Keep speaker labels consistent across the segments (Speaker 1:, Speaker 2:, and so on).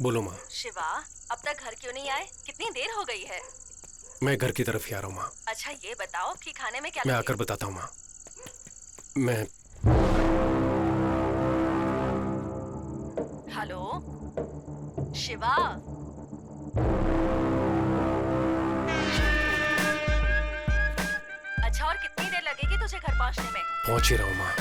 Speaker 1: बोलो माँ।
Speaker 2: शिवा, अब तक घर क्यों नहीं आए? कितनी देर हो गई है?
Speaker 1: मैं घर की तरफ ही आ रहा हूँ माँ।
Speaker 2: अच्छा ये बताओ कि खाने में क्या
Speaker 1: मैं
Speaker 2: लोगे?
Speaker 1: आकर बताता हूँ माँ। मैं
Speaker 2: हेलो शिवा, अच्छा और कितनी देर लगेगी तुझे घर पहुंचने में?
Speaker 1: पहुंच ही रहा हूँ माँ।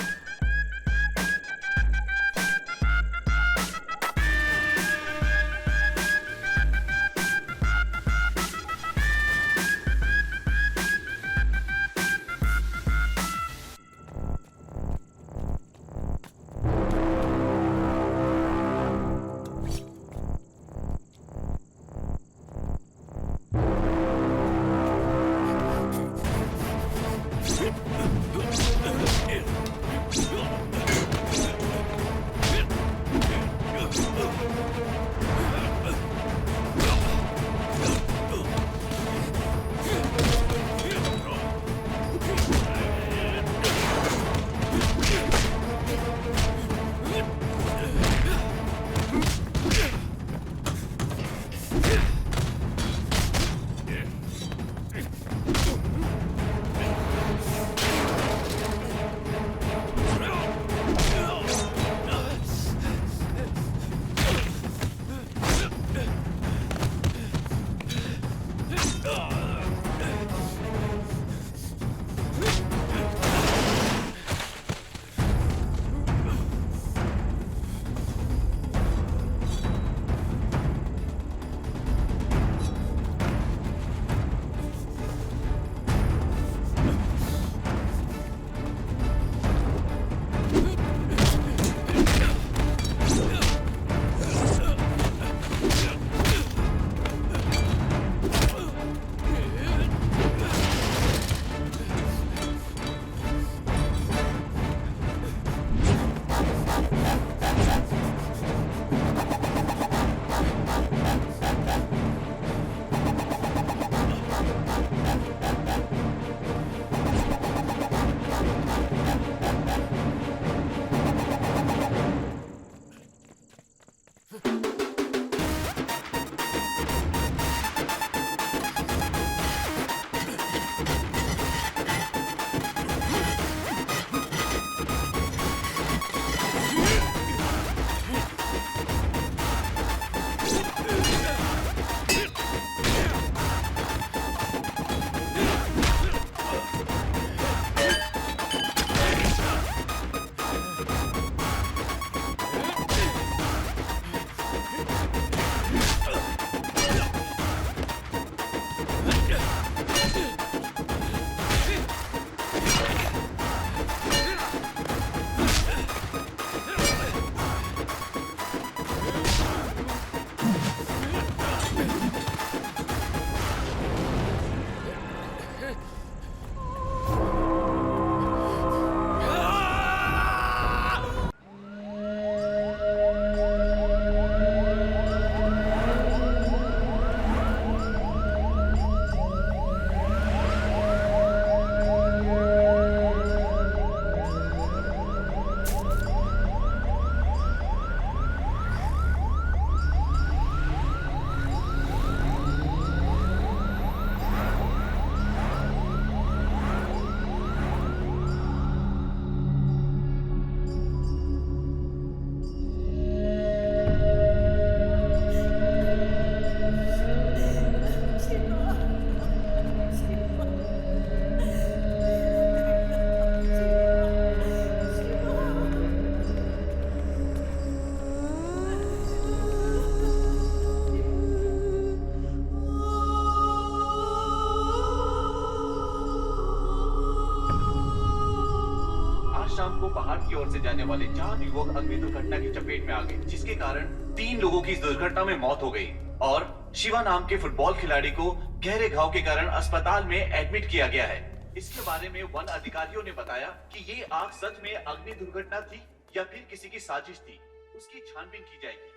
Speaker 3: शाम को पहाड़ की ओर से जाने वाले 4 युवक अग्नि दुर्घटना की चपेट में आ गए, जिसके कारण 3 लोगों की इस दुर्घटना में मौत हो गई और शिवा नाम के फुटबॉल खिलाड़ी को गहरे घाव के कारण अस्पताल में एडमिट किया गया है। इसके बारे में वन अधिकारियों ने बताया कि ये आग सच में अग्नि दुर्घटना थी या फिर किसी की साजिश थी, उसकी छानबीन की जाएगी।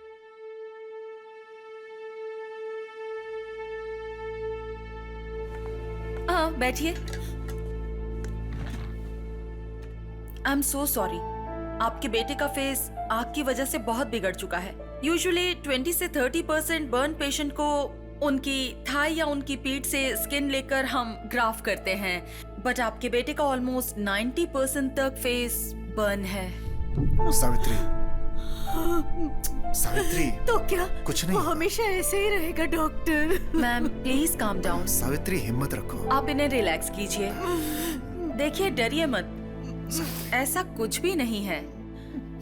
Speaker 2: बैठिए। आई एम सो सॉरी, आपके बेटे का फेस आग की वजह से बहुत बिगड़ चुका है। यूजुअली 20 से 30% बर्न पेशेंट को उनकी थाई या उनकी पीठ से स्किन लेकर हम ग्राफ करते हैं, बट आपके बेटे का ऑलमोस्ट 90% तक फेस बर्न है।
Speaker 4: सावित्री, सावित्री,
Speaker 5: तो क्या
Speaker 4: कुछ
Speaker 5: वो
Speaker 4: नहीं।
Speaker 5: हमेशा ऐसे ही रहेगा doctor?
Speaker 2: Ma'am please calm down.
Speaker 4: Savitri, हिम्मत रखो।
Speaker 2: आप इन्हें रिलैक्स कीजिए। देखिए, डरिए मत, ऐसा कुछ भी नहीं है।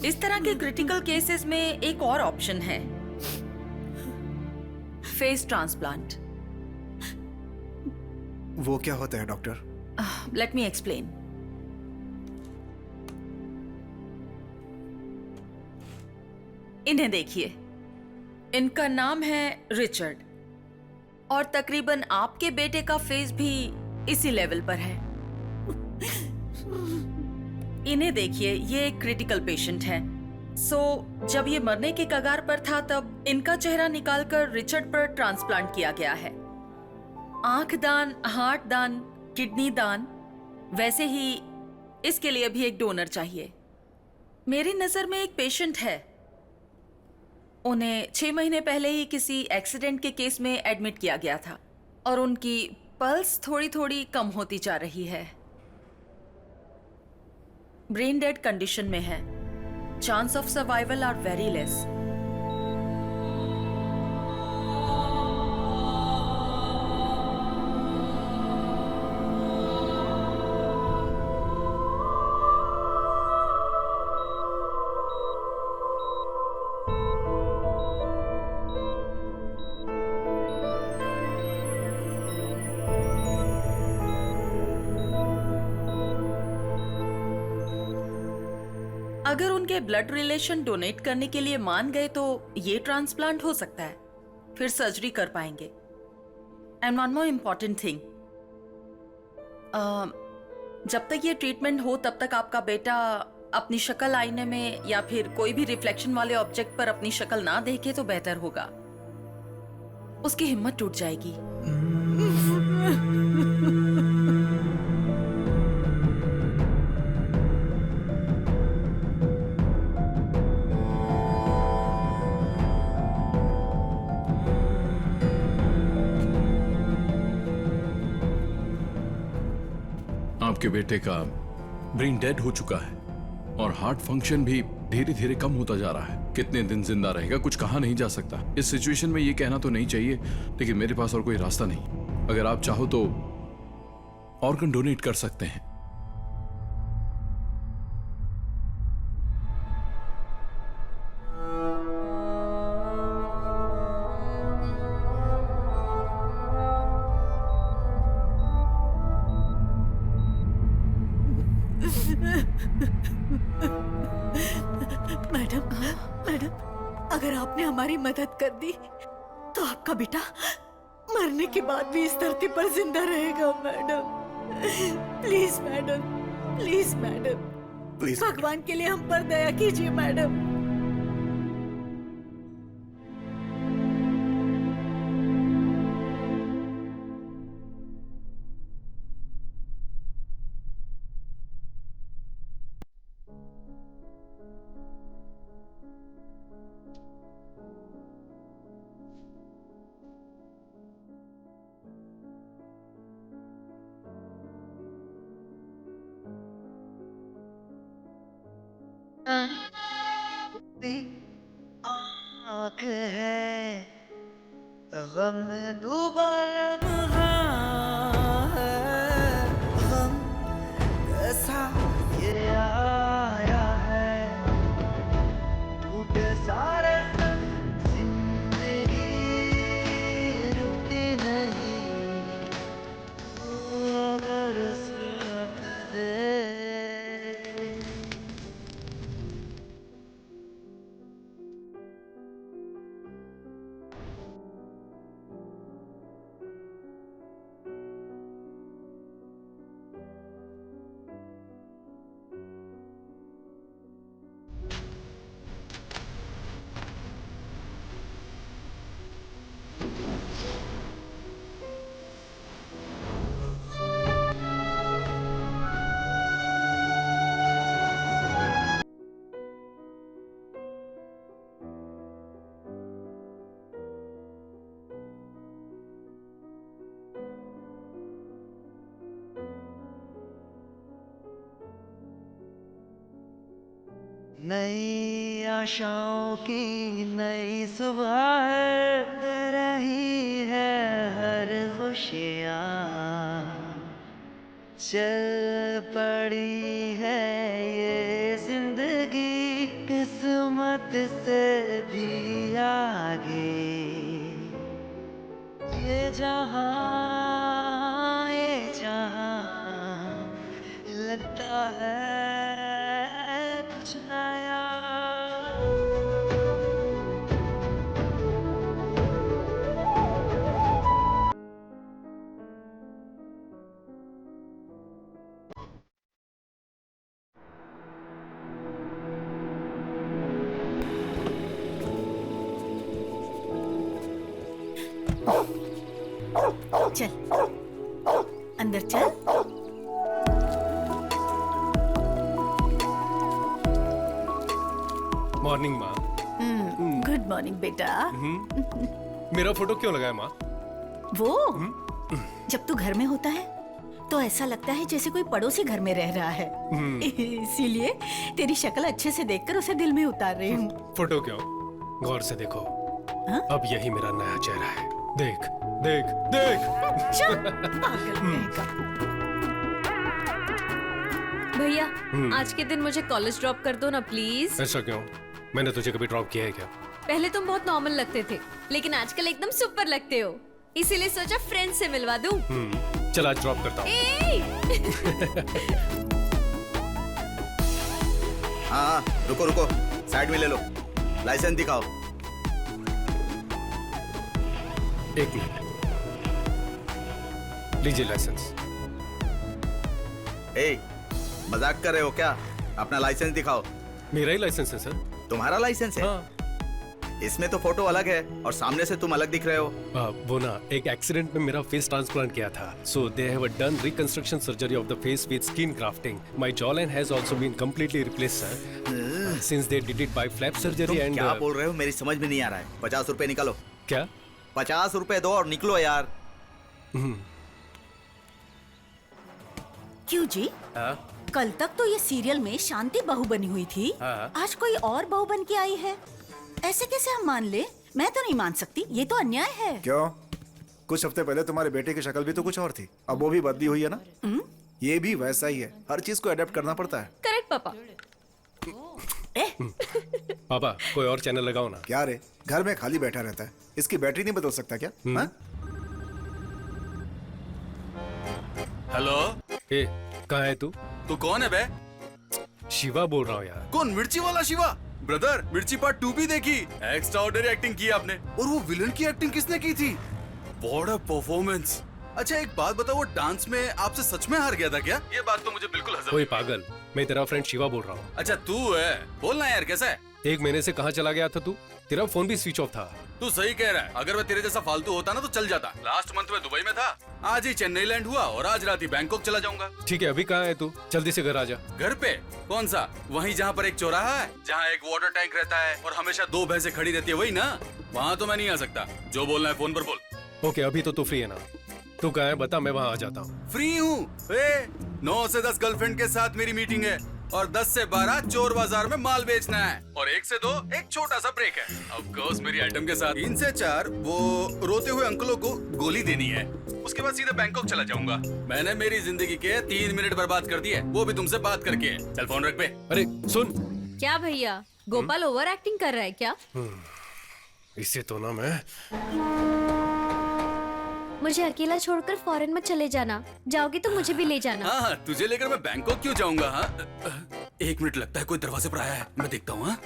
Speaker 2: इस तरह के क्रिटिकल केसेस में एक और ऑप्शन है, फेस ट्रांसप्लांट।
Speaker 4: वो क्या होता है डॉक्टर?
Speaker 2: Let me explain. इन्हें देखिए, इनका नाम है रिचर्ड और तकरीबन आपके बेटे का फेस भी इसी लेवल पर है। इन्हें देखिए, ये एक क्रिटिकल पेशेंट है। जब ये मरने के कगार पर था तब इनका चेहरा निकालकर रिचर्ड पर ट्रांसप्लांट किया गया है। आंख दान, हार्ट दान, किडनी दान, वैसे ही इसके लिए भी एक डोनर चाहिए। मेरी नजर में एक पेशेंट है, उन्हें 6 महीने पहले ही किसी एक्सीडेंट के केस में एडमिट किया गया था और उनकी पल्स थोड़ी थोड़ी कम होती जा रही है। ब्रेन डेड कंडीशन में है। Chance of survival are very less. अगर उनके ब्लड रिलेशन डोनेट करने के लिए मान गए तो ये ट्रांसप्लांट हो सकता है, फिर सर्जरी कर पाएंगे। And one more important thing, जब तक ये ट्रीटमेंट हो तब तक आपका बेटा अपनी शक्ल आईने में या फिर कोई भी रिफ्लेक्शन वाले ऑब्जेक्ट पर अपनी शक्ल ना देखे तो बेहतर होगा। उसकी हिम्मत टूट जाएगी।
Speaker 6: आपके बेटे का ब्रेन डेड हो चुका है और हार्ट फंक्शन भी धीरे धीरे कम होता जा रहा है। कितने दिन जिंदा रहेगा कुछ कहा नहीं जा सकता। इस सिचुएशन में ये कहना तो नहीं चाहिए, लेकिन मेरे पास और कोई रास्ता नहीं। अगर आप चाहो तो ऑर्गन डोनेट कर सकते हैं।
Speaker 5: मैडम, अगर आपने हमारी मदद कर दी तो आपका बेटा मरने के बाद भी इस धरती पर जिंदा रहेगा। Madam please, madam please, madam
Speaker 4: please
Speaker 5: भगवान के लिए हम पर दया कीजिए मैडम।
Speaker 7: आँख है गम में डूबा रहा है, गम कैसा ये आया है, टूटे सारे जिंदगी रुकती नहीं, अगर सुन दे। नई आशाओं की नई सुबह है, दे रही है हर खुशियाँ, चल पड़ी है ये जिंदगी किस्मत से भी आगे। ये जहां लगता है कुछ नया।
Speaker 5: चल अंदर चल।
Speaker 1: मॉर्निंग माँ।
Speaker 5: गुड मॉर्निंग बेटा।
Speaker 1: मेरा फोटो क्यों लगाया माँ?
Speaker 5: वो जब तू घर में होता है तो ऐसा लगता है जैसे कोई पड़ोसी घर में रह रहा है। इसीलिए तेरी शक्ल अच्छे से देखकर उसे दिल में उतार रही हूँ।
Speaker 1: फोटो क्यों? गौर से देखो।
Speaker 5: हाँ?
Speaker 1: अब यही मेरा नया चेहरा है। देख देख देख।
Speaker 5: चल, पागल कहीं का।
Speaker 8: भैया आज के दिन मुझे कॉलेज ड्रॉप कर दो ना प्लीज।
Speaker 1: ऐसा क्यों? मैंने तुझे कभी ड्रॉप किया है क्या?
Speaker 8: पहले तुम बहुत नॉर्मल लगते थे लेकिन आजकल एकदम सुपर लगते हो, इसीलिए सोचा फ्रेंड से मिलवा दूं।
Speaker 1: चल आज ड्रॉप करता हूँ।
Speaker 4: हाँ रुको रुको, साइड में ले लो, लाइसेंस दिखाओ।
Speaker 1: एक मिनट, लीजिए लाइसेंस।
Speaker 4: ए, मजाक कर रहे हो क्या? अपना लाइसेंस दिखाओ।
Speaker 1: मेरा ही लाइसेंस है सर।
Speaker 4: तुम्हारा लाइसेंस है?
Speaker 1: हाँ।
Speaker 4: इसमें तो फोटो अलग है और सामने से तुम अलग दिख रहे हो।
Speaker 1: वो ना एक एक्सीडेंट में मेरा फेस ट्रांसप्लांट किया था, so they have done reconstruction surgery of the face with skin grafting. My jawline has also been completely replaced sir, since they did it by flap surgery
Speaker 4: तुम
Speaker 1: एंड
Speaker 4: क्या बोल रहे हो? मेरी समझ में नहीं आ रहा है। 50 रुपए निकालो।
Speaker 1: क्या?
Speaker 4: 50 रुपए दो और निकलो यार।
Speaker 5: क्यों जी? कल तक तो ये सीरियल में शांति बहू बनी हुई थी, आज कोई और बहू बन के आई है। ऐसे कैसे हम मान ले? मैं तो नहीं मान सकती, ये तो अन्याय है।
Speaker 4: क्यों? कुछ हफ्ते पहले तुम्हारे बेटे की शक्ल भी तो कुछ और थी, अब वो भी बदली हुई है ना। ये भी वैसा ही है, हर चीज को अडेप्ट करना पड़ता है।
Speaker 8: करेक्ट पापा।
Speaker 1: पापा कोई और चैनल लगाओ ना।
Speaker 4: क्या रे, घर में खाली बैठा रहता है, इसकी बैटरी नहीं बदल सकता क्या? हाँ?
Speaker 9: हेलो,
Speaker 1: ए, कहाँ है तू?
Speaker 9: तू कौन है बे?
Speaker 1: शिवा बोल रहा हूँ यार।
Speaker 9: कौन? मिर्ची वाला शिवा? ब्रदर, मिर्ची पार्ट 2 भी देखी। एक्स्ट्रा ऑर्डिनरी एक्टिंग की आपने। और वो विलन की एक्टिंग किसने की थी? What a performance. अच्छा एक बात बताओ, वो डांस में आपसे सच में हार गया था क्या? ये बात तो मुझे बिल्कुल हजम।
Speaker 1: कोई पागल, मैं तेरा फ्रेंड शिवा बोल रहा हूँ।
Speaker 9: अच्छा तू है, बोलना यार कैसा है?
Speaker 1: 1 महीने से कहाँ चला गया था तू? तेरा फोन भी स्विच ऑफ था।
Speaker 9: तू सही कह रहा है, अगर मैं तेरे जैसा फालतू होता ना तो चल जाता। लास्ट मंथ में दुबई में था, आज ही चेन्नई लैंड हुआ और आज रात ही बैंकॉक चला जाऊंगा।
Speaker 1: ठीक है, अभी कहाँ है तू? जल्दी से घर आ जा।
Speaker 9: घर पे? कौन सा? वहीं जहाँ पर एक चौराहा है, जहाँ एक वाटर टैंक रहता है और हमेशा 2 भैंसें खड़ी रहती है, वही ना? वहाँ तो मैं नहीं आ सकता। जो बोलना है फोन पर बोल।
Speaker 1: ओके, अभी तो तू फ्री है ना? तू कहाँ है बता, मैं वहाँ आ जाता हूँ।
Speaker 9: फ्री हूँ। 9 से 10 गर्लफ्रेंड के साथ मेरी मीटिंग है और 10 से 12 चोर बाजार में माल बेचना है और 1 से 2 एक छोटा सा ब्रेक है। ऑफ कोर्स मेरी आइटम के साथ 3 से 4 वो रोते हुए अंकलों को गोली देनी है। उसके बाद सीधे बैंकॉक चला जाऊंगा। मैंने मेरी जिंदगी के 3 मिनट बर्बाद कर दिए, वो भी तुमसे बात करके। चल फोन रख पे।
Speaker 1: अरे सुन।
Speaker 8: क्या भैया, गोपाल ओवर एक्टिंग कर रहा है क्या?
Speaker 1: इससे तो ना मैं।
Speaker 8: मुझे अकेला छोड़कर फॉरेन में चले जाना, जाओगे तो मुझे भी ले जाना।
Speaker 9: हाँ, तुझे लेकर मैं बैंकॉक क्यों जाऊंगा? हाँ 1 मिनट, लगता है कोई दरवाजे पर आया है, मैं देखता हूँ।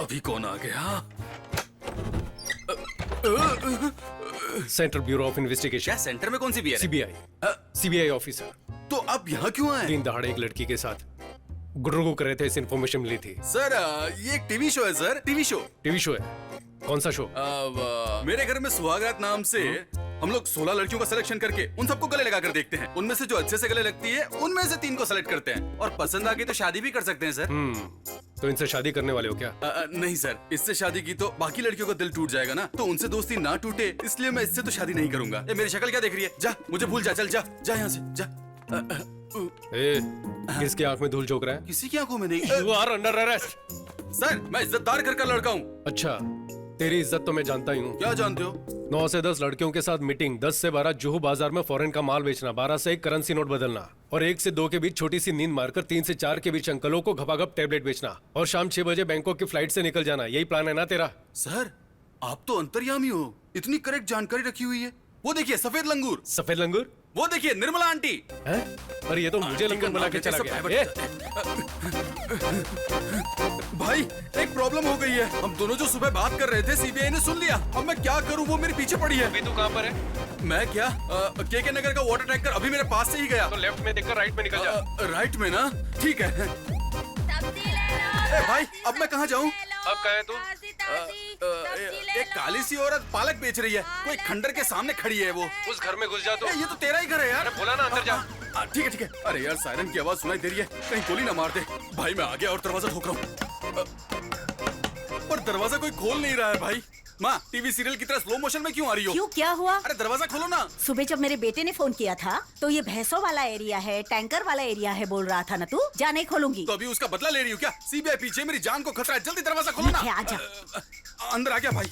Speaker 9: अभी कौन आ गया?
Speaker 1: Central bureau of investigation.
Speaker 9: क्या सेंटर में कौन सी बियर है?
Speaker 1: सीबीआई। CBI officer.
Speaker 9: तो अब यहाँ क्यों आए?
Speaker 1: 3 दहाड़े एक लड़की के साथ गुडरुगु कर रहे थे, इस इन्फॉर्मेशन मिली थी।
Speaker 9: सर ये एक टीवी शो है sir, TV show.
Speaker 1: TV show है? कौन सा शो?
Speaker 9: मेरे घर में सुहागरात नाम से हम लोग 16 लड़कियों का सिलेक्शन करके उन सबको गले लगा कर देखते हैं। उनमें से जो अच्छे से गले लगती है उनमें से 3 को सेलेक्ट करते हैं और पसंद आ गई तो शादी भी कर सकते हैं सर।
Speaker 1: तो इनसे शादी करने वाले हो क्या?
Speaker 9: नहीं सर, इससे शादी की तो बाकी लड़कियों का दिल टूट जाएगा ना, तो उनसे दोस्ती ना टूटे इसलिए मैं इससे तो शादी नहीं करूंगा। ये मेरी शक्ल क्या देख रही है? जा, मुझे भूल जा, चल जा, जा यहाँ से जा।
Speaker 1: ए, किसकी आंख में धूल झोंक रहा है?
Speaker 9: किसी की आंखों में नहीं।
Speaker 1: You are under arrest.
Speaker 9: Sir मैं इज्जतदार घर का लड़का हूँ।
Speaker 1: अच्छा, तेरी इज्जत तो मैं जानता ही हूँ।
Speaker 9: क्या जानते हो?
Speaker 1: 9 से 10 लड़कियों के साथ मीटिंग, 10 से 12 जुहू बाजार में फॉरेन का माल बेचना, 12 से 1 करेंसी नोट बदलना और 1 से 2 के बीच छोटी सी नींद मारकर 3 से 4 के बीच अंकलों को घपाघप टैबलेट बेचना और शाम 6 बजे बैंकॉक की फ्लाइट से निकल जाना। यही प्लान है ना तेरा?
Speaker 9: सर आप तो अंतर्यामी हो, इतनी करेक्ट जानकारी रखी हुई है। वो देखिए सफेद लंगूर।
Speaker 1: सफेद लंगूर?
Speaker 9: वो देखिए निर्मला आंटी।
Speaker 1: हैं? और ये तो मुझे लंगूर बना के चला गया।
Speaker 9: भाई एक प्रॉब्लम हो गई है। हम दोनों जो सुबह बात कर रहे थे सीबीआई ने सुन लिया। अब मैं क्या करूं, वो मेरे पीछे पड़ी है।
Speaker 1: अभी तू कहाँ पर है?
Speaker 9: मैं क्या के नगर का वाटर टैंकर अभी मेरे पास से ही गया।
Speaker 1: तो लेफ्ट में देखकर राइट में निकल जा।
Speaker 9: राइट में ना? ठीक है। भाई अब मैं कहाँ जाऊँ?
Speaker 1: अब कहाँ है तू?
Speaker 9: एक काली सी औरत पालक बेच रही है, कोई खंडर के सामने खड़ी है। वो
Speaker 1: उस घर में घुस जा तो।
Speaker 9: ये तो तेरा ही घर है यार।
Speaker 1: अरे बोला ना अंदर जा।
Speaker 9: ठीक है ठीक है। अरे यार सायरन की आवाज सुनाई दे रही है, कहीं गोली ना मार दे। भाई मैं आ गया और दरवाजा ठोक रहा हूँ, पर दरवाजा कोई खोल नहीं रहा है। भाई माँ टीवी सीरियल की तरह स्लो मोशन में क्यों आ रही हो?
Speaker 5: क्यों, क्या हुआ?
Speaker 9: अरे दरवाजा खोलो ना।
Speaker 5: सुबह जब मेरे बेटे ने फोन किया था तो ये भैंसों वाला एरिया है, टैंकर वाला एरिया है बोल रहा था ना। तू जा, नहीं खोलूंगी।
Speaker 9: तो अभी उसका बदला ले रही हो क्या? सीबीआई पीछे, मेरी जान को खतरा है। जल्दी दरवाजा खोलो ना।
Speaker 5: ठीक है, आजा।
Speaker 9: अंदर आ गया भाई।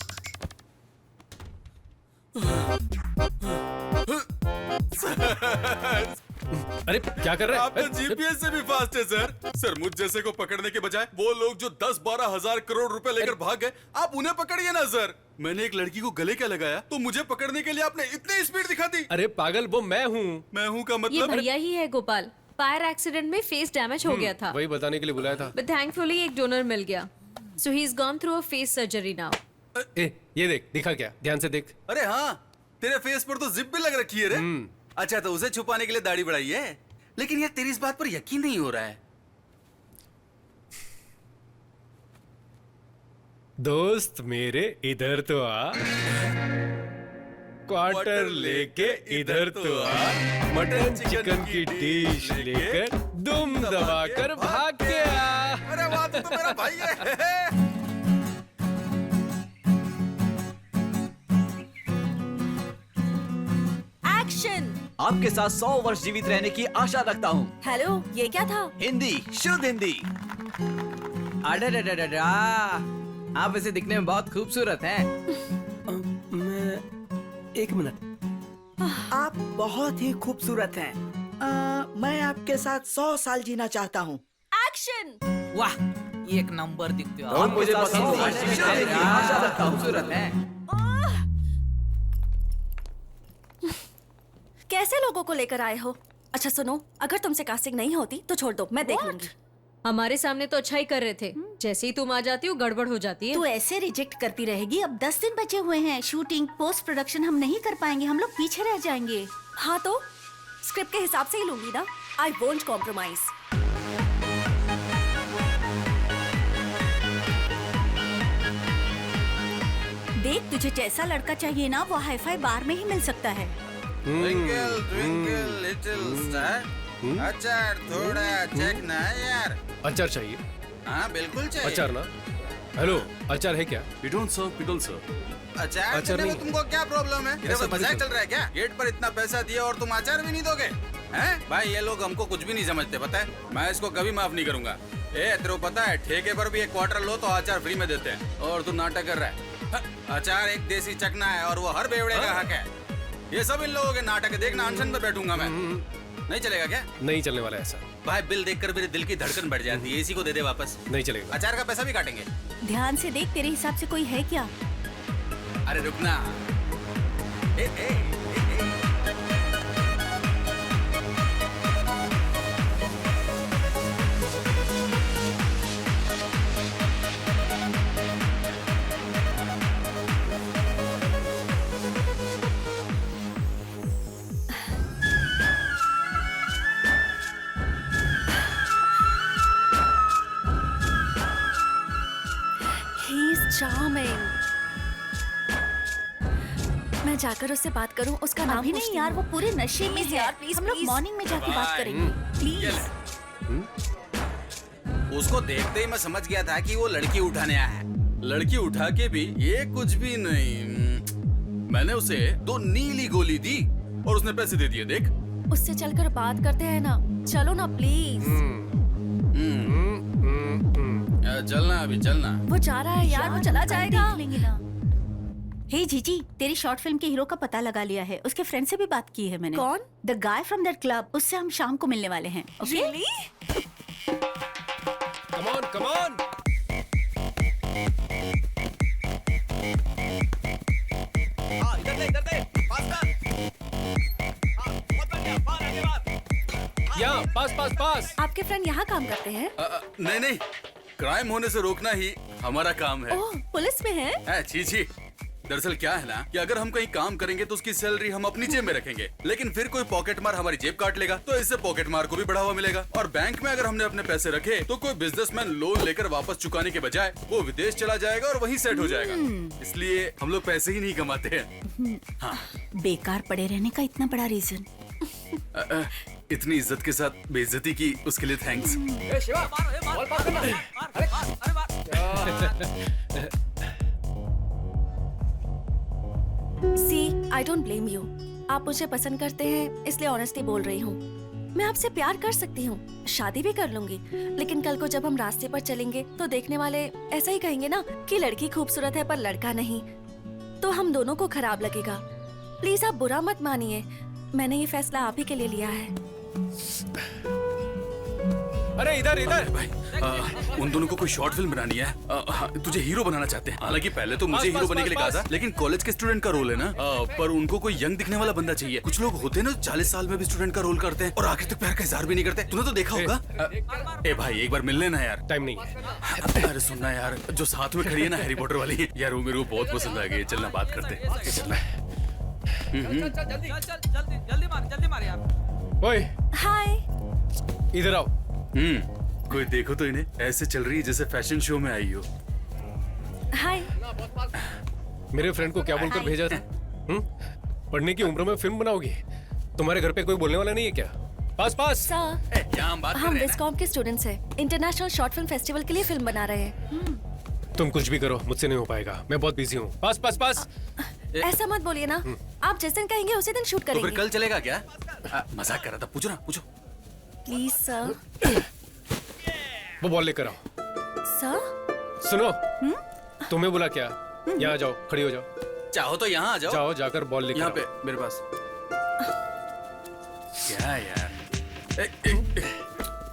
Speaker 1: अरे क्या कर रहे हैं?
Speaker 9: आप तो जीपीएस से भी फास्ट है सर। सर मुझ जैसे को पकड़ने के बजाय वो लोग जो 10-12 हजार करोड़ रुपए लेकर भाग गए, आप उन्हें पकड़िए ना सर। मैंने एक लड़की को गले क्या लगाया तो मुझे पकड़ने के लिए आपने इतनी स्पीड दिखा दी।
Speaker 1: अरे पागल, वो मैं हूँ।
Speaker 9: मैं हूँ का
Speaker 8: ये
Speaker 9: मतलब?
Speaker 8: भैया ही है गोपाल। फायर एक्सीडेंट में फेस डैमेज हो गया था,
Speaker 1: वही बताने के लिए बुलाया था।
Speaker 8: बट थैंकफुली एक डोनर मिल गया, so he is gone through a face surgery now.
Speaker 1: ए, ये देख, दिखा क्या? ध्यान से देख।
Speaker 9: अरे हाँ, तेरे फेस पर तो जिप भी लग रखी है रे। अच्छा तो उसे छुपाने के लिए दाढ़ी बढ़ाई है, लेकिन यार तेरी इस बात पर यकीन नहीं हो रहा है।
Speaker 1: दोस्त मेरे इधर तो आ, क्वार्टर लेके इधर तो आ, मटन चिकन की डिश लेकर दुम दबाकर भाग के आ।
Speaker 9: अरे वाह, तू तो मेरा भाई है।
Speaker 5: एक्शन।
Speaker 10: आपके साथ 100 वर्ष जीवित रहने की आशा रखता हूँ।
Speaker 5: हेलो, ये क्या था?
Speaker 10: हिंदी, शुद्ध हिंदी।
Speaker 7: अडा आप ऐसे दिखने में बहुत खूबसूरत हैं।
Speaker 1: एक मिनट।
Speaker 11: आप बहुत ही खूबसूरत हैं। मैं आपके साथ 100 साल जीना चाहता हूँ।
Speaker 5: एक्शन।
Speaker 7: वाह, एक नंबर दिखते हो।
Speaker 10: और मुझे पसंद है।
Speaker 7: वर्ष जीवित रहने की आशा रखता हूँ। खूबसूरत हैं।
Speaker 5: कैसे लोगों को लेकर आए हो? अच्छा सुनो, अगर तुमसे कास्टिंग नहीं होती तो छोड़ दो, मैं देख लूंगी।
Speaker 8: हमारे सामने तो अच्छा ही कर रहे थे, जैसे ही तुम आ जाती हो गड़बड़ हो जाती है।
Speaker 5: तू ऐसे रिजेक्ट करती रहेगी। अब 10 दिन बचे हुए हैं। शूटिंग, पोस्ट प्रोडक्शन हम नहीं कर पाएंगे, हम लोग पीछे रह जाएंगे। हाँ तो स्क्रिप्ट के हिसाब से ही लूंगी ना। I won't compromise. देख, तुझे जैसा लड़का चाहिए ना वो हाईफाई बार में ही मिल सकता है।
Speaker 9: ट्विंकल ट्विंकल लिटिल स्टार, अचार थोड़ा चेक ना यार।
Speaker 1: अचार चाहिए?
Speaker 9: हाँ बिल्कुल चाहिए।
Speaker 1: अचार ना? हेलो, अचार है क्या?
Speaker 6: We don't serve pickle, sir.
Speaker 9: अचार
Speaker 1: अचार
Speaker 9: देने में
Speaker 1: नहीं।
Speaker 9: तुमको क्या प्रॉब्लम है? इधर
Speaker 1: ऐसा
Speaker 9: कोई मजाक
Speaker 1: बिल्कुल।
Speaker 9: चल रहा है क्या? गेट पर इतना पैसा दिया और तुम अचार भी नहीं दोगे? हैं? भाई ये लोग हमको कुछ भी नहीं समझते, पता है? मैं इसको कभी माफ नहीं करूंगा। तेरे को पता है ठेके पर भी एक क्वार्टर लो तो अचार फ्री में देते हैं, और तू नाटक कर रहा है। अचार एक देसी चकना है और वो हर बेवड़े का हक है। ये सब इन लोगों के नाटक है। देखना अनशन पे बैठूंगा मैं। नहीं चलेगा क्या?
Speaker 1: नहीं चलने वाला ऐसा।
Speaker 9: भाई बिल देखकर मेरे दिल की धड़कन बढ़ जाती है। इसी को दे दे वापस।
Speaker 1: नहीं चलेगा।
Speaker 9: अचार का पैसा भी काटेंगे।
Speaker 5: ध्यान से देख, तेरे हिसाब से कोई है क्या?
Speaker 9: अरे रुकना। ए, ए, ए, ए।
Speaker 5: He is charming. मैं जाकर उससे बात करूं, उसका नाम भी नहीं यार, वो पूरे नशे में है। यार प्लीज, हम लोग मॉर्निंग में जाके बात करेंगे प्लीज।
Speaker 9: उसको देखते ही मैं समझ गया था कि वो लड़की उठाने आया है। लड़की उठा के भी ये कुछ भी नहीं। मैंने उसे 2 नीली गोली दी और उसने पैसे दे दिए। देख
Speaker 8: उससे चलकर बात करते हैं ना, चलो ना प्लीज।
Speaker 9: चलना अभी चलना।
Speaker 8: वो जा रहा है यार, वो चला जाएगा।
Speaker 5: हे जीजी, तेरी शॉर्ट फिल्म के हीरो का पता लगा लिया है। उसके फ्रेंड से भी बात की है मैंने।
Speaker 8: कौन?
Speaker 5: The guy from that club. उससे हम शाम को मिलने वाले हैं। Okay?
Speaker 1: Come on come on. यहाँ पास पास पास।
Speaker 8: आपके फ्रेंड यहाँ काम करते हैं?
Speaker 9: नहीं नहीं, क्राइम होने से रोकना ही हमारा काम है।
Speaker 8: ओह, पुलिस में है?
Speaker 9: छी छी। दरअसल क्या है ना कि अगर हम कहीं काम करेंगे तो उसकी सैलरी हम अपनी जेब में रखेंगे, लेकिन फिर कोई पॉकेट मार हमारी जेब काट लेगा, तो इससे पॉकेट मार को भी बढ़ावा मिलेगा। और बैंक में अगर हमने अपने पैसे रखे तो कोई बिजनेसमैन लोन लेकर वापस चुकाने के बजाय वो विदेश चला जाएगा और वहीं सेट हो जाएगा। इसलिए हम लोग पैसे ही नहीं कमाते हैं। हाँ।
Speaker 5: बेकार पड़े रहने का इतना बड़ा रीजन।
Speaker 9: इतनी इज्जत के साथ बेइज्जती की उसके लिए thanks.
Speaker 8: See, I don't blame you. आप मुझे पसंद करते हैं इसलिए ऑनेस्टली बोल रही हूँ। मैं आपसे प्यार कर सकती हूँ, शादी भी कर लूंगी, लेकिन कल को जब हम रास्ते पर चलेंगे तो देखने वाले ऐसा ही कहेंगे ना कि लड़की खूबसूरत है पर लड़का नहीं, तो हम दोनों को खराब लगेगा। प्लीज आप बुरा मत मानिए, मैंने ये फैसला आप ही के लिए लिया है।
Speaker 1: अरे इधर इधर।
Speaker 9: भाई, उन दोनों को कोई शॉर्ट फिल्म बनानी है। तुझे हीरो बनाना चाहते हैं। हालांकि पहले तो मुझे हीरो बनने के लिए कहा था, लेकिन कॉलेज के स्टूडेंट का रोल है ना। पर उनको कोई यंग दिखने वाला बंदा चाहिए। कुछ लोग होते हैं ना 40 साल में भी स्टूडेंट का रोल करते हैं और आखिर तक प्यार का इजहार भी नहीं करते। तूने तो देखा होगा। ए भाई, एक बार मिल लेना यार।
Speaker 1: टाइम नहीं है।
Speaker 9: अरे सुनना यार, जो साथ में खड़ी है ना हैरी पॉटर वाली, यार वो मेरे को बहुत पसंद आ गई। चलना बात करते हैं।
Speaker 10: जल्दी मार यार।
Speaker 1: ओए
Speaker 8: हाय।
Speaker 1: इधर आओ।
Speaker 9: कोई देखो तो इन्हें, ऐसे चल रही है जैसे फैशन शो में आई हो।
Speaker 8: हाय।
Speaker 1: मेरे फ्रेंड को क्या बोलकर भेजा था? पढ़ने की उम्र में फिल्म बनाओगी? तुम्हारे घर पे कोई बोलने वाला नहीं है क्या? पास पास।
Speaker 8: सर, हम
Speaker 9: हैं
Speaker 8: विस्कॉम के स्टूडेंट्स हैं। इंटरनेशनल शॉर्ट फिल्म फेस्टिवल के लिए फिल्म बना रहे हैं।
Speaker 1: तुम कुछ भी करो, मुझसे नहीं हो पाएगा। मैं बहुत बिजी हूँ। पास पास पास।
Speaker 8: ऐसा मत बोलिए ना, आप जिस दिन कहेंगे उसी दिन शूट
Speaker 9: तो फिर
Speaker 8: करेंगे।
Speaker 9: कल चलेगा क्या? मजाक कर रहा था। पूछो ना, पूछो।
Speaker 8: Please sir.
Speaker 1: वो बॉल लेकर आओ।
Speaker 8: सर?
Speaker 1: सुनो, तुम्हें बोला क्या? यहाँ जाओ, खड़ी हो जाओ।
Speaker 9: चाहो तो यहाँ आ जाओ।
Speaker 1: जाओ, जाकर बॉल लेकर
Speaker 9: यहाँ
Speaker 1: आओ।
Speaker 9: पे मेरे पास। क्या यार?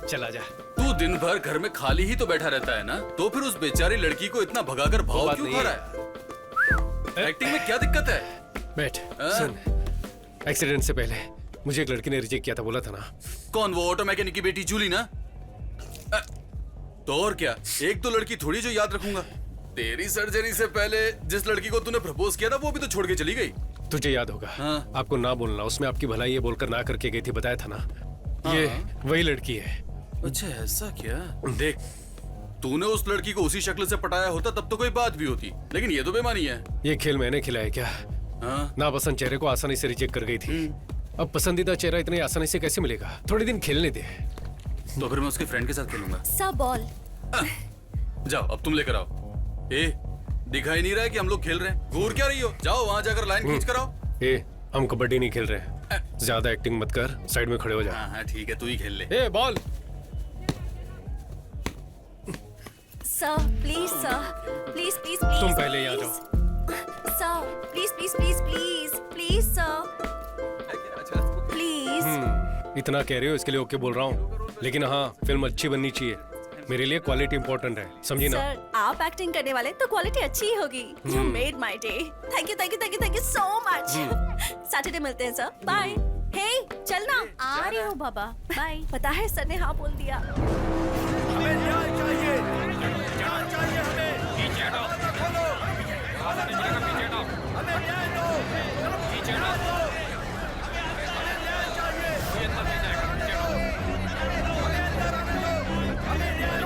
Speaker 1: चला जा।
Speaker 9: तू दिन भर घर में खाली ही तो बैठा रहता है ना, तो फिर उस बेचारी लड़की को इतना भगाकर भाव क्यों खा रहा है? एक्टिंग में क्या दिक्कत है?
Speaker 1: बैठ। सुन, एक्सीडेंट से पहले मुझे एक लड़की ने रिजेक्ट किया था, बोला था ना।
Speaker 9: कौन? वो ऑटो मैकेनिक की बेटी जूली ना? तो और क्या, एक तो लड़की थोड़ी जो याद रखूंगा। तेरी सर्जरी से पहले जिस लड़की को तूने प्रपोज किया था वो भी तो छोड़ के चली गई।
Speaker 1: तुझे याद होगा।
Speaker 9: हाँ।
Speaker 1: आपको ना बोलना, उसमें आपकी भलाई ये बोलकर ना करके गई थी, बताया था ना। ये वही लड़की है।
Speaker 9: अच्छा ऐसा क्या? देख, तूने उस लड़की को उसी शक्ल से पटाया होता तब तो कोई बात भी होती, लेकिन ये तो बेमानी है।
Speaker 1: ये खेल मैंने खिलाया क्या? नापसंद चेहरे को आसानी से रिजेक्ट कर गई थी। अब पसंदीदा चेहरा इतनी आसानी से कैसे मिलेगा? थोड़े दिन खेलने दे।
Speaker 9: तो फिर मैं उसके फ्रेंड के साथ खेलूंगा।
Speaker 8: सब बॉल।
Speaker 9: जाओ, अब तुम लेकर आओ। ए, दिखाई नहीं रहा है कि हम लोग खेल रहे हैं? घूर क्या रही हो? जाओ वहां जाकर लाइन खींच कर आओ।
Speaker 1: ए, हम कबड्डी नहीं खेल रहे। ज्यादा एक्टिंग मत कर, साइड में खड़े हो जा।
Speaker 9: हाँ ठीक है, तू ही खेल ले।
Speaker 1: ए, ball.
Speaker 8: Sir please, sir please please please.
Speaker 1: तुम पहले यहाँ जाओ।
Speaker 8: Sir please please please please please sir please.
Speaker 1: इतना कह रहे हो इसके लिए ओके बोल रहा हूँ, लेकिन हाँ फिल्म अच्छी बननी चाहिए। मेरे लिए क्वालिटी इंपॉर्टेंट है, समझी ना?
Speaker 8: सर आप एक्टिंग करने वाले तो क्वालिटी अच्छी ही होगी। You made my day. Thank you thank you thank you thank you so much. Saturday मिलते हैं सर, बाय। हे चलना। आ रही हूँ बाबा, बाय। पता है सर ने हाँ बोल दिया।
Speaker 10: हमें न्याय चाहिए, न्याय चाहिए हमें। पीछे हटो, हमें न्याय दो, हमें न्याय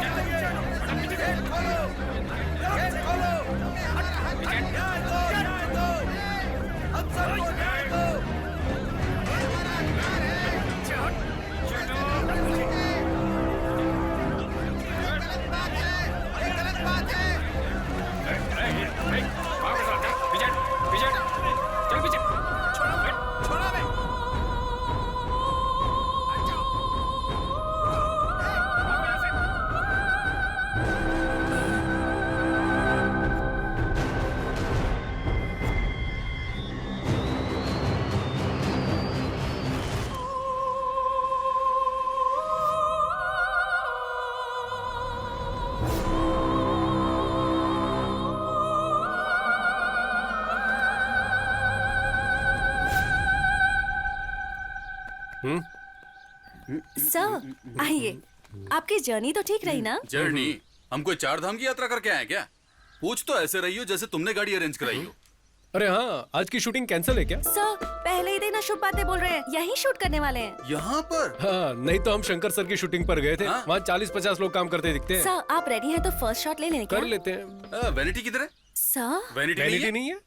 Speaker 10: दो।
Speaker 8: सर आइए, आपकी जर्नी तो ठीक रही ना?
Speaker 9: जर्नी? हम कोई 4 धाम की यात्रा करके आए क्या? पूछ तो ऐसे रही हो जैसे तुमने गाड़ी अरेंज कराई हो।
Speaker 1: अरे हाँ, आज की शूटिंग कैंसिल है क्या?
Speaker 8: सर पहले ही दिन अशुभ बातें बोल रहे हैं, यही शूट करने वाले हैं।
Speaker 9: यहाँ पर?
Speaker 1: हाँ, नहीं तो हम शंकर सर की शूटिंग पर गए थे।
Speaker 9: हाँ?
Speaker 1: वहाँ 40-50 लोग काम करते दिखते हैं।
Speaker 8: सर आप रेडी हैं तो फर्स्ट शॉट ले लें क्या?
Speaker 1: कर लेते हैं।
Speaker 9: वैनिटी किधर है?
Speaker 8: सर
Speaker 9: वैनिटी
Speaker 1: वैनिटी नहीं है?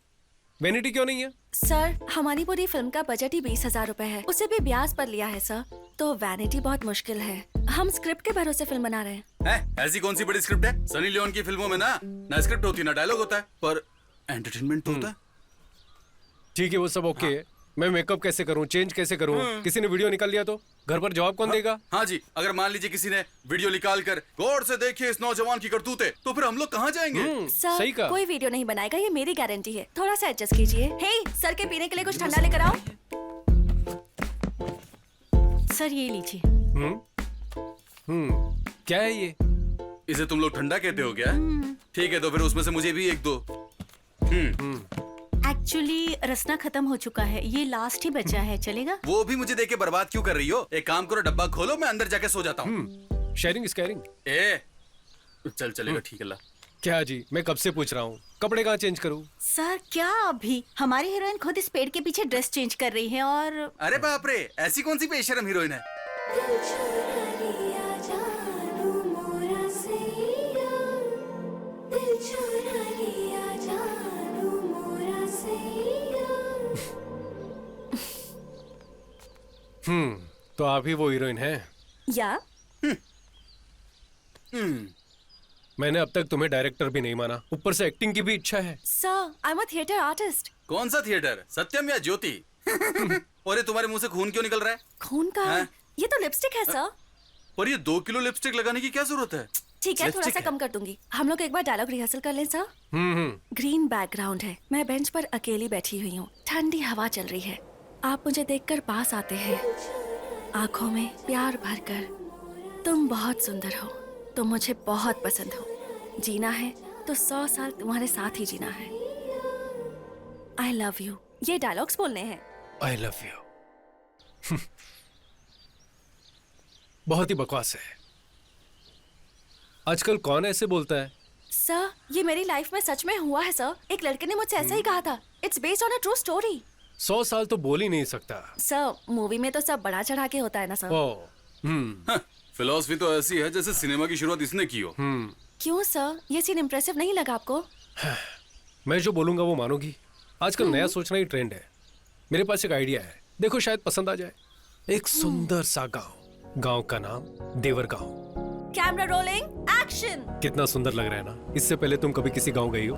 Speaker 1: वैनिटी क्यों नहीं है?
Speaker 8: सर हमारी पूरी फिल्म का बजट ही 20,000 रुपए है, उसे भी ब्याज पर लिया है सर, तो वैनिटी बहुत मुश्किल है। हम स्क्रिप्ट के भरोसे फिल्म बना रहे हैं।
Speaker 9: ऐसी कौन सी बड़ी स्क्रिप्ट है? सनी लियोन की फिल्मों में ना स्क्रिप्ट होती ना डायलॉग होता है, पर एंटरटेनमेंट होता है।
Speaker 1: ठीक है, वो सब ओके है। मैं मेकअप कैसे करूं, चेंज कैसे करूं? किसी ने वीडियो निकाल लिया तो घर पर जवाब कौन देगा?
Speaker 9: हाँ जी, अगर मान लीजिए किसी ने वीडियो निकाल कर गौर से देखिए इस नौजवान की करतूतें, तो फिर हम लोग कहाँ जाएंगे?
Speaker 8: सर
Speaker 1: सही कहा।
Speaker 8: कोई वीडियो नहीं बनाएगा, ये मेरी गारंटी है। थोड़ा सा एडजस्ट कीजिए। हे सर के पीने के लिए कुछ ठंडा लेकर आओ।
Speaker 5: सर ये लीजिए।
Speaker 1: क्या है ये?
Speaker 9: इसे तुम लोग ठंडा कहते हो क्या? ठीक है, तो फिर उसमें से मुझे भी एक दो।
Speaker 5: एक्चुअली रसना खत्म हो चुका है, ये लास्ट ही बचा है, चलेगा?
Speaker 9: वो भी मुझे देके बर्बाद क्यों कर रही हो? एक काम करो, डब्बा खोलो, मैं अंदर जाके सो जाता हूँ।
Speaker 1: Sharing is caring.
Speaker 9: चल चलेगा, ठीक है ला।
Speaker 1: क्या जी, मैं कब से पूछ रहा हूँ, कपड़े कहाँ चेंज करूँ?
Speaker 5: सर क्या अभी? हमारी हीरोइन खुद इस पेड़ के पीछे ड्रेस चेंज कर रही है और
Speaker 9: अरे बाप रे, ऐसी कौन सी बेशरम हीरोइन है?
Speaker 1: तो आप ही वो हीरोइन हैं?
Speaker 8: या
Speaker 1: मैंने अब तक तुम्हें डायरेक्टर भी नहीं माना, ऊपर से एक्टिंग की भी इच्छा है।
Speaker 8: Sir I am a theatre artist.
Speaker 9: कौन सा थिएटर, सत्यम या ज्योति? और ये तुम्हारे मुंह से खून क्यों निकल रहा है?
Speaker 8: खून का
Speaker 9: हाँ?
Speaker 8: ये तो लिपस्टिक है सर।
Speaker 9: पर ये 2 किलो लिपस्टिक लगाने की क्या जरूरत है?
Speaker 8: ठीक है, थोड़ा
Speaker 1: लिपस्टिक
Speaker 8: सा
Speaker 1: है।
Speaker 8: कम कर दूंगी। हम लोग एक बार डायलॉग रिहर्सल कर लें सर। ग्रीन बैकग्राउंड है, मैं बेंच पर अकेली बैठी हुई हूँ, ठंडी हवा चल रही है, आप मुझे देखकर पास आते हैं, आंखों में प्यार भरकर, तुम बहुत सुंदर हो, तुम मुझे बहुत पसंद हो, जीना है तो 100 साल तुम्हारे साथ ही जीना है, आई लव यू। ये डायलॉग्स बोलने हैं।
Speaker 1: I love you. बहुत ही बकवास है। आजकल कौन ऐसे बोलता है?
Speaker 8: सर ये मेरी लाइफ में सच में हुआ है सर, एक लड़के ने मुझसे ऐसा ही कहा था। It's based on a true story.
Speaker 1: 100 साल तो बोल ही नहीं सकता।
Speaker 8: सर मूवी में तो सब बड़ा चढ़ा के होता है ना सर।
Speaker 1: ओ,
Speaker 9: फिलॉसफी तो ऐसी है जैसे सिनेमा की शुरुआत इसने की हो।
Speaker 8: क्यों सर, ये सीन इम्प्रेसिव नहीं लगा आपको?
Speaker 1: मैं जो बोलूंगा वो मानोगी? आजकल नया सोचना ही ट्रेंड है। मेरे पास एक आइडिया है, देखो शायद पसंद आ जाए। एक सुंदर सा गांव, गांव का नाम देवर गांव।
Speaker 8: Camera rolling, action.
Speaker 1: कितना सुंदर लग रहा है ना? इससे पहले तुम कभी किसी गांव गई हो?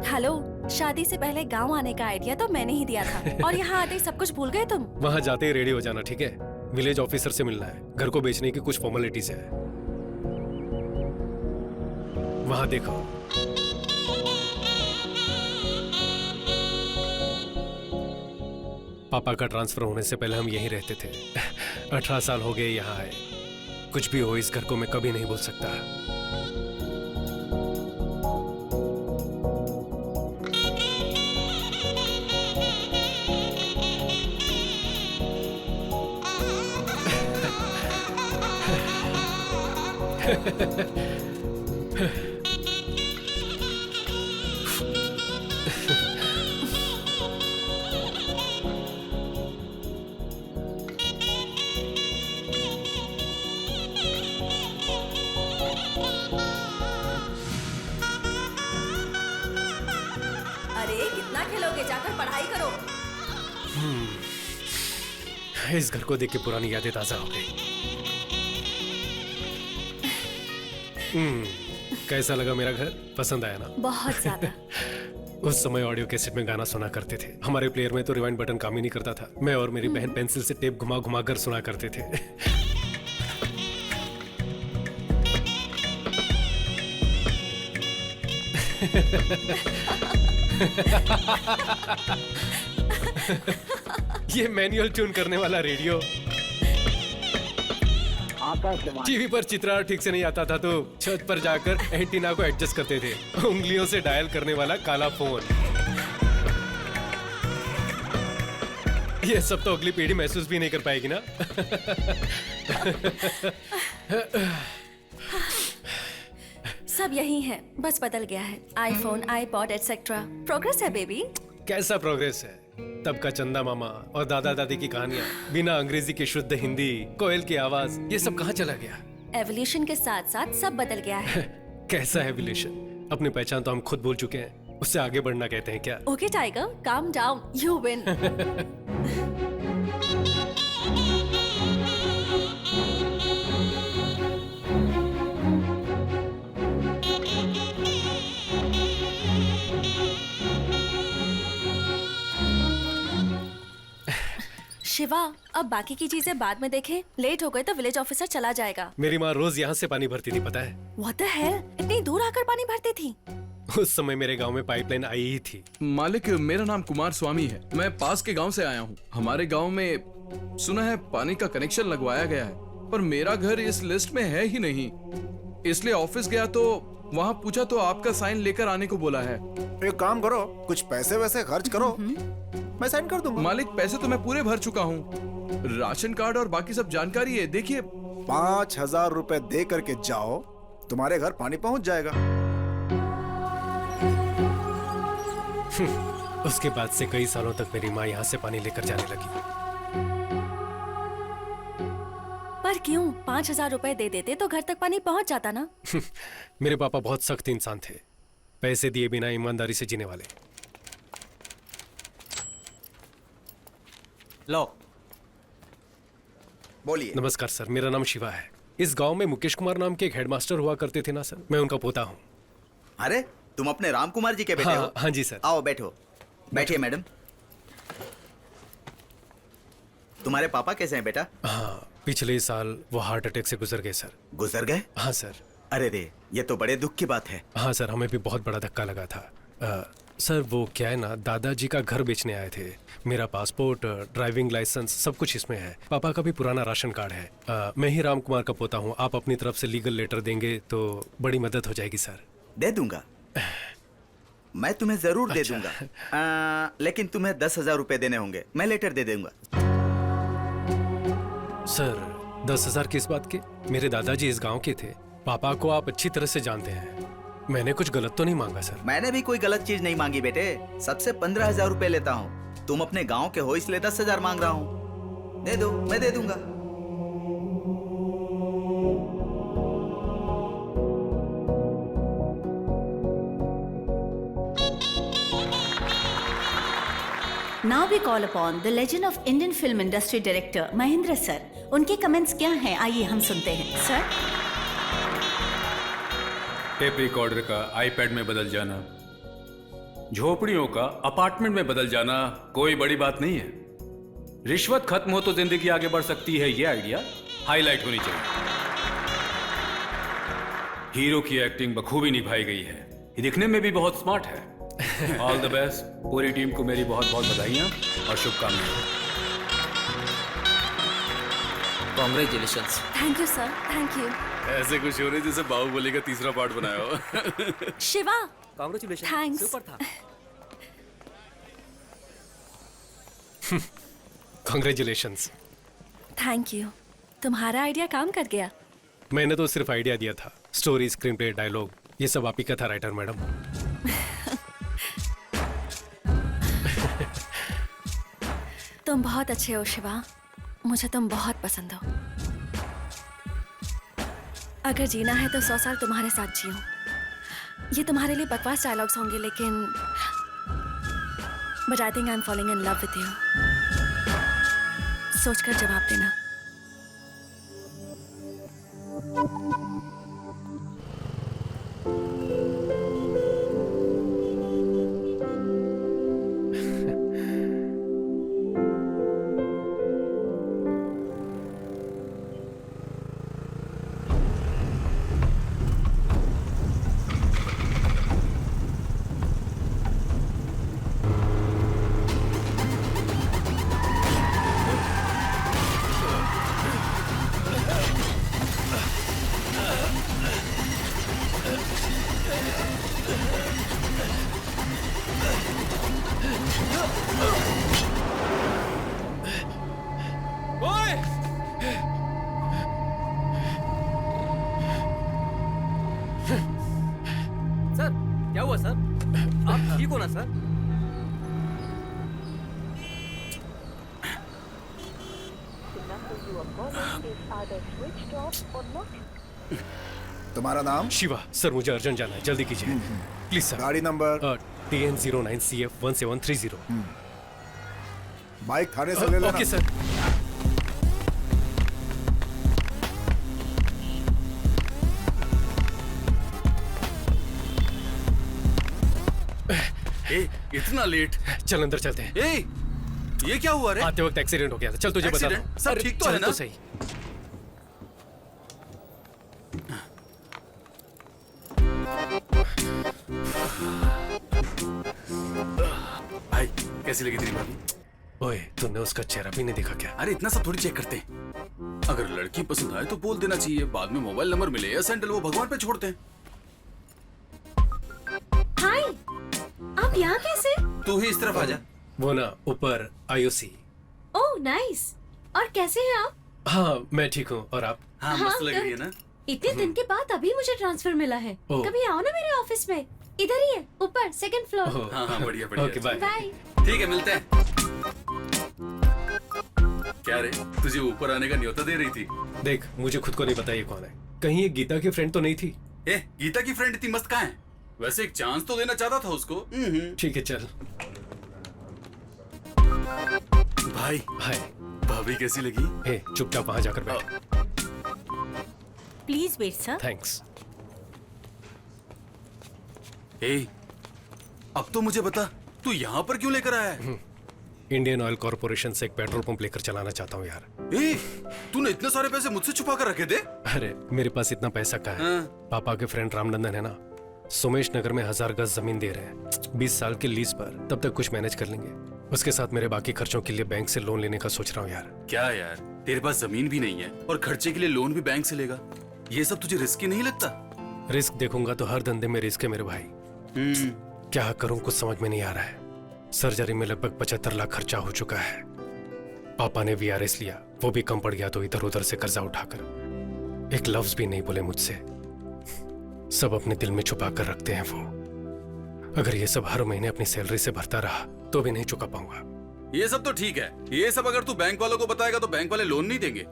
Speaker 8: हेलो, शादी से पहले गांव आने का आइडिया तो मैंने ही दिया था और यहाँ आते ही सब कुछ भूल गए तुम।
Speaker 1: वहां जाते ही रेडी हो जाना, ठीक है? विलेज ऑफिसर से मिलना है, घर को बेचने की कुछ फॉर्मेलिटीज है। वहां देखो, पापा का ट्रांसफर होने से पहले हम यहीं रहते थे। 18 साल हो गए यहाँ आए। कुछ भी हो, इस घर को मैं कभी नहीं भूल सकता।
Speaker 8: अरे कितना खेलोगे, जाकर पढ़ाई करो।
Speaker 1: इस घर को देख के पुरानी यादें ताजा हो गई। कैसा लगा मेरा घर? पसंद आया ना?
Speaker 8: बहुत ज्यादा।
Speaker 1: उस समय ऑडियो कैसेट में गाना सुना करते थे। हमारे प्लेयर में तो रिवाइंड बटन काम ही नहीं करता था। मैं और मेरी बहन पेंसिल से टेप घुमा घुमा कर सुना करते थे। ये मैनुअल ट्यून करने वाला रेडियो। टीवी पर चित्रण ठीक से नहीं आता था तो छत पर जाकर एंटीना को एडजस्ट करते थे। उंगलियों से डायल करने वाला काला फोन। ये सब तो अगली पीढ़ी महसूस भी नहीं कर पाएगी ना।
Speaker 8: सब यही है, बस बदल गया है। IPhone, iPod etcetera. प्रोग्रेस है बेबी।
Speaker 1: कैसा प्रोग्रेस है? तब का चंदा मामा और दादा दादी की कहानियां, बिना अंग्रेजी की शुद्ध हिंदी, कोयल की आवाज, ये सब कहाँ चला गया?
Speaker 8: एवोल्यूशन के साथ साथ सब बदल गया है।
Speaker 1: कैसा एवोल्यूशन? अपनी पहचान तो हम खुद भूल चुके हैं, उससे आगे बढ़ना कहते हैं क्या?
Speaker 8: Okay tiger, calm down, you win. Shiva, अब बाकी की चीजें बाद में देखें। लेट हो गए तो विलेज ऑफिसर चला जाएगा।
Speaker 1: मेरी माँ रोज यहाँ से पानी भरती थी, पता है?
Speaker 8: What the hell? इतनी दूर आकर पानी भरती थी?
Speaker 1: उस समय मेरे गांव में पाइपलाइन आई ही थी।
Speaker 6: मालिक, मेरा नाम कुमार स्वामी है। मैं पास के गांव से आया हूँ। हमारे गांव में सुना है पानी का कनेक्शन लगवाया गया है, पर मेरा घर इस लिस्ट में है ही नहीं। इसलिए ऑफिस गया तो वहाँ पूछा तो आपका साइन लेकर आने को बोला है।
Speaker 4: एक काम करो, कुछ पैसे वैसे खर्च करो, मैं साइन कर दूंगा।
Speaker 6: मालिक, पैसे तो मैं पूरे भर चुका हूँ। राशन कार्ड और बाकी सब जानकारी है, देखिए।
Speaker 4: 5,000 रुपए दे करके जाओ, तुम्हारे घर पानी पहुंच जाएगा।
Speaker 1: उसके बाद से कई सालों तक मेरी माँ यहाँ से पानी लेकर जाने लगी।
Speaker 8: पर क्यों? 5,000 रुपए दे देते तो घर तक पानी पहुँच जाता ना।
Speaker 1: मेरे पापा बहुत सख्त इंसान थे, पैसे दिए बिना ईमानदारी से जीने वाले।
Speaker 12: लो, बोलिए।
Speaker 1: नमस्कार सर, मेरा नाम शिवा है। इस गांव में मुकेश कुमार नाम के एक हेडमास्टर हुआ करते थे ना सर, मैं उनका पोता हूँ।
Speaker 12: अरे, तुम अपने राम कुमार जी के बेटे हो?
Speaker 1: हाँ जी सर।
Speaker 12: आओ बैठो। बैठिए मैडम। तुम्हारे पापा कैसे हैं बेटा?
Speaker 1: हाँ, पिछले साल वो हार्ट अटैक से गुजर गए सर।
Speaker 12: गुजर गए?
Speaker 1: हाँ सर।
Speaker 12: अरे रे, ये तो बड़े दुख की बात है।
Speaker 1: हाँ सर, हमें भी बहुत बड़ा धक्का लगा था। सर वो क्या है ना, दादाजी का घर बेचने आए थे। मेरा पासपोर्ट, ड्राइविंग लाइसेंस सब कुछ इसमें है। पापा का भी पुराना राशन कार्ड है। मैं ही राम कुमार का पोता हूँ। आप अपनी तरफ से लीगल लेटर देंगे तो बड़ी मदद हो जाएगी सर।
Speaker 12: दे दूंगा, मैं तुम्हें जरूर दे दूंगा। लेकिन तुम्हें 10,000 रुपए देने होंगे। मैं लेटर दे दूंगा।
Speaker 1: सर 10,000 किस बात के? मेरे दादाजी इस गांव के थे। पापा को आप अच्छी तरह से जानते हैं। मैंने कुछ गलत तो नहीं मांगा सर?
Speaker 12: मैंने भी कोई गलत चीज नहीं मांगी बेटे। सबसे 15,000 रुपए लेता हूँ। तुम अपने गांव के हो इसलिए 10,000 मांग रहा हूँ। दे दो, मैं दे दूंगा।
Speaker 5: Now we call upon the legend of Indian film industry director Mahendra sir. उनके कमेंट्स क्या हैं, आइए हम सुनते हैं सर।
Speaker 13: टेप रिकॉर्डर का आईपैड में बदल जाना, झोपड़ियों का अपार्टमेंट में बदल जाना कोई बड़ी बात नहीं है। रिश्वत खत्म हो तो जिंदगी आगे बढ़ सकती है, ये आइडिया हाईलाइट होनी चाहिए। हीरो की एक्टिंग बखूबी निभाई गई है। ये दिखने में भी बहुत स्मार्ट है। All the best. पूरी टीम को मेरी बहुत बहुत बधाइयां और शुभकामनाएं।
Speaker 12: Congratulations.
Speaker 8: Thank you sir, thank you.
Speaker 6: ऐसे कुछ हो रहे जैसे बाहुबली का तीसरा पार्ट बनाया हो।
Speaker 8: Shiva,
Speaker 12: congratulation,
Speaker 8: thanks.
Speaker 12: सुपर था।
Speaker 1: कांग्रेचुलेशंस।
Speaker 8: थैंक यू, तुम्हारा आइडिया काम कर गया।
Speaker 1: मैंने तो सिर्फ आइडिया दिया था। स्टोरी, स्क्रीन प्ले, डायलॉग ये सब आप ही का था राइटर मैडम।
Speaker 8: तुम बहुत अच्छे हो शिवा, मुझे तुम बहुत पसंद हो। अगर जीना है तो 100 साल तुम्हारे साथ जियो। ये तुम्हारे लिए बकवास डायलॉग्स होंगे, लेकिन but I think I am falling in love with you. सोचकर जवाब देना।
Speaker 4: तुम्हारा नाम?
Speaker 1: शिवा। सर मुझे अर्जेंट जाना है, जल्दी कीजिए प्लीज सर।
Speaker 4: गाड़ी नंबर?
Speaker 1: TN09CF1730।
Speaker 4: बाइक थाने से ले लेना।
Speaker 1: Okay sir.
Speaker 9: इतना लेट?
Speaker 1: चल अंदर चलते हैं।
Speaker 9: ये क्या हुआ रे?
Speaker 1: आते वक्त एक्सीडेंट हो गया था। चल तुझे बता रहा हूं।
Speaker 9: सब ठीक तो है ना?
Speaker 1: तो सही।
Speaker 9: भाई कैसी लगी तेरी भाभी?
Speaker 1: ओए तूने उसका चेहरा भी नहीं देखा क्या?
Speaker 9: अरे इतना सब थोड़ी चेक करते हैं। अगर लड़की पसंद आए तो बोल देना चाहिए, बाद में मोबाइल नंबर मिले या सैंडल वो भगवान पे छोड़ते हैं।
Speaker 8: हाय, आप यहाँ कैसे?
Speaker 9: तू ही इस तरफ आ जा।
Speaker 1: वो ना ऊपर IOC।
Speaker 8: Oh nice. और कैसे हैं आप?
Speaker 1: हाँ मैं ठीक हूँ, और आप?
Speaker 9: हाँ मस्त लग रही है ना?
Speaker 8: इतने दिन के बाद अभी मुझे ट्रांसफर मिला है।
Speaker 1: ओह।
Speaker 8: कभी आओ ना मेरे ऑफिस में, इधर ही है, ऊपर सेकंड फ्लोर।
Speaker 9: हाँ बढ़िया बढ़िया।
Speaker 1: Okay bye.
Speaker 8: बाय।
Speaker 9: ठीक है मिलते हैं। क्या रे, तुझे ऊपर आने का न्योता दे रही थी?
Speaker 1: देख मुझे खुद को नहीं पता ये कौन है। कहीं ये गीता की फ्रेंड तो नहीं थी?
Speaker 9: गीता की फ्रेंड इतनी मस्त कहाँ है? वैसे एक चांस तो देना चाहता था उसको।
Speaker 1: ठीक है चल।
Speaker 9: भाई
Speaker 1: हाय।
Speaker 9: भाभी कैसी लगी?
Speaker 1: चुपचाप वहां जाकर बैठ।
Speaker 5: Please wait sir.
Speaker 1: थैंक्स।
Speaker 9: अब तो मुझे बता, तू यहाँ पर क्यों लेकर आया है?
Speaker 1: इंडियन ऑयल कॉर्पोरेशन से एक पेट्रोल पंप लेकर चलाना चाहता हूँ यार।
Speaker 9: तूने इतने सारे पैसे मुझसे छुपा कर रखे थे?
Speaker 1: अरे मेरे पास इतना पैसा कहाँ है? पापा के फ्रेंड रामनंदन है ना, सोमेश नगर में 1000 गज जमीन दे रहे हैं 20 साल के लीज पर। तब तक कुछ मैनेज कर लेंगे। उसके साथ मेरे बाकी खर्चों के लिए बैंक से लोन लेने का सोच रहा हूँ यार।
Speaker 9: क्या यार, तेरे पास जमीन भी नहीं है और खर्चे के लिए लोन भी बैंक से लेगा? ये सब तुझे रिस्की नहीं लगता?
Speaker 1: रिस्क देखूंगा तो हर धंधे में रिस्क है मेरे भाई। क्या करूं कुछ समझ में नहीं आ रहा है। सर्जरी में लगभग 75 लाख खर्चा हो चुका है। पापा ने VRS लिया, वो भी कम पड़ गया तो इधर उधर से कर्जा उठाकर। एक लफ्ज भी नहीं बोले मुझसे। सब अपने दिल में छुपा कर रखते हैं वो। अगर ये सब हर महीने अपनी सैलरी से भरता रहा तो भी नहीं चुका पाऊंगा।
Speaker 9: ये सब तो ठीक है, ये सब अगर तू बैंक वालों को बताएगा तो बैंक वाले लोन नहीं देंगे।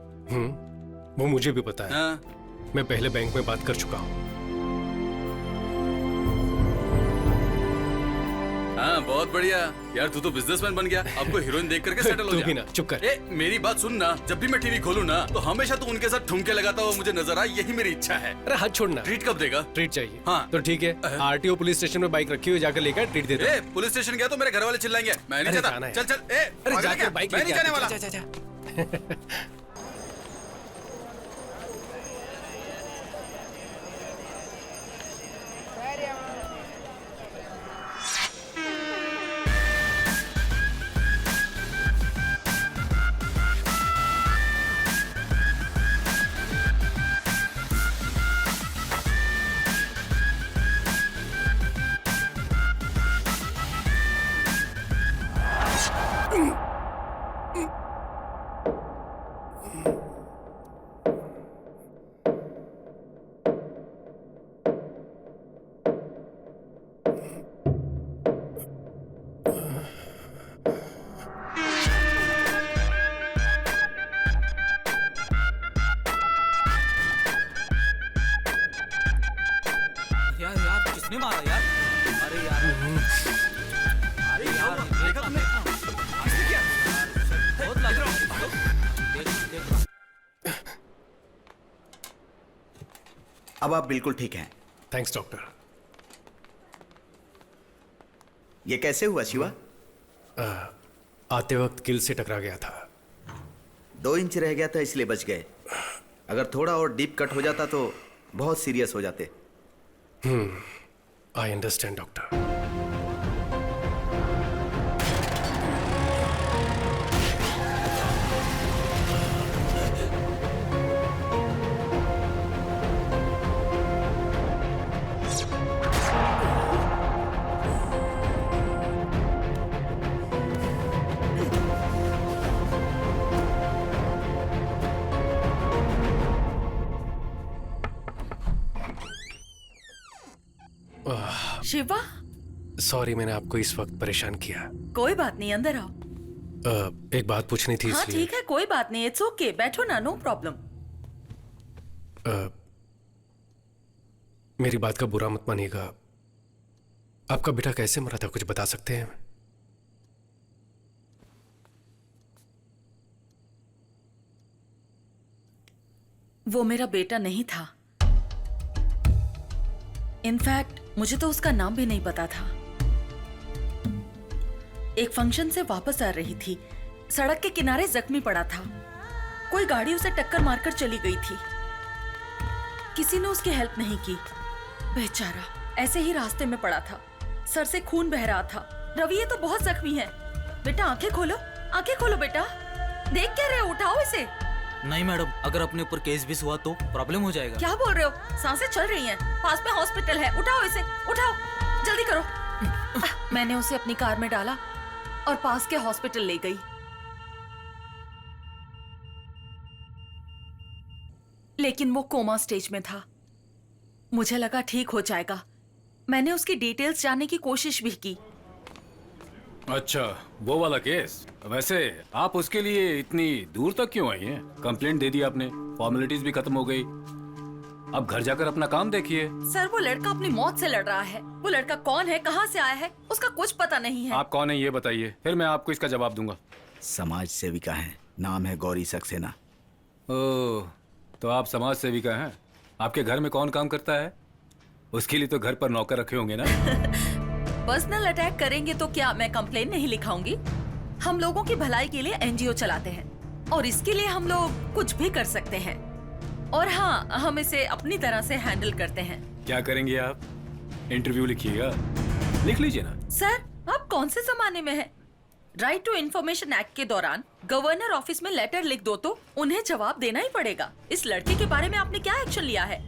Speaker 1: वो मुझे भी पता है। मैं पहले बैंक में बात कर चुका हूँ।
Speaker 9: हाँ बहुत बढ़िया यार, तू तो बिजनेसमैन बन गया। अब तो हीरोइन देख करके सेटल हो
Speaker 1: तू
Speaker 9: जा।
Speaker 1: भी ना चुप कर।
Speaker 9: मेरी बात सुन ना, जब भी मैं टीवी खोलूं ना तो हमेशा तू उनके साथ ठुमके लगाता हुआ मुझे नजर आए, यही मेरी इच्छा है।
Speaker 1: अरे हाथ छोड़ना।
Speaker 9: ट्रीट कब देगा?
Speaker 1: ट्रीट चाहिए।
Speaker 9: हाँ
Speaker 1: तो ठीक है, RTO पुलिस स्टेशन में बाइक रखी हुई, जाकर लेकर ट्रीट दे दो।
Speaker 9: पुलिस स्टेशन गया तो मेरे घर वाले चिल्लाएंगे। मैं नहीं जाता। चल चल।
Speaker 1: अरे जाकर बाइक
Speaker 9: मैं नहीं जाने वाला।
Speaker 10: किसने मारा यार? अरे यार, अरे यार, देखा तुमने? किसने किया? बहुत लग रहा है। देख।
Speaker 12: अब आप बिल्कुल ठीक हैं।
Speaker 1: Thanks doctor.
Speaker 12: ये कैसे हुआ शिवा?
Speaker 1: आते वक्त किल से टकरा गया था।
Speaker 12: 2 इंच रह गया था इसलिए बच गए। अगर थोड़ा और डीप कट हो जाता तो बहुत सीरियस हो जाते।
Speaker 1: I understand doctor.
Speaker 2: Shiva,
Speaker 1: sorry मैंने आपको इस वक्त परेशान किया।
Speaker 2: कोई बात नहीं, अंदर आओ।
Speaker 1: एक बात पूछनी थी
Speaker 2: हाँ
Speaker 1: इसलिए।
Speaker 2: ठीक है, कोई बात नहीं, इट्स ओके, बैठो ना, नो प्रॉब्लम।
Speaker 1: मेरी बात का बुरा मत मानिएगा, आपका बेटा कैसे मरा था, कुछ बता सकते हैं?
Speaker 2: वो मेरा बेटा नहीं था। इनफैक्ट मुझे तो उसका नाम भी नहीं पता था। एक फंक्शन से वापस आ रही थी, सड़क के किनारे जख्मी पड़ा था। कोई गाड़ी उसे टक्कर मारकर चली गई थी। किसी ने उसकी हेल्प नहीं की, बेचारा ऐसे ही रास्ते में पड़ा था, सर से खून बह रहा था। रवि ये तो बहुत जख्मी है। बेटा आंखें खोलो, आंखें खोलो बेटा, देख क्या रहे हो, उठाओ इसे।
Speaker 10: नहीं मैडम, अगर अपने ऊपर केस भी हुआ तो प्रॉब्लम हो जाएगा।
Speaker 2: क्या बोल रहे हो, सांसें चल रही हैं, पास में हॉस्पिटल है, उठाओ इसे, उठाओ, जल्दी करो। मैंने उसे अपनी कार में डाला और पास के हॉस्पिटल ले गई। लेकिन वो कोमा स्टेज में था। मुझे लगा ठीक हो जाएगा। मैंने उसकी डिटेल्स जानने की कोशिश भी की।
Speaker 13: अच्छा, वो वाला केस। वैसे आप उसके लिए इतनी दूर तक क्यों आई हैं? कंप्लेंट दे दी आपने, फॉर्मेलिटीज भी खत्म हो गई, अब घर जाकर अपना काम देखिए।
Speaker 2: सर वो लड़का अपनी मौत से लड़ रहा है। वो लड़का कौन है, कहाँ से आया है, उसका कुछ पता नहीं है।
Speaker 13: आप कौन है ये बताइए, फिर मैं आपको इसका जवाब दूंगा।
Speaker 12: समाज सेविका है, नाम है गौरी सक्सेना।
Speaker 13: ओह, तो आप समाज सेविका हैं। आपके घर में कौन काम करता है? उसके लिए तो घर पर नौकर रखे होंगे ना।
Speaker 2: पर्सनल अटैक करेंगे तो क्या मैं कंप्लेन नहीं लिखाऊंगी? हम लोगों की भलाई के लिए एनजीओ चलाते हैं और इसके लिए हम लोग कुछ भी कर सकते हैं। और हाँ, हम इसे अपनी तरह से हैंडल करते हैं।
Speaker 13: क्या करेंगे आप? इंटरव्यू लिखिएगा। लिख लीजिए ना।
Speaker 2: सर आप कौन से जमाने में हैं? राइट टू इन्फॉर्मेशन एक्ट के दौरान गवर्नर ऑफिस में लेटर लिख दो तो उन्हें जवाब देना ही पड़ेगा। इस लड़के के बारे में आपने क्या एक्शन लिया है?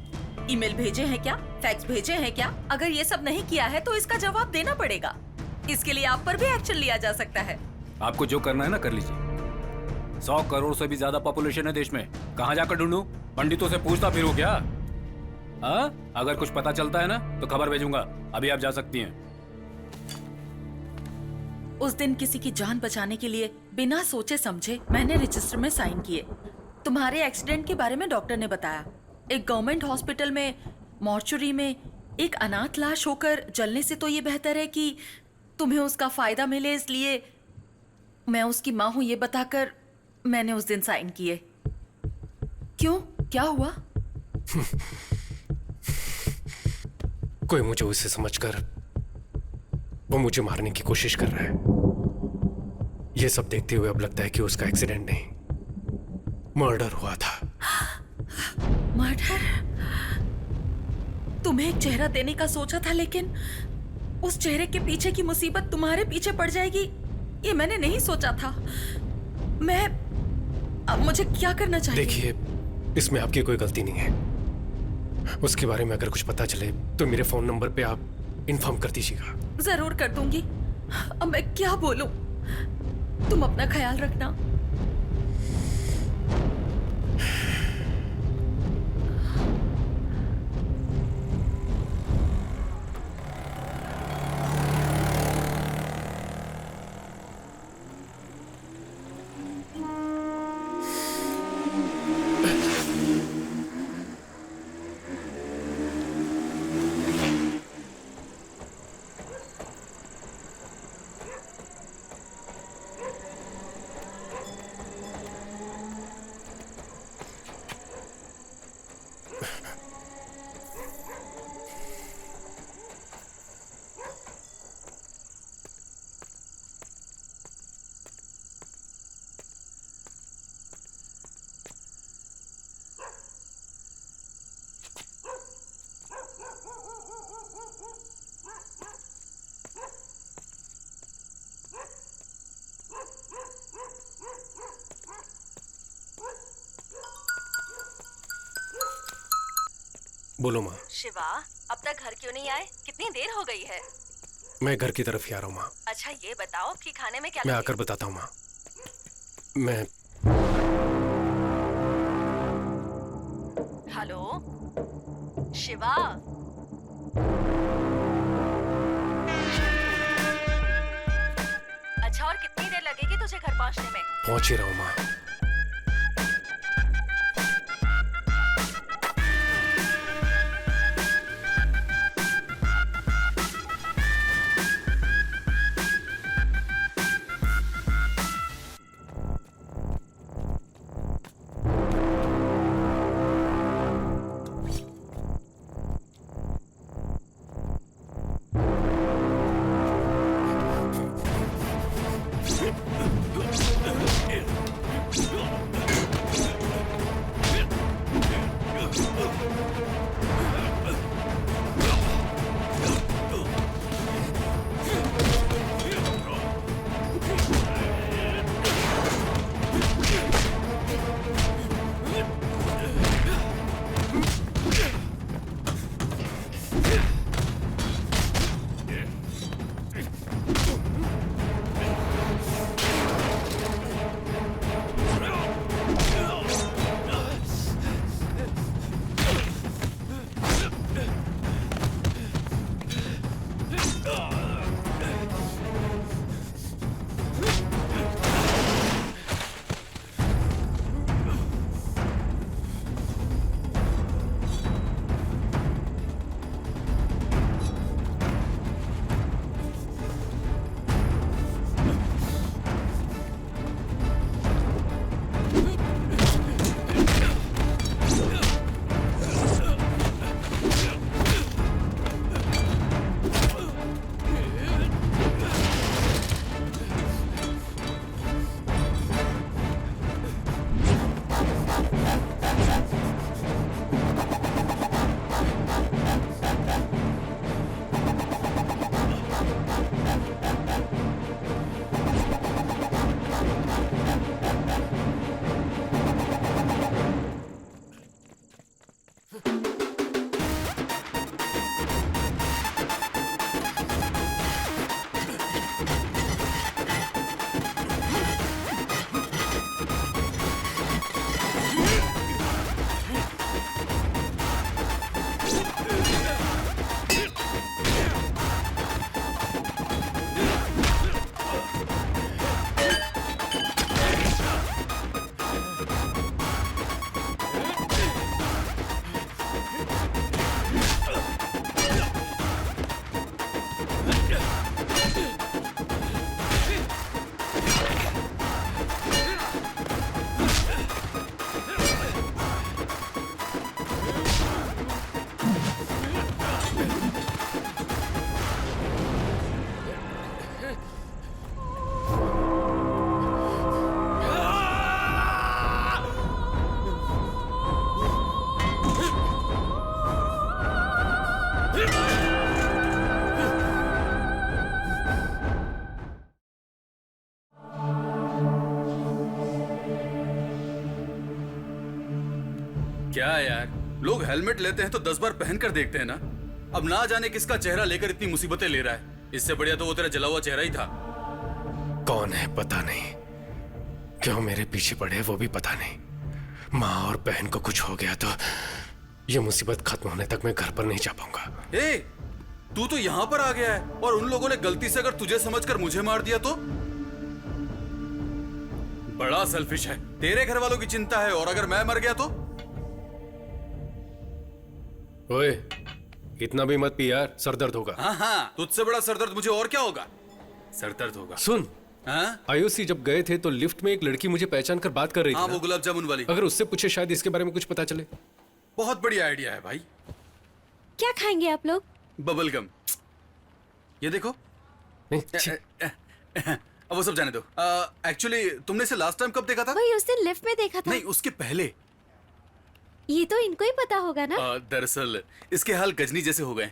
Speaker 2: ईमेल भेजे हैं क्या, फैक्स भेजे हैं क्या? अगर ये सब नहीं किया है तो इसका जवाब देना पड़ेगा। इसके लिए आप पर भी एक्शन लिया जा सकता है।
Speaker 13: आपको जो करना है ना कर लीजिए। 100 करोड़ से भी ज्यादा पॉपुलेशन है देश में, कहाँ जाकर ढूंढूं? पंडितों से पूछता फिरूं क्या? हाँ, अगर कुछ पता चलता है ना तो खबर भेजूंगा। अभी आप जा सकती हैं।
Speaker 2: उस दिन किसी की जान बचाने के लिए बिना सोचे समझे मैंने रजिस्टर में साइन किए। तुम्हारे एक्सीडेंट के बारे में डॉक्टर ने बताया। एक गवर्नमेंट हॉस्पिटल में मॉर्चुरी में एक अनाथ लाश होकर जलने से तो ये बेहतर है कि तुम्हें उसका फायदा मिले, इसलिए मैं उसकी माँ हूं ये बताकर मैंने उस दिन साइन किए। क्यों, क्या हुआ?
Speaker 1: कोई मुझे उसे समझकर वो मुझे मारने की कोशिश कर रहा है। ये सब देखते हुए अब लगता है कि उसका एक्सीडेंट नहीं, मर्डर हुआ था।
Speaker 2: मर्डर? तुम्हें एक चेहरा देने का सोचा था, लेकिन उस चेहरे के पीछे की मुसीबत तुम्हारे पीछे पड़ जाएगी, ये मैंने नहीं सोचा था। अब मुझे क्या करना चाहिए?
Speaker 1: देखिए, इसमें आपकी कोई गलती नहीं है। उसके बारे में अगर कुछ पता चले तो मेरे फोन नंबर पे आप इन्फॉर्म कर दीजिएगा।
Speaker 2: जरूर कर दूंगी। अब मैं क्या बोलूं? तुम अपना ख्याल रखना।
Speaker 1: बोलो माँ।
Speaker 8: शिवा, अब तक घर क्यों नहीं आए? कितनी देर हो गई है?
Speaker 1: मैं घर की तरफ ही आ रहा हूँ माँ।
Speaker 8: अच्छा ये बताओ कि खाने में क्या
Speaker 1: मैं
Speaker 8: लगे?
Speaker 1: आकर बताता हूँ माँ। मैं
Speaker 8: हेलो शिवा, अच्छा और कितनी देर लगेगी तुझे घर पहुंचने में।
Speaker 1: पहुंच ही रहा हूँ माँ।
Speaker 9: क्या यार, लोग हेलमेट लेते हैं तो 10 बार पहन कर देखते हैं ना। अब ना जाने किसका चेहरा लेकर इतनी मुसीबतें ले रहा है। इससे बढ़िया तो वो तेरा जला हुआ चेहरा ही था।
Speaker 1: कौन है पता नहीं, क्यों मेरे पीछे पड़े वो भी पता नहीं। माँ और बहन को कुछ हो गया तो ये मुसीबत खत्म होने तक मैं घर पर नहीं जा पाऊंगा।
Speaker 9: ए, तू तो यहाँ पर आ गया है और उन लोगों ने गलती से अगर तुझे समझकर मुझे मार दिया तो? बड़ा सेल्फिश है। तेरे घर वालों की चिंता है और अगर मैं मर गया तो?
Speaker 1: ओए, इतना भी मत पी यार, सरदर्द होगा।
Speaker 9: हाँ, तुझसे बड़ा सरदर्द मुझे और क्या होगा? सरदर्द होगा।
Speaker 1: सुन, आयुषी जब गए थे तो लिफ्ट में एक लड़की मुझे पहचान कर बात कर रही थी।
Speaker 9: हाँ, वो गुलाब जामुन वाली।
Speaker 1: अगर उससे पूछे शायद इसके बारे में कुछ पता चले।
Speaker 9: बहुत बढ़िया आइडिया है भाई।
Speaker 8: क्या खाएंगे आप लोग?
Speaker 9: Bubble gum. ये देखो। अब वो सब जाने दो। एक्चुअली तुमने इसे लास्ट टाइम कब देखा था?
Speaker 8: वही उस दिन लिफ्ट में देखा था।
Speaker 9: नहीं, उसके पहले।
Speaker 8: ये तो इनको ही पता होगा ना।
Speaker 9: दरअसल इसके हाल गजनी जैसे हो गए।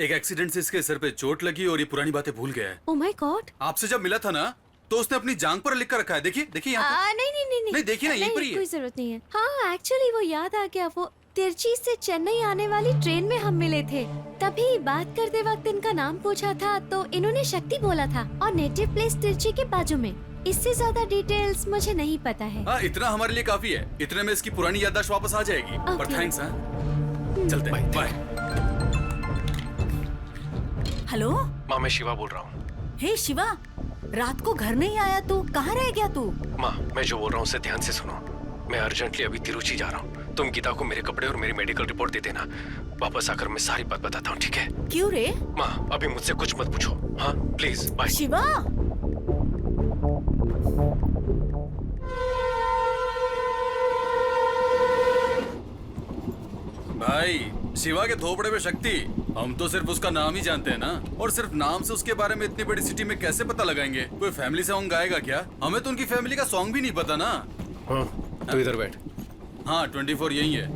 Speaker 9: एक एक्सीडेंट से इसके सर पे चोट लगी और ये पुरानी बातें भूल गया है।
Speaker 8: Oh my God.
Speaker 9: आपसे जब मिला था ना तो उसने अपनी जांघ पर लिख कर रखा है। देखिए देखिए यहाँ।
Speaker 8: नहीं
Speaker 9: देखिए ना, यहीं पर ही है।
Speaker 8: कोई जरूरत नहीं है। हाँ, एक्चुअली वो याद आ गया। वो तिरची से चेन्नई आने वाली ट्रेन में हम मिले थे। तभी बात करते वक्त इनका नाम पूछा था तो इन्होंने शक्ति बोला था और नेटिव प्लेस तिरची के बाजू में। इससे ज्यादा डिटेल्स मुझे नहीं पता है।
Speaker 9: हाँ, इतना हमारे लिए काफी है। इतने में इसकी पुरानी याददाश्त वापस आ जाएगी। पर थैंक्स। चलते हैं, बाय।
Speaker 5: हेलो
Speaker 1: माँ, मैं शिवा बोल रहा हूँ।
Speaker 5: हे शिवा, रात को घर नहीं आया तू, कहाँ रह गया तू?
Speaker 1: माँ, मैं जो बोल रहा हूँ उसे ध्यान से सुनो। मैं अर्जेंटली अभी तिरुचि जा रहा हूँ। तुम गीता को मेरे कपड़े और मेरी मेडिकल रिपोर्ट दे देना। वापस आकर मैं सारी बात बताता हूँ, ठीक है?
Speaker 5: क्यों रे?
Speaker 1: माँ, अभी मुझसे कुछ मत पूछो। हाँ प्लीज, बाय।
Speaker 5: शिवा,
Speaker 9: भाई शिवा के थोपड़े में शक्ति, हम तो सिर्फ उसका नाम ही जानते हैं ना, और सिर्फ नाम से उसके बारे में इतनी बड़ी सिटी में कैसे पता लगाएंगे? कोई फैमिली सॉन्ग गाएगा क्या? हमें तो उनकी फैमिली का सॉन्ग भी नहीं पता ना।
Speaker 1: हाँ, तो इधर बैठ।
Speaker 9: हाँ 24 यही है।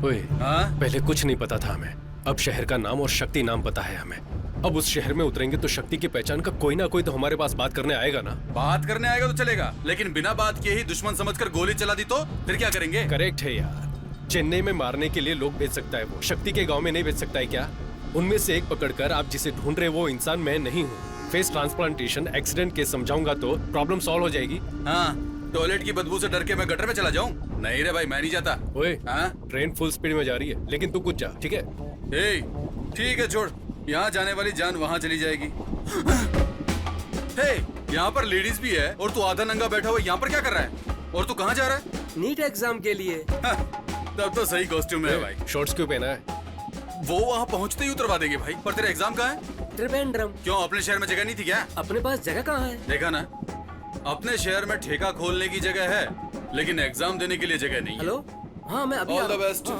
Speaker 1: ओए,
Speaker 9: हाँ?
Speaker 1: पहले कुछ नहीं पता था हमें, अब शहर का नाम और शक्ति नाम पता है हमें। अब उस शहर में उतरेंगे तो शक्ति की पहचान का कोई ना कोई तो हमारे पास बात करने आएगा ना।
Speaker 9: बात करने आएगा तो चलेगा, लेकिन बिना बात किए ही दुश्मन समझकर गोली चला दी तो फिर क्या करेंगे?
Speaker 1: करेक्ट है यार, चेन्नई में मारने के लिए लोग भेज सकता है वो, शक्ति के गांव में नहीं भेज सकता है क्या? उनमें से एक पकड़कर आप जिसे ढूंढ रहे वो इंसान मैं नहीं हूँ। फेस ट्रांसप्लांटेशन एक्सीडेंट केस समझाऊंगा तो प्रॉब्लम सॉल्व हो जाएगी।
Speaker 9: हाँ, टॉयलेट की बदबू से डर के मैं गटर में चला जाऊं? नहीं रे भाई, मैं नहीं जाता।
Speaker 1: ओए,
Speaker 9: हाँ?
Speaker 1: ट्रेन फुल स्पीड में जा रही है, लेकिन तू कुछ जा, ठीक है?
Speaker 9: ठीक है, छोड़। यहाँ जाने वाली जान वहाँ चली जाएगी। हे, यहाँ पर लेडीज भी है और तू आधा नंगा बैठा हुआ यहाँ पर क्या कर रहा है? और तू कहाँ जा रहा है?
Speaker 10: नीट एग्जाम के लिए।
Speaker 9: तब तो सही कॉस्ट्यूम है भाई।
Speaker 1: शॉर्ट्स क्यों पहना है?
Speaker 9: वो वहाँ पहुँचते ही उतरवा देंगे भाई। पर तेरा एग्जाम कहाँ है?
Speaker 10: त्रिवेंद्रम।
Speaker 9: क्यों, अपने शहर में जगह नहीं थी क्या?
Speaker 10: अपने पास जगह कहाँ है?
Speaker 9: देखा ना, अपने शहर में ठेका खोलने की जगह है, लेकिन एग्जाम देने के लिए जगह नहीं है।
Speaker 10: हेलो, हाँ मैं अभी
Speaker 9: all the best.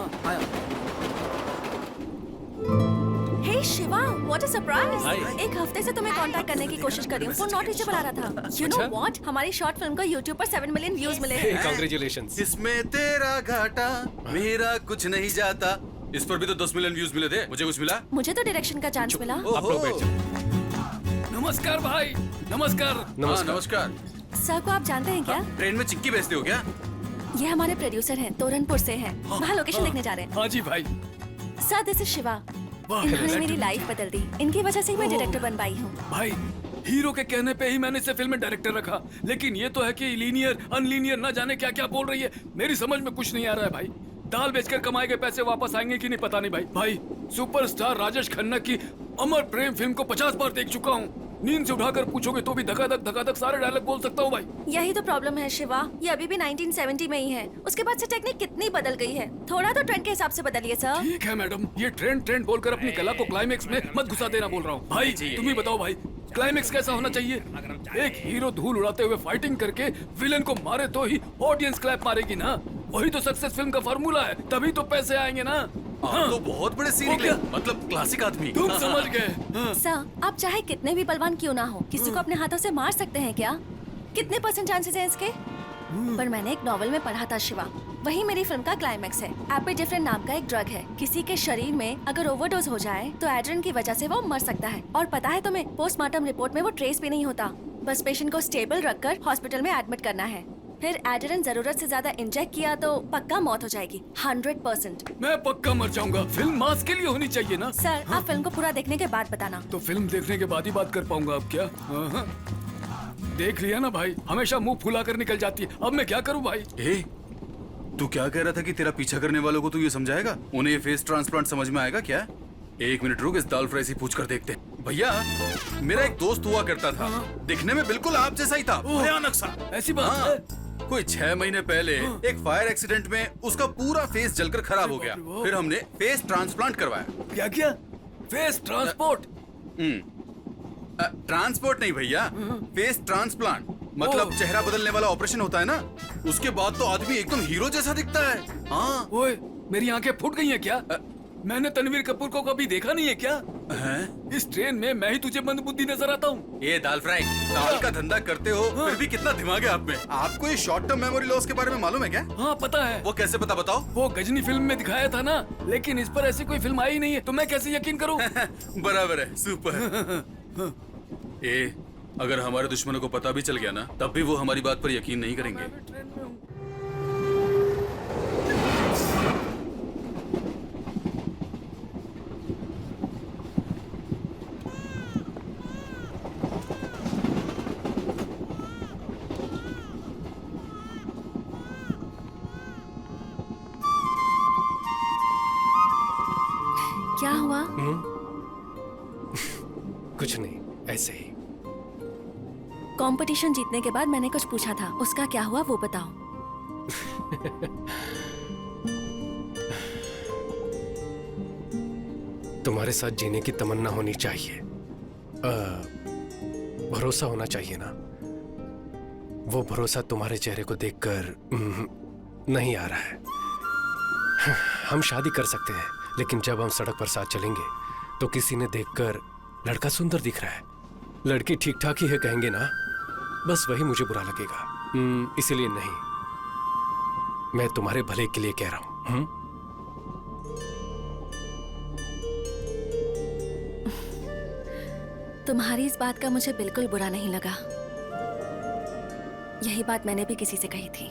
Speaker 8: Hey Shiva, what a surprise! एक हफ्ते से तुम्हें कांटेक्ट करने की कोशिश कर रही हूँ, फोन नॉट रीचेबल आ रहा था। यू नो व्हाट, हमारी शॉर्ट फिल्म को YouTube पर 7 मिलियन व्यूज मिले हैं।
Speaker 1: कांग्रेचुलेशंस।
Speaker 9: इसमें तेरा घाटा, मेरा कुछ नहीं जाता। इस पर भी तो 10 मिलियन व्यूज मिले थे, मुझे कुछ मिला?
Speaker 8: मुझे तो डायरेक्शन का चांस मिला।
Speaker 1: आप लोग बैठ जाओ।
Speaker 6: नमस्कार भाई, नमस्कार।
Speaker 9: नमस्कार।
Speaker 8: सर को आप जानते हैं क्या?
Speaker 9: ट्रेन में चिक्की बेचते हो क्या?
Speaker 8: ये हमारे प्रोड्यूसर हैं, तोरनपुर से हैं। वहाँ लोकेशन देखने जा रहे हैं।
Speaker 6: हाँ जी भाई।
Speaker 8: Sir, this is Shiva. इन्होंने मेरी लाइफ बदल दी, इनकी वजह से ही मैं डायरेक्टर बन पाई हूँ।
Speaker 6: भाई, हीरो के कहने पे ही मैंने इसे फिल्म में डायरेक्टर रखा, लेकिन ये तो है कि लीनियर अनलीनियर ना जाने क्या क्या बोल रही है। मेरी समझ में कुछ नहीं आ रहा है भाई। दाल बेचकर कमाए गए पैसे वापस आएंगे कि नहीं पता नहीं भाई। भाई, सुपरस्टार राजेश खन्ना की अमर प्रेम फिल्म को 50 बार देख चुका हूँ। नींद से उठाकर पूछोगे तो भी धकाधक सारे डायलॉग बोल सकता हूँ भाई।
Speaker 8: यही तो प्रॉब्लम है शिवा, ये अभी भी 1970 में ही है। उसके बाद से टेक्निक कितनी बदल गई है। थोड़ा तो ट्रेंड के हिसाब से बदलिए सर।
Speaker 6: ठीक है मैडम, ये ट्रेंड बोलकर अपनी कला को क्लाइमेक्स में मत घुसा देना बोल रहा हूँ। भाई तुम ही बताओ भाई, क्लाइमेक्स कैसा होना चाहिए? एक हीरो धूल उड़ाते हुए फाइटिंग करके विलन को मारे तो ही ऑडियंस क्लैप मारेगी ना। वही तो सक्सेस फिल्म का फार्मूला है, तभी तो पैसे आएंगे ना।
Speaker 9: हाँ, तो बहुत बड़े सीन निकले, मतलब क्लासिक आदमी।
Speaker 6: तुम समझ गए।
Speaker 8: सर, आप चाहे कितने भी बलवान क्यों ना हो, किसी को अपने हाथों से मार सकते हैं क्या? कितने % चांसेस हैं इसके? पर मैंने एक नॉवेल में पढ़ा था शिवा, वही मेरी फिल्म का क्लाइमेक्स है। एपिडिफ्रेन नाम का एक ड्रग है, किसी के शरीर में अगर ओवरडोज हो जाए तो एड्रेन की वजह से वो मर सकता है। और पता है तुम्हें, पोस्टमार्टम रिपोर्ट में वो ट्रेस भी नहीं होता। बस पेशेंट को स्टेबल रखकर हॉस्पिटल में एडमिट करना है। फिर एड्रेन जरूरत से ज्यादा इंजेक्ट किया तो पक्का मौत हो जाएगी, 100%।
Speaker 6: मैं पक्का मर जाऊंगा। फिल्म मास के लिए होनी चाहिए ना।
Speaker 8: सर, आप फिल्म को पूरा देखने के बाद बताना।
Speaker 6: तो फिल्म देखने के बाद ही बात कर पाऊंगा अब क्या? देख लिया ना भाई, हमेशा मुंह फुला कर निकल जाती है। अब मैं क्या करूं भाई?
Speaker 9: तू क्या कह रहा था कि तेरा पीछा करने वालों को तू ये समझाएगा? उन्हें ये फेस ट्रांसप्लांट समझ में आएगा क्या? एक मिनट रुक, इस दाल फ्राई से पूछ कर देखते हैं। भैया, मेरा एक दोस्त हुआ करता था, दिखने में बिल्कुल आप जैसा ही था, भयानक सा।
Speaker 6: ऐसी बात है?
Speaker 9: कोई 6 महीने पहले एक फायर एक्सीडेंट में उसका पूरा फेस जलकर खराब हो गया। फिर हमने फेस ट्रांसप्लांट करवाया।
Speaker 6: क्या? Face transport?
Speaker 9: ट्रांसपोर्ट नहीं भैया, फेस ट्रांसप्लांट मतलब चेहरा बदलने वाला ऑपरेशन होता है ना। उसके बाद तो आदमी एकदम हीरो जैसा दिखता है। हाँ।
Speaker 6: ओए, मेरी आंखें फूट गई हैं क्या? मैंने तनवीर कपूर को कभी देखा नहीं है क्या? इस ट्रेन में मैं ही तुझे मंदबुद्धि नजर आता हूँ।
Speaker 9: ये दाल फ्राई, दाल का धंधा करते हो फिर भी कितना दिमाग है आप में। आपको ये शॉर्ट टर्म मेमोरी लॉस के बारे में मालूम है क्या?
Speaker 6: हाँ पता है।
Speaker 9: वो कैसे पता, बताओ?
Speaker 6: वो गजनी फिल्म में दिखाया था ना, लेकिन इस पर ऐसी कोई फिल्म आई नहीं है, तो मैं कैसे यकीन करूँ?
Speaker 9: बराबर है, सुपर। अगर हमारे दुश्मनों को पता भी चल गया ना, तब भी वो हमारी बात पर यकीन नहीं करेंगे।
Speaker 8: क्या हुआ?
Speaker 1: कुछ नहीं, ऐसे ही।
Speaker 8: कंपटीशन जीतने के बाद मैंने कुछ पूछा था, उसका क्या हुआ वो बताओ।
Speaker 1: तुम्हारे साथ जीने की तमन्ना होनी चाहिए, भरोसा होना चाहिए ना। वो भरोसा तुम्हारे चेहरे को देखकर नहीं आ रहा है। हम शादी कर सकते हैं, लेकिन जब हम सड़क पर साथ चलेंगे तो किसी ने देखकर लड़का सुंदर दिख रहा है, लड़की ठीक ठाक ही है कहेंगे ना, बस वही मुझे बुरा लगेगा। इसीलिए नहीं, मैं तुम्हारे भले के लिए कह रहा हूं।
Speaker 8: तुम्हारी इस बात का मुझे बिल्कुल बुरा नहीं लगा। यही बात मैंने भी किसी से कही थी।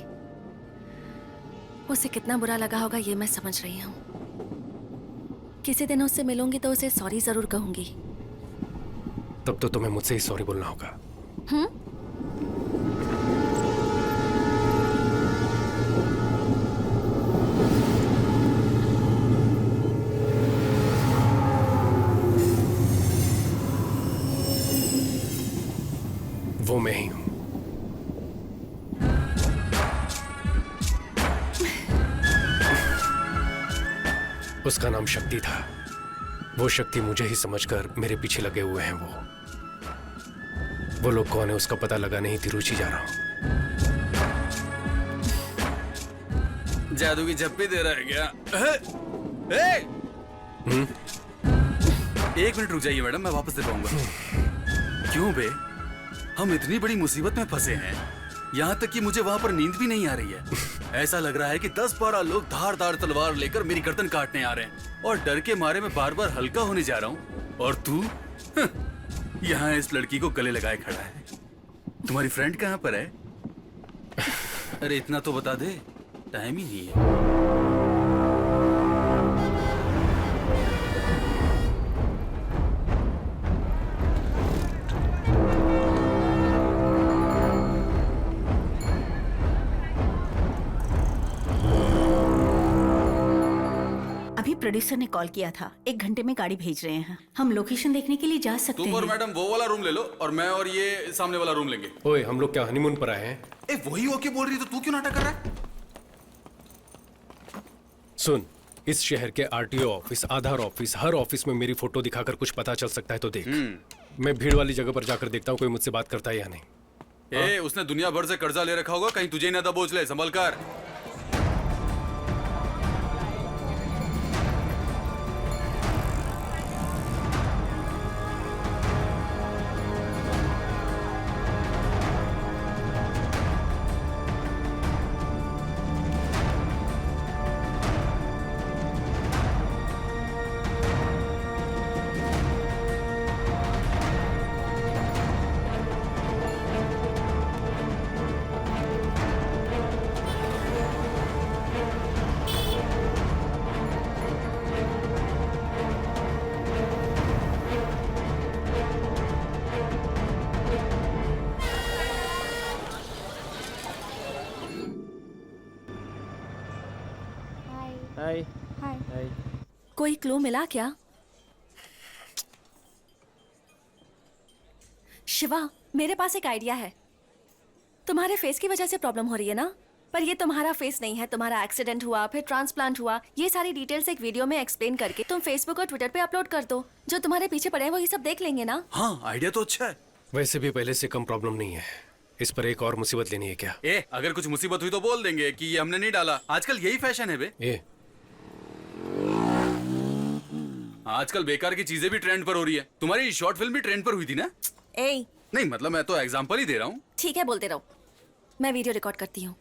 Speaker 8: उसे कितना बुरा लगा होगा ये मैं समझ रही हूँ। किसी दिन उससे मिलूंगी तो उसे सॉरी जरूर कहूंगी।
Speaker 1: तब तो तुम्हें मुझसे ही सॉरी बोलना होगा। वो मैं ही हूं। उसका नाम शक्ति था। वो शक्ति मुझे ही समझकर मेरे पीछे लगे हुए हैं। वो लोग कौन है उसका पता लगाने ही तिरुचि जा रहा हूं।
Speaker 9: जादू की झप्पी दे रहा है क्या? एक मिनट रुक जाइए मैडम, मैं वापस दे पाऊंगा। क्यों बे, हम इतनी बड़ी मुसीबत में फंसे हैं, यहाँ तक कि मुझे वहाँ पर नींद भी नहीं आ रही है। ऐसा लग रहा है कि 10-12 लोग धारदार तलवार लेकर मेरी गर्दन काटने आ रहे हैं, और डर के मारे मैं बार बार हल्का होने जा रहा हूँ, और तू यहाँ इस लड़की को गले लगाए खड़ा है। तुम्हारी फ्रेंड कहाँ पर है? अरे इतना तो बता दे, टाइम ही नहीं है।
Speaker 5: प्रोड्यूसर ने कॉल किया था, 1 घंटे में गाड़ी भेज रहे हैं। हम लोकेशन देखने के लिए जा सकते हैं।
Speaker 9: तुम और मैडम वो वाला रूम ले लो, और मैं और ये सामने वाला रूम लेंगे।
Speaker 1: ओए, हम लोग क्या हनीमून पर आए हैं?
Speaker 9: वही ओके बोल रही, तो तू क्यों नाटक कर रहा है?
Speaker 1: सुन, इस शहर के आरटीओ ऑफिस, आधार ऑफिस, हर ऑफिस में मेरी फोटो दिखाकर कुछ पता चल सकता है तो देख। मैं भीड़ वाली जगह पर जाकर देखता हूँ कोई मुझसे बात करता है या नहीं।
Speaker 9: उसने दुनिया भर से कर्जा ले रखा होगा, कहीं तुझे ना दबोच ले, संभल कर।
Speaker 8: कोई क्लू मिला क्या? शिवा, मेरे पास एक आइडिया है। तुम्हारे फेस की वजह से प्रॉब्लम हो रही है ना, पर ये तुम्हारा फेस नहीं है। तुम्हारा एक्सीडेंट हुआ, फिर ट्रांसप्लांट हुआ, ये सारी डिटेल्स एक वीडियो में एक्सप्लेन करके तुम फेसबुक और ट्विटर पे अपलोड कर दो। जो तुम्हारे पीछे पड़े हैं वो ये सब देख लेंगे ना।
Speaker 9: हाँ, आइडिया तो अच्छा है।
Speaker 1: वैसे भी पहले से कम प्रॉब्लम नहीं है, इस पर एक और मुसीबत लेनी है क्या?
Speaker 9: अगर कुछ मुसीबत हुई तो बोल देंगे कि ये हमने नहीं डाला। आजकल यही फैशन है बे। आजकल बेकार की चीजें भी ट्रेंड पर हो रही है। तुम्हारी शॉर्ट फिल्म भी ट्रेंड पर हुई थी ना? नहीं, मतलब मैं तो एग्जांपल ही दे रहा हूँ।
Speaker 8: ठीक है, बोलते रहो। मैं वीडियो रिकॉर्ड करती हूँ।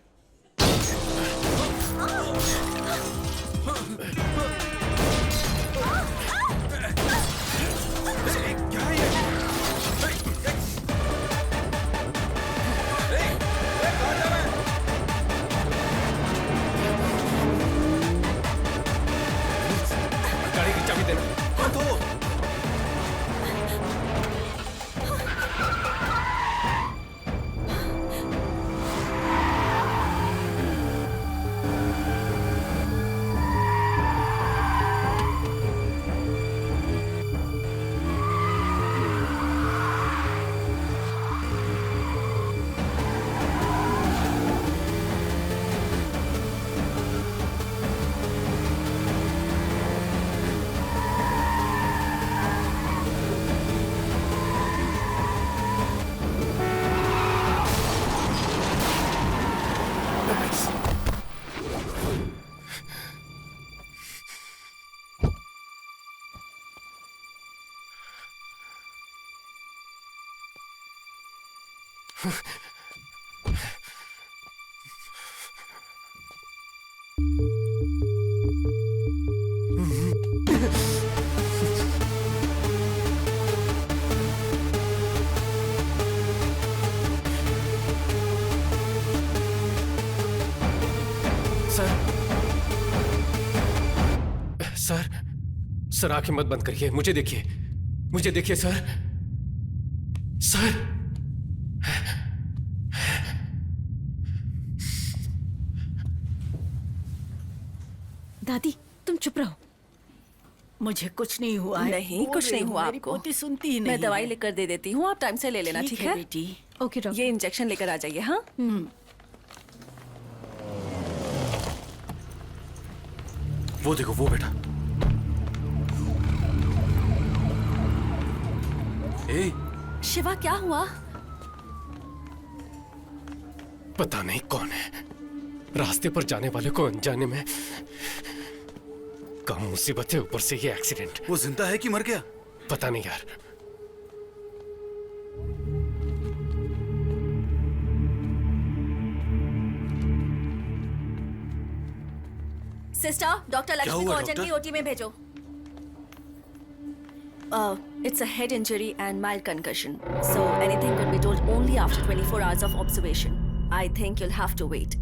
Speaker 1: गाड़ी की चाबी देना। सर, सर आंखें मत बंद करिए, मुझे देखिए, मुझे देखिए सर। सर,
Speaker 5: दादी तुम चुप रहो। मुझे कुछ नहीं हुआ है।
Speaker 8: नहीं,
Speaker 5: बोल
Speaker 8: कुछ
Speaker 5: रही
Speaker 8: नहीं
Speaker 5: हूँ,
Speaker 8: हुआ
Speaker 5: मेरी
Speaker 8: आपको।
Speaker 5: पोती सुनती ही नहीं
Speaker 8: मैं दवाई
Speaker 5: है।
Speaker 8: लेकर दे देती हूँ, आप टाइम से ले लेना, ठीक है
Speaker 5: बेटी।
Speaker 8: Okay doctor. ये इंजेक्शन लेकर आ जाइए। हाँ,
Speaker 1: वो देखो, वो बेटा।
Speaker 9: ए,
Speaker 8: शिवा क्या हुआ?
Speaker 1: पता नहीं कौन है, रास्ते पर जाने वाले को अनजाने में कम मुसीबत है, ऊपर से ये एक्सीडेंट।
Speaker 9: वो जिंदा है कि मर गया?
Speaker 1: पता नहीं यार।
Speaker 8: सिस्टर, डॉक्टर लक्ष्मी को
Speaker 9: हुआ,
Speaker 8: अर्जेंटली ओटी में भेजो। It's a head injury and mild concussion, so anything could be told only after 24 hours of observation. I think you'll have to wait.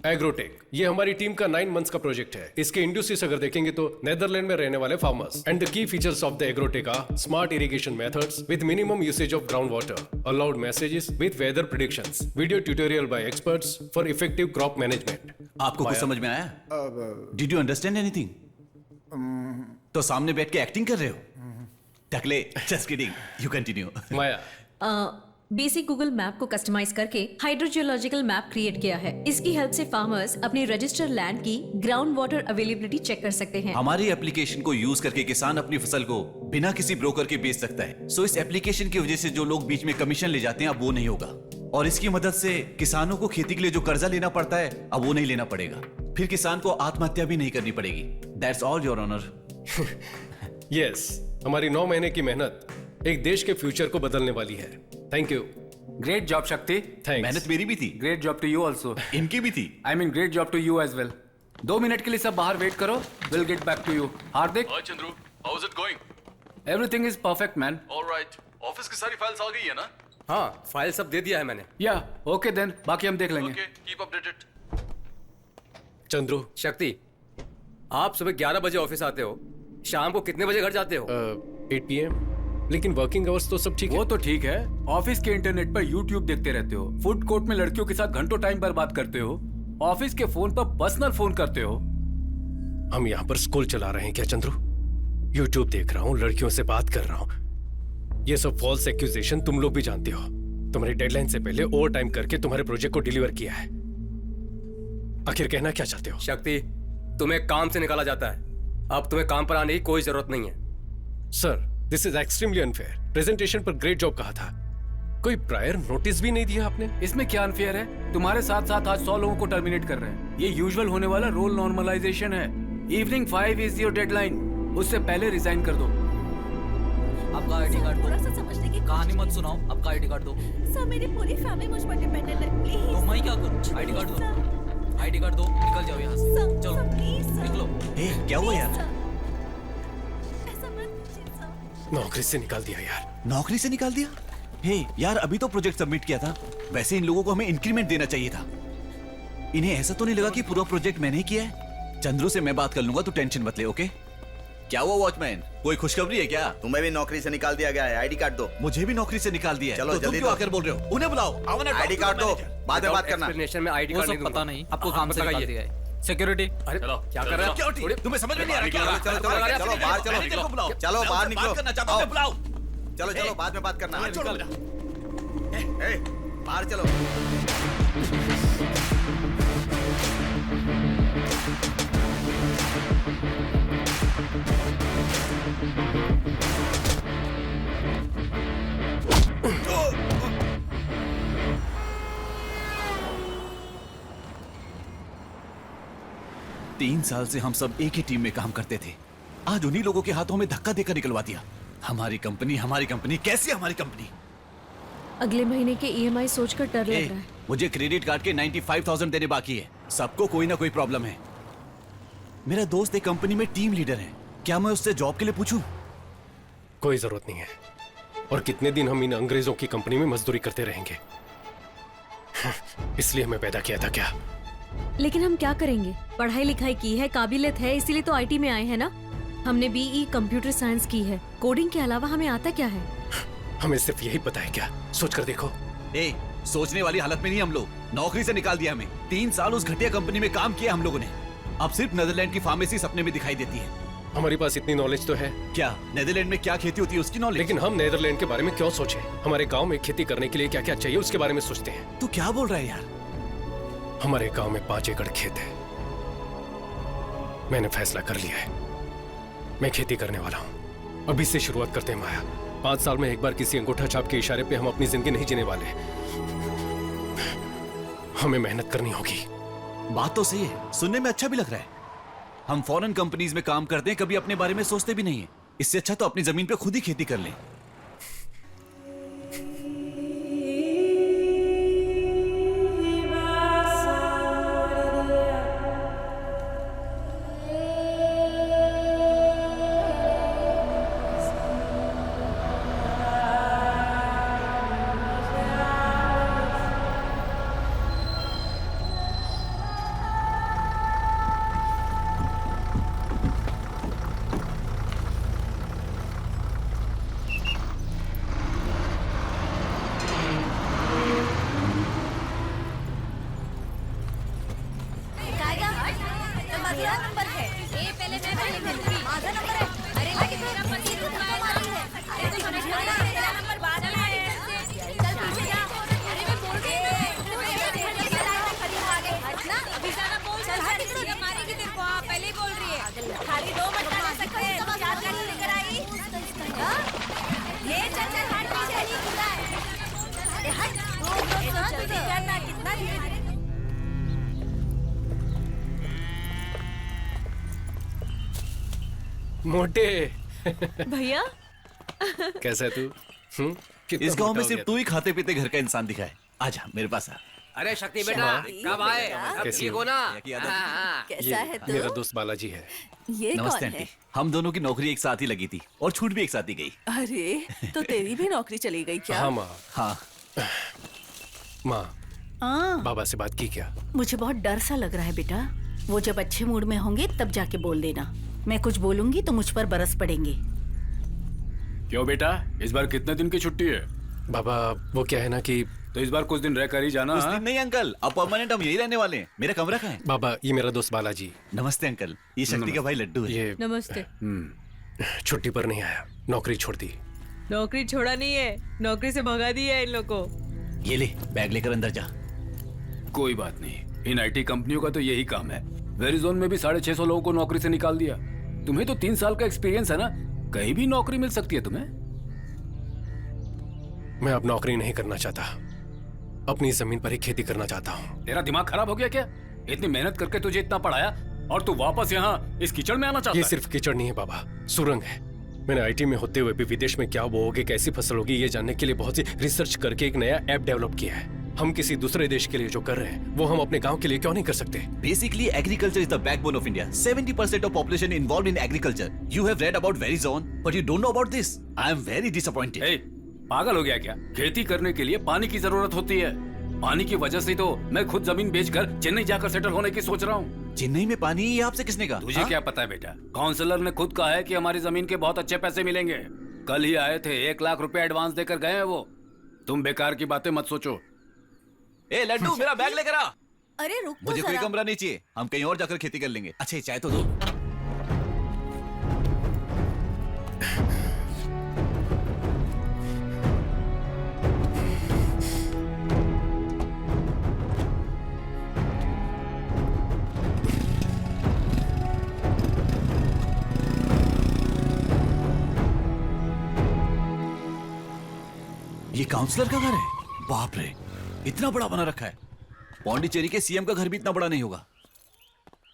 Speaker 1: Agrotech, ये हमारी टीम का 9 मंथ्स का प्रोजेक्ट है। इसके इंडस्ट्रीज अगर देखेंगे तो नेदरलैंड में रहने वाले farmers. And the key features of the agrotech are smart irrigation methods with minimum usage of ground water, allowed messages with weather predictions, video tutorial by experts for effective crop management.
Speaker 14: आपको कुछ समझ में आया? Did you understand anything? तो सामने बैठ के acting कर रहे हो? टकले, just kidding, you continue.
Speaker 1: Maya,
Speaker 15: basic Google map को कस्टमाइज करके हाइड्रोजियोलॉजिकल मैप क्रिएट किया है। इसकी हेल्प से फार्मर्स अपने रजिस्टर्ड लैंड की ग्राउंड वाटर अवेलेबिलिटी चेक कर सकते हैं।
Speaker 14: हमारी एप्लीकेशन को यूज करके किसान अपनी फसल को बिना किसी ब्रोकर के बेच सकता है। सो इस एप्लीकेशन की वजह से जो लोग बीच में कमीशन ले जाते हैं अब वो नहीं होगा, और इसकी मदद से किसानों को खेती के लिए जो कर्जा लेना पड़ता है अब वो नहीं लेना पड़ेगा। फिर किसान को आत्महत्या भी नहीं करनी पड़ेगी। That's all your honour.
Speaker 1: Yes, हमारी 9 महीने की मेहनत एक देश के फ्यूचर को बदलने वाली है। Thank you.
Speaker 13: Great job Shakti.
Speaker 1: Thanks.
Speaker 14: मेहनत मेरी भी थी।
Speaker 13: Great job to you also.
Speaker 14: इनकी भी थी।
Speaker 13: I mean great job to you as well. 2 minute के लिए सब बाहर वेट करो, will get back to you. Hardik.
Speaker 6: Hi Chandru, how is it going?
Speaker 13: Everything is perfect man.
Speaker 6: Alright, office की सारी फाइल्स आ गई है ना?
Speaker 13: हाँ, फाइल सब दे दिया है मैंने। या ओके देन, बाकी हम देख लेंगे।
Speaker 6: Okay, keep updated.
Speaker 1: Chandru.
Speaker 13: Shakti, आप सुबह 11 बजे ऑफिस आते हो, शाम को कितने बजे घर जाते हो?
Speaker 1: 8 PM, लेकिन वर्किंग आवर्स तो सब ठीक है।
Speaker 13: वो तो ठीक है, ऑफिस के इंटरनेट पर यूट्यूब देखते रहते हो, फूड कोर्ट में लड़कियों के साथ घंटों टाइम बर्बाद करते हो, ऑफिस के फोन पर पर्सनल फोन करते हो।
Speaker 1: हम यहाँ पर स्कूल चला रहे हैं क्या चंद्रू? यूट्यूब देख रहा हूँ, लड़कियों से बात कर रहा हूँ। ये सब फॉल्स एक्यूजेशन तुम लोग भी जानते हो। तुम्हारी डेडलाइन से पहले ओवर टाइम करके तुम्हारे प्रोजेक्ट को डिलीवर किया है। आखिर कहना क्या चाहते हो?
Speaker 13: शक्ति, तुम्हें काम से निकाला जाता है, अब तुम्हें काम पर आने की कोई जरूरत नहीं है।
Speaker 1: Sir, this is extremely unfair. Presentation पर ग्रेट जॉब कहा था, कोई प्रायर नोटिस भी नहीं दिया आपने।
Speaker 13: इसमें क्या अनफेयर है? तुम्हारे साथ साथ आज 100 लोगों को टर्मिनेट कर रहे हैं। ये यूजुअल होने वाला रोल नॉर्मलाइजेशन है। इवनिंग 5 इज योर डेडलाइन, उससे पहले रिजाइन कर दो।
Speaker 10: आपका आईडी कार्ड दो।
Speaker 8: थोड़ा सा समझने की
Speaker 10: कहानी मत सुनाओ, आपका आईडी कार्ड दो।
Speaker 8: सर, मेरी पूरी फैमिली मुझ पर डिपेंडेंट है, प्लीज।
Speaker 10: तो मैं क्या करूं? आईडी कार्ड दो, आईडी कार्ड दो, निकल जाओ यहाँ से। चलो निकलो।
Speaker 14: क्या हुआ यार?
Speaker 1: नौकरी से निकाल दिया यार।
Speaker 14: नौकरी से निकाल दिया? हे यार, अभी तो प्रोजेक्ट सबमिट किया था। वैसे इन लोगों को हमें इंक्रीमेंट देना चाहिए था। इन्हें ऐसा तो नहीं लगा कि पूरा प्रोजेक्ट मैंने ही किया है? चंद्रू से मैं बात कर लूंगा, तू टेंशन मत ले, ओके? क्या हुआ वॉचमैन, कोई खुशखबरी है क्या?
Speaker 12: तुम्हें भी नौकरी से निकाल दिया गया है, आईडी कार्ड दो।
Speaker 14: मुझे भी नौकरी से निकाल दिया है।
Speaker 12: चलो
Speaker 14: तो तुम
Speaker 12: जल्दी
Speaker 14: क्यों
Speaker 12: दो।
Speaker 14: आकर बोल रहे हो? उन्हें बुलाओ।
Speaker 12: आईडी कार्ड दो, बाद में बात करना।
Speaker 10: एक्सप्लेनेशन में आईडी कार्ड नहीं पता नहीं, आपको काम से निकाल दिया है। सिक्योरिटी, अरे
Speaker 14: चलो,
Speaker 10: क्या कर रहे हो?
Speaker 14: सिक्योरिटी, तुम्हें समझ में नहीं आ रहा क्या?
Speaker 12: चलो चलो चलो चलो बाहर चलो,
Speaker 14: निकलो।
Speaker 12: चलो बाहर निकलो।
Speaker 14: बात करना चाहता हूं, बुलाओ।
Speaker 12: चलो चलो बाद में बात करना।
Speaker 14: छोड़ो।
Speaker 12: ए, बाहर चलो।
Speaker 14: तीन साल से हम सब एक ही टीम में काम करते थे, आज उन्हीं लोगों के हाथों में धक्का देकर निकलवा दिया। हमारी कंपनी कैसी हमारी कंपनी?
Speaker 15: अगले महीने के ईएमआई सोचकर डर लग रहा है।
Speaker 14: मुझे क्रेडिट कार्ड के 95,000 देने बाकी है। सबको कोई ना कोई प्रॉब्लम है। मेरा दोस्त एक कंपनी में टीम लीडर है, क्या मैं उससे जॉब के लिए पूछूं?
Speaker 1: कोई जरूरत नहीं है। और कितने दिन हम इन अंग्रेजों की कंपनी में मजदूरी करते रहेंगे? इसलिए हमें पैदा किया था क्या?
Speaker 15: लेकिन हम क्या करेंगे? पढ़ाई लिखाई की है, काबिलियत है, इसीलिए तो आईटी में आए हैं ना। हमने बीई कंप्यूटर साइंस की है, कोडिंग के अलावा हमें आता क्या है?
Speaker 1: हमें सिर्फ यही पता है क्या? सोच कर देखो।
Speaker 14: सोचने वाली हालत में नहीं हम लोग। नौकरी से निकाल दिया हमें। 3 साल उस घटिया कंपनी में काम किया हम लोगों ने। अब सिर्फ नेदरलैंड की फार्मेसी सपने में दिखाई देती है।
Speaker 1: हमारे पास इतनी नॉलेज तो है।
Speaker 14: क्या नेदरलैंड में क्या खेती होती है उसकी नॉलेज?
Speaker 1: लेकिन हम नेदरलैंड के बारे में क्यों सोचे? हमारे गांव में खेती करने के लिए क्या क्या चाहिए उसके बारे में सोचते हैं।
Speaker 14: तू क्या बोल रहा है यार?
Speaker 1: हमारे गांव में 5 एकड़ खेत है। मैंने फैसला कर लिया है, मैं खेती करने वाला हूं। अभी से शुरुआत करते हैं माया। 5 साल में एक बार किसी अंगूठा छाप के इशारे पे हम अपनी जिंदगी नहीं जीने वाले। हमें मेहनत करनी होगी।
Speaker 14: बात तो सही है, सुनने में अच्छा भी लग रहा है। हम फॉरेन कंपनीज में काम करते हैं, कभी अपने बारे में सोचते भी नहीं है। इससे अच्छा तो अपनी जमीन पे खुद ही खेती कर लें।
Speaker 1: मोटे
Speaker 15: भैया
Speaker 1: कैसा है तू?
Speaker 14: इस गांव में सिर्फ तू ही खाते पीते घर का इंसान दिखा है। आजा मेरे पास आ।
Speaker 10: अरे शक्ति बेटा, कब आए?
Speaker 1: कैसी
Speaker 10: ठीक
Speaker 1: हो?
Speaker 10: हो ना?
Speaker 5: कैसा है तू?
Speaker 1: मेरा दोस्त बालाजी है।
Speaker 5: ये
Speaker 14: नमस्ते
Speaker 5: कौन
Speaker 14: आंटी।
Speaker 5: है?
Speaker 14: हम दोनों की नौकरी एक साथ ही लगी थी और छूट भी एक साथ ही गई।
Speaker 5: अरे तो तेरी भी नौकरी चली गई क्या?
Speaker 1: हाँ माँ।
Speaker 14: हाँ
Speaker 1: माँ,
Speaker 5: हाँ,
Speaker 1: बाबा से बात की क्या?
Speaker 5: मुझे बहुत डर सा लग रहा है बेटा। वो जब अच्छे मूड में होंगे तब जाके बोल देना। मैं कुछ बोलूंगी तो मुझ पर बरस पड़ेंगे।
Speaker 13: क्यों बेटा, इस बार कितने दिन की छुट्टी है?
Speaker 1: बाबा वो क्या है ना कि
Speaker 13: तो इस बार कुछ दिन रह कर ही जाना।
Speaker 14: कुछ दिन नहीं अंकल, अब परमानेंट हम यही रहने वाले हैं। मेरा कमरा कहाँ है?
Speaker 1: बाबा ये मेरा दोस्त बालाजी।
Speaker 14: नमस्ते अंकल, ये शक्ति का भाई लड्डू है।
Speaker 1: ये
Speaker 15: नमस्ते।
Speaker 1: छुट्टी पर नहीं आया, नौकरी छोड़ दी।
Speaker 15: नौकरी छोड़ा नहीं है, नौकरी से भगा दिया है इन लोगों को।
Speaker 14: ये ले बैग लेकर अंदर जा।
Speaker 13: कोई बात नहीं, इन आईटी कंपनियों का तो यही काम है। वेरिजोन में भी 650 लोगों को नौकरी से निकाल दिया। तुम्हें तो 3 साल का एक्सपीरियंस है ना, कहीं भी नौकरी मिल सकती है तुम्हें।
Speaker 1: मैं अब नौकरी नहीं करना चाहता, अपनी जमीन पर ही खेती करना चाहता हूँ।
Speaker 13: तेरा दिमाग खराब हो गया क्या? इतनी मेहनत करके तुझे इतना पढ़ाया और तू वापस यहाँ इस कीचड़ में आना चाहता
Speaker 1: ये
Speaker 13: है?
Speaker 1: सिर्फ कीचड़ नहीं है बाबा, सुरंग है। मैंने आईटी में होते हुए भी विदेश में क्या बोओगे, कैसी फसल होगी, ये जानने के लिए बहुत सी रिसर्च करके एक नया ऐप डेवलप किया है। हम किसी दूसरे देश के लिए जो कर रहे हैं वो हम अपने गांव के लिए क्यों नहीं कर सकते?
Speaker 14: Basically, agriculture is the backbone of India. 70% of population involved in agriculture. You have read about Verizon, but you don't know about this. I am very disappointed.
Speaker 13: ए, पागल हो गया क्या? खेती करने के लिए पानी की जरूरत होती है। पानी की वजह से तो मैं खुद जमीन बेचकर चेन्नई जाकर सेटल होने की सोच रहा हूँ।
Speaker 14: चेन्नई में पानी ये आपसे किसने कहा?
Speaker 13: तुझे क्या पता है बेटा? काउंसलर ने खुद कहा है कि हमारी जमीन के बहुत अच्छे पैसे मिलेंगे। कल ही आए थे, 1 लाख रुपए एडवांस देकर गए हैं वो। तुम बेकार की बातें मत सोचो।
Speaker 14: ए लड्डू, मेरा बैग लेकर आ।
Speaker 8: अरे रुक तो
Speaker 14: मुझे कोई
Speaker 8: जरा।
Speaker 14: कमरा नहीं चाहिए, हम कहीं और जाकर खेती कर लेंगे। अच्छा, ये चाय तो दो। ये काउंसलर का घर है? बाप रे, इतना बड़ा बना रखा है। पौंडीचेरी के सीएम का घर भी इतना बड़ा नहीं होगा।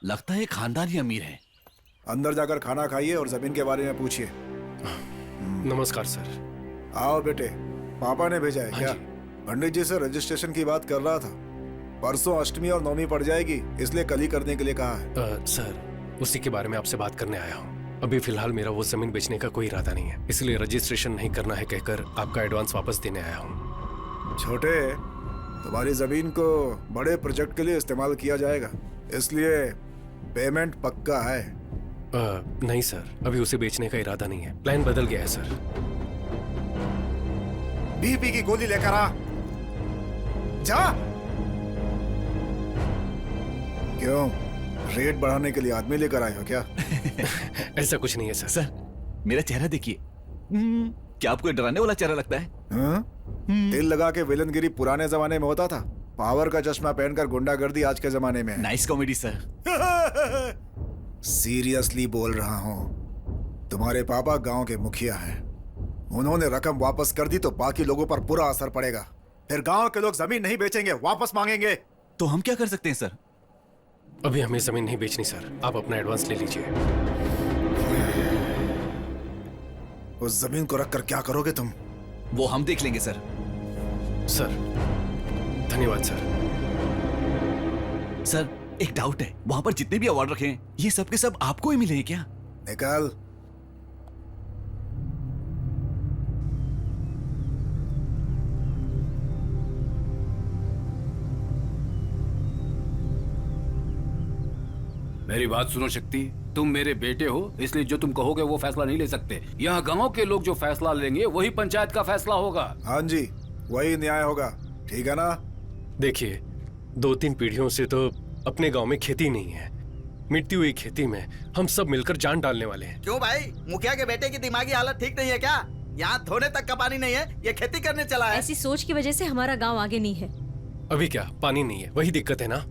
Speaker 14: लगता है खानदानी अमीर है।
Speaker 4: अंदर जाकर खाना खाइए और जमीन के बारे में पूछिए।
Speaker 1: नमस्कार सर।
Speaker 4: आओ बेटे, पापा ने भेजा है
Speaker 1: हाँ
Speaker 4: क्या?
Speaker 1: जी।
Speaker 4: पंडित जी से रजिस्ट्रेशन की बात कर रहा था। परसों अष्टमी और नवमी पड़ जाएगी, इसलिए कल ही करने के लिए कहा है।
Speaker 1: सर, उसी के बारे में आपसे बात करने आया हूँ। अभी फिलहाल मेरा वो जमीन बेचने का कोई इरादा नहीं है, इसलिए रजिस्ट्रेशन नहीं करना है कहकर आपका एडवांस वापस देने आया हूँ।
Speaker 4: छोटे, तुम्हारी जमीन को बड़े प्रोजेक्ट के लिए इस्तेमाल किया जाएगा, इसलिए पेमेंट पक्का है।
Speaker 1: नहीं सर, अभी उसे बेचने का इरादा नहीं है। प्लान बदल गया है सर।
Speaker 4: बीपी की गोली लेकर आ। जा। क्यों, रेट बढ़ाने के लिए आदमी लेकर आए हो क्या?
Speaker 1: ऐसा कुछ नहीं है सर।
Speaker 14: सर, मेरा चेहरा देखिए। क्या आपको डराने वाला चेहरा लगता है?
Speaker 4: तिल लगा के विलनगिरी पुराने जमाने में होता था, पावर का चश्मा पहनकर गुंडागर्दी आज के जमाने में है।
Speaker 14: Nice comedy sir.
Speaker 4: सीरियसली बोल रहा हूँ, तुम्हारे पापा गांव के मुखिया हैं। उन्होंने रकम वापस कर दी तो बाकी लोगों पर बुरा असर पड़ेगा। फिर गांव के लोग जमीन नहीं बेचेंगे, वापस मांगेंगे।
Speaker 14: तो हम क्या कर सकते हैं सर?
Speaker 1: अभी हमें जमीन नहीं बेचनी सर, आप अपना एडवांस ले लीजिए।
Speaker 4: उस जमीन को रखकर क्या करोगे तुम?
Speaker 14: वो हम देख लेंगे सर।
Speaker 1: सर, धन्यवाद सर।
Speaker 14: सर, एक डाउट है, वहां पर जितने भी अवार्ड रखे हैं, ये सब के सब आपको ही मिले हैं क्या?
Speaker 4: निकाल।
Speaker 13: मेरी बात सुनो शक्ति, तुम मेरे बेटे हो, इसलिए जो तुम कहोगे वो फैसला नहीं ले सकते। यहाँ गांव के लोग जो फैसला लेंगे वही पंचायत का फैसला होगा।
Speaker 4: हाँ जी, वही न्याय होगा, ठीक है ना?
Speaker 1: देखिए, 2-3 पीढ़ियों से तो अपने गांव में खेती नहीं है। मिटती हुई खेती में हम सब मिलकर जान डालने वाले हैं।
Speaker 12: क्यों भाई, मुखिया के बेटे की दिमागी हालत ठीक नहीं है क्या? यहाँ धोने तक का पानी नहीं है, ये खेती करने चला है।
Speaker 15: ऐसी सोच की वजह से हमारा गांव आगे नहीं है।
Speaker 1: अभी क्या पानी नहीं है, वही दिक्कत है ना।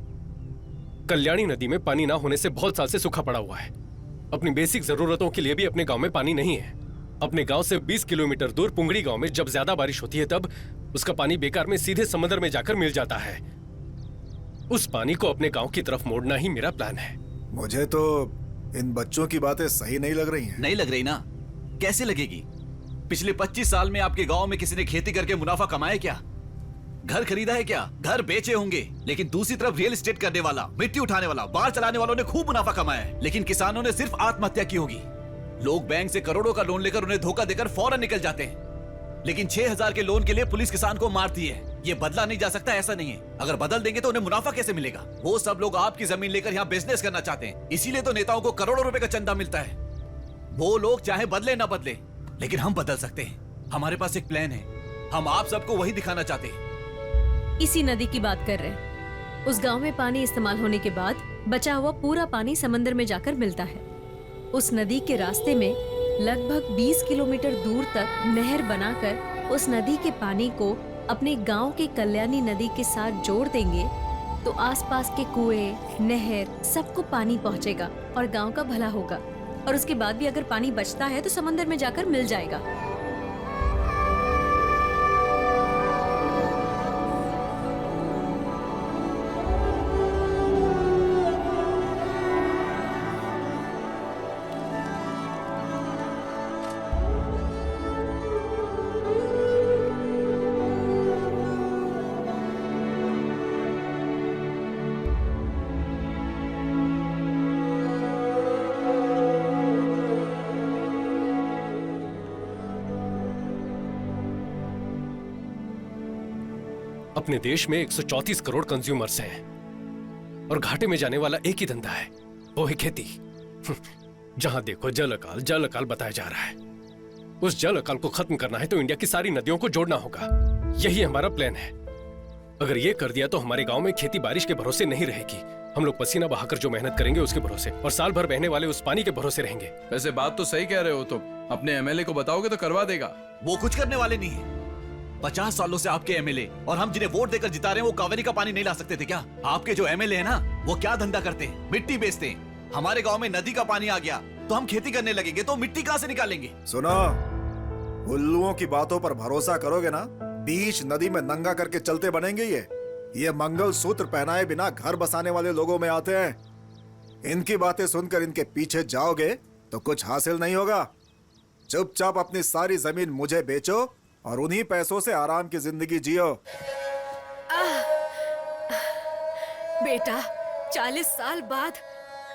Speaker 1: कल्याणी नदी में पानी ना होने से बहुत साल से सूखा पड़ा हुआ है। अपनी बेसिक जरूरतों के लिए भी अपने गांव में पानी नहीं है। अपने गांव से 20 किलोमीटर दूर पुंगड़ी गांव में जब ज्यादा बारिश होती है तब उसका पानी बेकार में सीधे समंदर में जाकर मिल जाता है। उस पानी को अपने गांव की तरफ मोड़ना ही मेरा प्लान है।
Speaker 4: मुझे तो इन बच्चों की बातें सही नहीं लग रही हैं।
Speaker 14: नहीं लग रही ना? कैसे लगेगी? पिछले 25 साल में आपके गांव में किसी ने खेती करके मुनाफा कमाया क्या? घर खरीदा है क्या? घर बेचे होंगे, लेकिन दूसरी तरफ रियल एस्टेट करने वाला, मिट्टी उठाने वाला, बाढ़ चलाने वालों ने खूब मुनाफा कमाया है, लेकिन किसानों ने सिर्फ आत्महत्या की होगी। लोग बैंक से करोड़ों का लोन लेकर उन्हें धोखा देकर फौरन निकल जाते हैं, लेकिन 6000 के लोन के लिए पुलिस किसान को मारती है। ये बदला नहीं जा सकता, ऐसा नहीं है। अगर बदल देंगे तो उन्हें मुनाफा कैसे मिलेगा? वो सब लोग आपकी जमीन लेकर यहाँ बिजनेस करना चाहते हैं, इसीलिए तो नेताओं को करोड़ों रुपए का चंदा मिलता है। वो लोग चाहे बदले ना बदले, लेकिन हम बदल सकते हैं। हमारे पास एक प्लान है, हम आप सबको वही दिखाना चाहते हैं।
Speaker 15: इसी नदी की बात कर रहे हैं। उस गांव में पानी इस्तेमाल होने के बाद बचा हुआ पूरा पानी समंदर में जाकर मिलता है। उस नदी के रास्ते में लगभग 20 किलोमीटर दूर तक नहर बनाकर उस नदी के पानी को अपने गांव के कल्याणी नदी के साथ जोड़ देंगे तो आसपास के कुएं, नहर सबको पानी पहुंचेगा और गांव का भला होगा। और उसके बाद भी अगर पानी बचता है तो समंदर में जाकर मिल जाएगा।
Speaker 1: अपने देश में 134 करोड़ कंज्यूमर्स हैं। और घाटे में जाने वाला एक ही धंधा है, वो है खेती। जहां देखो जल अकाल बताया जा रहा है। उस जल अकाल को खत्म करना है तो इंडिया की सारी नदियों को जोड़ना होगा। यही हमारा प्लान है। अगर ये कर दिया तो हमारे गांव में खेती बारिश के भरोसे नहीं रहेगी। हम लोग पसीना बहाकर जो मेहनत करेंगे उसके भरोसे, और साल भर बहने वाले उस पानी के भरोसे रहेंगे।
Speaker 6: वैसे बात तो सही कह रहे हो तुम। अपने एमएलए को बताओगे तो करवा देगा।
Speaker 14: वो कुछ करने वाले नहीं है। 50 सालों से आपके एमएलए और हम जिन्हें वोट देकर जिता रहे हैं वो कावेरी का पानी नहीं ला सकते थे क्या? आपके जो एमएलए है ना, वो क्या धंधा करते हैं? मिट्टी बेचते हैं। हमारे गांव में नदी का पानी आ गया तो हम खेती करने लगेंगे, तो मिट्टी कहां से निकालेंगे?
Speaker 4: सुनो, उल्लुओं की बातों पर भरोसा करोगे ना, बीच नदी में नंगा करके चलते बनेंगे। ये मंगल सूत्र पहनाए बिना घर बसाने वाले लोगों में आते हैं। इनकी बातें सुनकर इनके पीछे जाओगे तो कुछ हासिल नहीं होगा। चुपचाप अपनी सारी जमीन मुझे बेचो और उन्हीं पैसों से आराम की जिंदगी जियो।
Speaker 5: बेटा, 40 साल बाद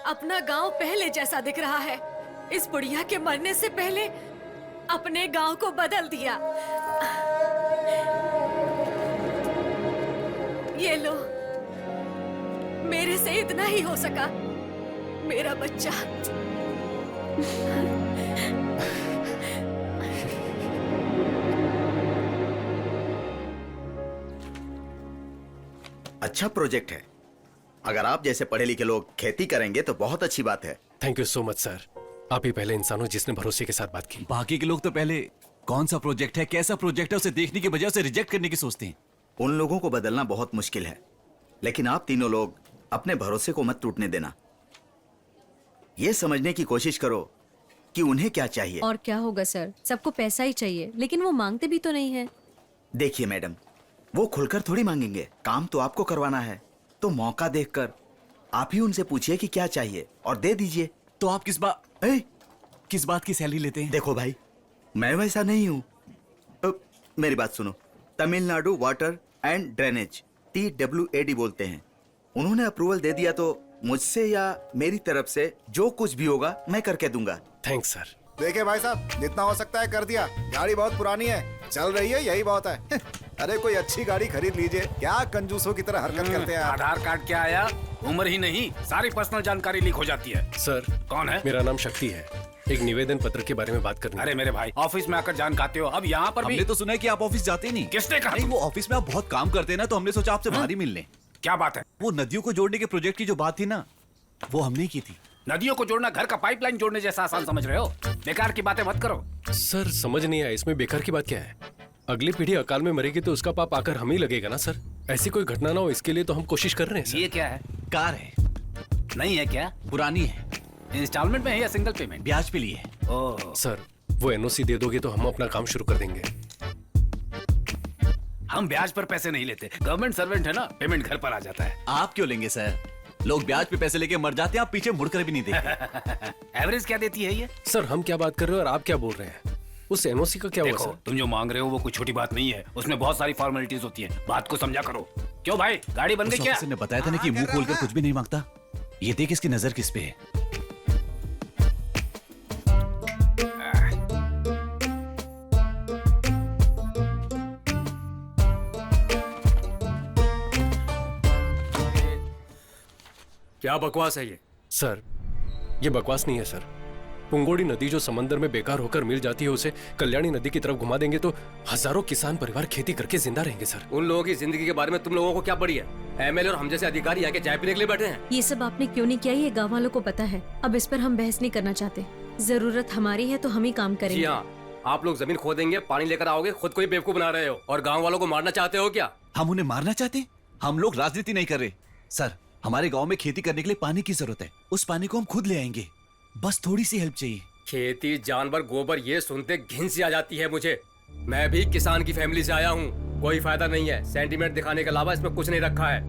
Speaker 5: अपना गांव पहले जैसा दिख रहा है। इस बुढ़िया के मरने से पहले अपने गांव को बदल दिया। ये लो, मेरे से इतना ही हो सका। मेरा बच्चा।
Speaker 12: अच्छा प्रोजेक्ट है। अगर आप जैसे पढ़े लिखे लोग खेती करेंगे तो बहुत अच्छी बात है।
Speaker 1: Thank you so much sir. आप ही पहले इंसान हो जिसने भरोसे के साथ बात की।
Speaker 14: बाकी के लोग तो पहले कौन सा प्रोजेक्ट है, कैसा प्रोजेक्ट है, उसे देखने की बजाय उसे रिजेक्ट करने की सोचते हैं।
Speaker 12: उन लोगों को बदलना बहुत मुश्किल है, लेकिन आप तीनों लोग अपने भरोसे को मत टूटने देना। ये समझने की कोशिश करो कि उन्हें क्या चाहिए।
Speaker 15: और क्या होगा सर, सबको पैसा ही चाहिए, लेकिन वो मांगते भी तो नहीं है।
Speaker 12: देखिए मैडम, वो खुलकर थोड़ी मांगेंगे। काम तो आपको करवाना है, तो मौका देखकर आप ही उनसे पूछिए कि क्या चाहिए और दे दीजिए।
Speaker 14: तो आप किस बात की सैलरी लेते हैं?
Speaker 12: देखो भाई, मैं वैसा नहीं हूँ। मेरी बात सुनो। Tamil Nadu water and drainage, TWAD बोलते हैं। उन्होंने अप्रूवल दे दिया तो मुझसे या मेरी तरफ से जो कुछ भी होगा मैं करके दूंगा।
Speaker 1: Thanks sir.
Speaker 4: देखिए भाई साहब, जितना हो सकता है कर दिया। गाड़ी बहुत पुरानी है, चल रही है, यही बहुत है। अरे कोई अच्छी गाड़ी खरीद लीजिए। क्या कंजूसों की तरह हरकत करते हैं आप?
Speaker 13: आधार कार्ड क्या आया? उम्र ही नहीं, सारी पर्सनल जानकारी लीक हो जाती है।
Speaker 1: सर,
Speaker 13: कौन है?
Speaker 1: मेरा नाम शक्ति है। एक निवेदन पत्र के बारे में बात करनी।
Speaker 13: अरे मेरे भाई, ऑफिस में आकर जान खाते हो, अब यहाँ पर भी।
Speaker 14: हमने तो सुना है कि आप ऑफिस जाते नहीं।
Speaker 13: किसने कहा?
Speaker 14: नहीं, वो ऑफिस में आप बहुत काम करते हैं ना, तो हमने सोचा आपसे बाहर ही मिल लें।
Speaker 13: क्या बात है?
Speaker 14: वो नदियों को जोड़ने के प्रोजेक्ट की जो बात थी ना, वो हमने की थी।
Speaker 13: नदियों को जोड़ना घर का पाइपलाइन जोड़ने जैसा आसान समझ रहे हो? बेकार की बातें मत करो।
Speaker 1: सर समझ नहीं आया, इसमें बेकार की बात क्या है? अगली पीढ़ी अकाल में मरेगी तो उसका पाप आकर हम ही लगेगा ना सर। ऐसी कोई घटना ना हो, इसके लिए तो हम कोशिश कर रहे हैं सर।
Speaker 13: ये क्या है?
Speaker 14: कार है।
Speaker 13: नहीं है क्या?
Speaker 14: पुरानी है।
Speaker 13: इंस्टॉलमेंट में है या सिंगल पेमेंट?
Speaker 14: ब्याज पे लिए।
Speaker 13: ओह
Speaker 1: सर, वो NOC दे दोगे तो हम अपना काम शुरू कर देंगे।
Speaker 13: हम ब्याज पर पैसे नहीं लेते, गवर्नमेंट सर्वेंट है ना, पेमेंट घर पर आ जाता है।
Speaker 14: आप क्यों लेंगे सर? लोग ब्याज पे पैसे लेके मर जाते हैं, आप पीछे मुड़कर भी नहीं देखते।
Speaker 13: एवरेज क्या देती है ये?
Speaker 1: सर हम क्या बात कर रहे हो और आप क्या बोल रहे हैं? उस NOC का क्या हुआ
Speaker 13: देखो,
Speaker 1: सर?
Speaker 13: तुम जो मांग रहे हो वो कोई छोटी बात नहीं है, उसमें बहुत सारी फॉर्मेलिटीज होती है। बात को समझा करो। क्यों भाई, गाड़ी बन गई क्या?
Speaker 14: ने बताया था ना कि मुंह खोलकर कुछ भी नहीं मांगता। ये देख इसकी नजर किस पे है।
Speaker 13: क्या बकवास है ये?
Speaker 1: सर, ये बकवास नहीं है सर। पुंगोड़ी नदी जो समंदर में बेकार होकर मिल जाती है, उसे कल्याणी नदी की तरफ घुमा देंगे तो हजारों किसान परिवार खेती करके जिंदा रहेंगे सर।
Speaker 10: उन लोगों की जिंदगी के बारे में तुम लोगों को क्या पड़ी है? MLA और हम जैसे अधिकारी यहाँ के चाय पीने के लिए बैठे हैं।
Speaker 15: ये सब आपने क्यों नहीं किया, ये गाँव वालों को पता है। अब इस पर हम बहस नहीं करना चाहते। जरूरत हमारी है तो हम ही काम करेंगे।
Speaker 10: जी हाँ, आप लोग जमीन खोदेंगे, पानी लेकर आओगे, खुद को ही बेवकूफ बना रहे हो और गाँव वालों को मारना चाहते हो क्या?
Speaker 14: हम उन्हें मारना चाहते हैं? हम लोग राजनीति नहीं कर रहे सर। हमारे गांव में खेती करने के लिए पानी की जरूरत है, उस पानी को हम खुद ले आएंगे। बस थोड़ी सी हेल्प चाहिए।
Speaker 10: खेती, जानवर, गोबर, ये सुनते घिन सी आ जाती है मुझे। मैं भी किसान की फैमिली से आया हूँ, कोई फायदा नहीं है। सेंटीमेंट दिखाने के अलावा इसमें कुछ नहीं रखा है।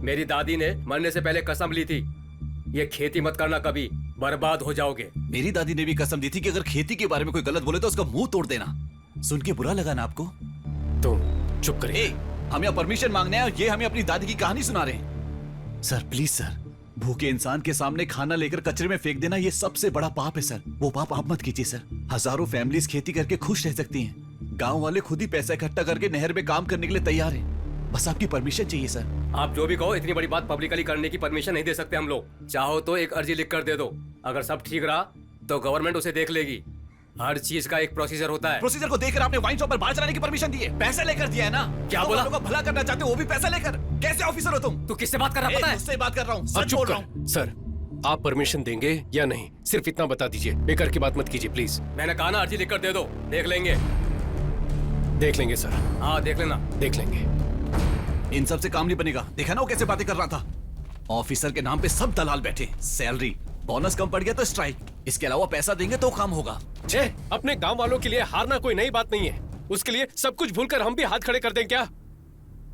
Speaker 10: मेरी दादी ने मरने से पहले कसम ली थी, ये खेती मत करना, कभी बर्बाद हो जाओगे।
Speaker 14: मेरी दादी ने भी कसम दी थी कि अगर खेती के बारे में कोई गलत बोले तो उसका मुंह तोड़ देना। सुन के बुरा लगा ना आपको?
Speaker 1: तुम चुप करिए।
Speaker 14: हम यहाँ परमिशन मांगने हैं और ये हमें अपनी दादी की कहानी सुना रहे हैं। सर प्लीज सर, भूखे इंसान के सामने खाना लेकर कचरे में फेंक देना ये सबसे बड़ा पाप है सर। वो पाप आप मत कीजिए सर। हजारों फैमिलीज खेती करके खुश रह सकती हैं। गांव वाले खुद ही पैसा इकट्ठा करके नहर में काम करने के लिए तैयार हैं। बस आपकी परमिशन चाहिए सर।
Speaker 10: आप जो भी कहो, इतनी बड़ी बात पब्लिकली करने की परमिशन नहीं दे सकते हम लोग। चाहो तो एक अर्जी लिख कर दे दो, अगर सब ठीक रहा तो गवर्नमेंट उसे देख लेगी। हर चीज का एक प्रोसीजर होता है।
Speaker 14: प्रोसीजर को देखकर आपने वाइन शॉप पर बाहर चलाने की परमिशन दी है, पैसे लेकर दिया है ना?
Speaker 10: क्या बोला?
Speaker 14: लोगों को भला करना चाहते हो, वो भी पैसा लेकर। कैसे ऑफिसर हो तुम?
Speaker 10: तू किससे बात कर रहा है पता है?
Speaker 14: मुझसे बात कर रहा हूँ,
Speaker 1: अब
Speaker 14: सच
Speaker 1: चुप
Speaker 14: बोल रहा
Speaker 1: कर।
Speaker 14: हूँ।
Speaker 1: सर, आप परमिशन देंगे या नहीं, सिर्फ इतना बता दीजिए। बेकार की बात मत कीजिए प्लीज।
Speaker 10: मैंने कहा ना अर्जी लिख कर दे दो, देख लेंगे।
Speaker 1: देख लेंगे सर।
Speaker 10: हाँ देख लेना।
Speaker 1: देख लेंगे।
Speaker 14: इन सब से काम नहीं बनेगा। देखा ना वो कैसे बातें कर रहा था। ऑफिसर के नाम पे सब दलाल बैठे, सैलरी बोनस कम पड़ गया तो स्ट्राइक, इसके अलावा पैसा देंगे तो काम होगा।
Speaker 1: छे, अपने गांव वालों के लिए हारना कोई नई बात नहीं है। उसके लिए सब कुछ भूलकर हम भी हाथ खड़े कर दें क्या?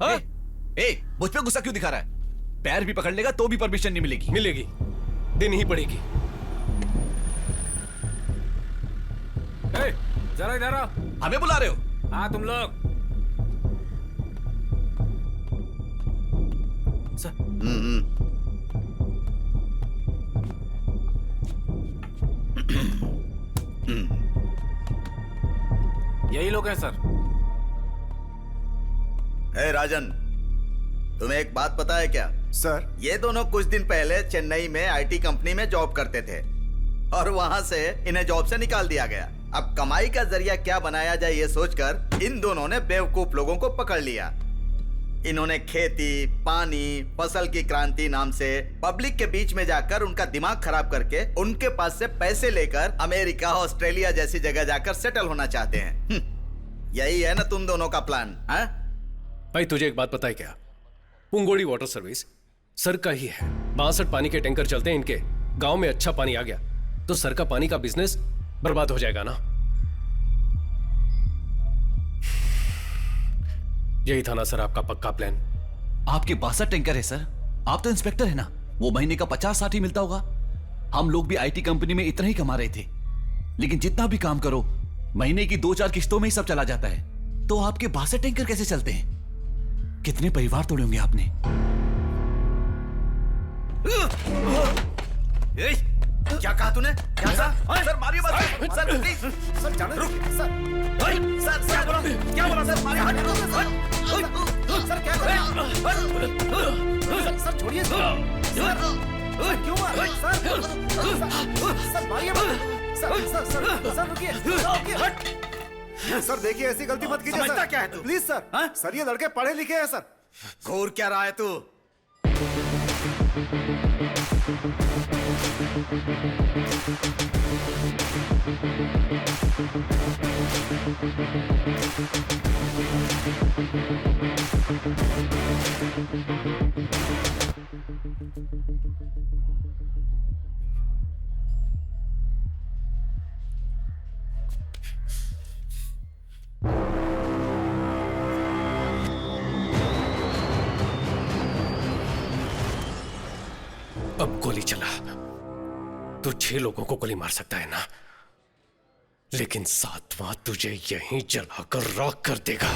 Speaker 1: हाँ?
Speaker 14: मुझ पे गुस्सा क्यों दिखा रहा है? पैर भी पकड़ लेगा तो भी परमिशन नहीं मिलेगी।
Speaker 1: मिलेगी, देनी ही पड़ेगी।
Speaker 13: जरा इधर आओ।
Speaker 14: हमें बुला रहे हो?
Speaker 13: हाँ तुम लोग। यही लोग हैं सर।
Speaker 12: हे राजन, तुम्हें एक बात पता है क्या?
Speaker 4: सर,
Speaker 12: ये दोनों कुछ दिन पहले चेन्नई में आईटी कंपनी में जॉब करते थे और वहां से इन्हें जॉब से निकाल दिया गया। अब कमाई का जरिया क्या बनाया जाए ये सोचकर इन दोनों ने बेवकूफ लोगों को पकड़ लिया। इन्होंने खेती, पानी, फसल की क्रांति नाम से पब्लिक के बीच में जाकर उनका दिमाग खराब करके उनके पास से पैसे लेकर अमेरिका, ऑस्ट्रेलिया जैसी जगह जाकर सेटल होना चाहते हैं। यही है ना तुम दोनों का प्लान? हाँ
Speaker 1: भाई, तुझे एक बात पता है क्या? पुंगोड़ी वाटर सर्विस सर का ही है। 62 पानी के टैंकर चलते हैं इनके। गांव में अच्छा पानी आ गया तो सर का पानी का बिजनेस बर्बाद हो जाएगा ना। यही था ना सर आपका पक्का प्लान?
Speaker 14: आपके 62 टैंकर है सर। आप तो इंस्पेक्टर है ना, वो महीने का 50-60 ही मिलता होगा। हम लोग भी आईटी कंपनी में इतना ही कमा रहे थे, लेकिन जितना भी काम करो महीने की 2-4 किस्तों में ही सब चला जाता है। तो आपके 62 टैंकर कैसे चलते हैं? कितने परिवार तोड़े होंगे आपने?
Speaker 12: क्या कहा तूने? क्या सर मारिए मत सर, प्लीज सर, जाने रुक सर। सर क्या बोला सर? मारिए मत सर, क्या सर, छोड़िए सर, क्यों मार सर? मारिए सर, रुकिए
Speaker 4: सर। देखिए, ऐसी गलती मत कीजिए सर।
Speaker 12: क्या है तू?
Speaker 4: Please sir. सर, ये लड़के पढ़े लिखे हैं सर।
Speaker 12: घूर क्या रहा है तू?
Speaker 1: अब गोली चला तो 6 लोगों को गोली मार सकता है ना, लेकिन 7वां तुझे यहीं जलाकर राख कर देगा।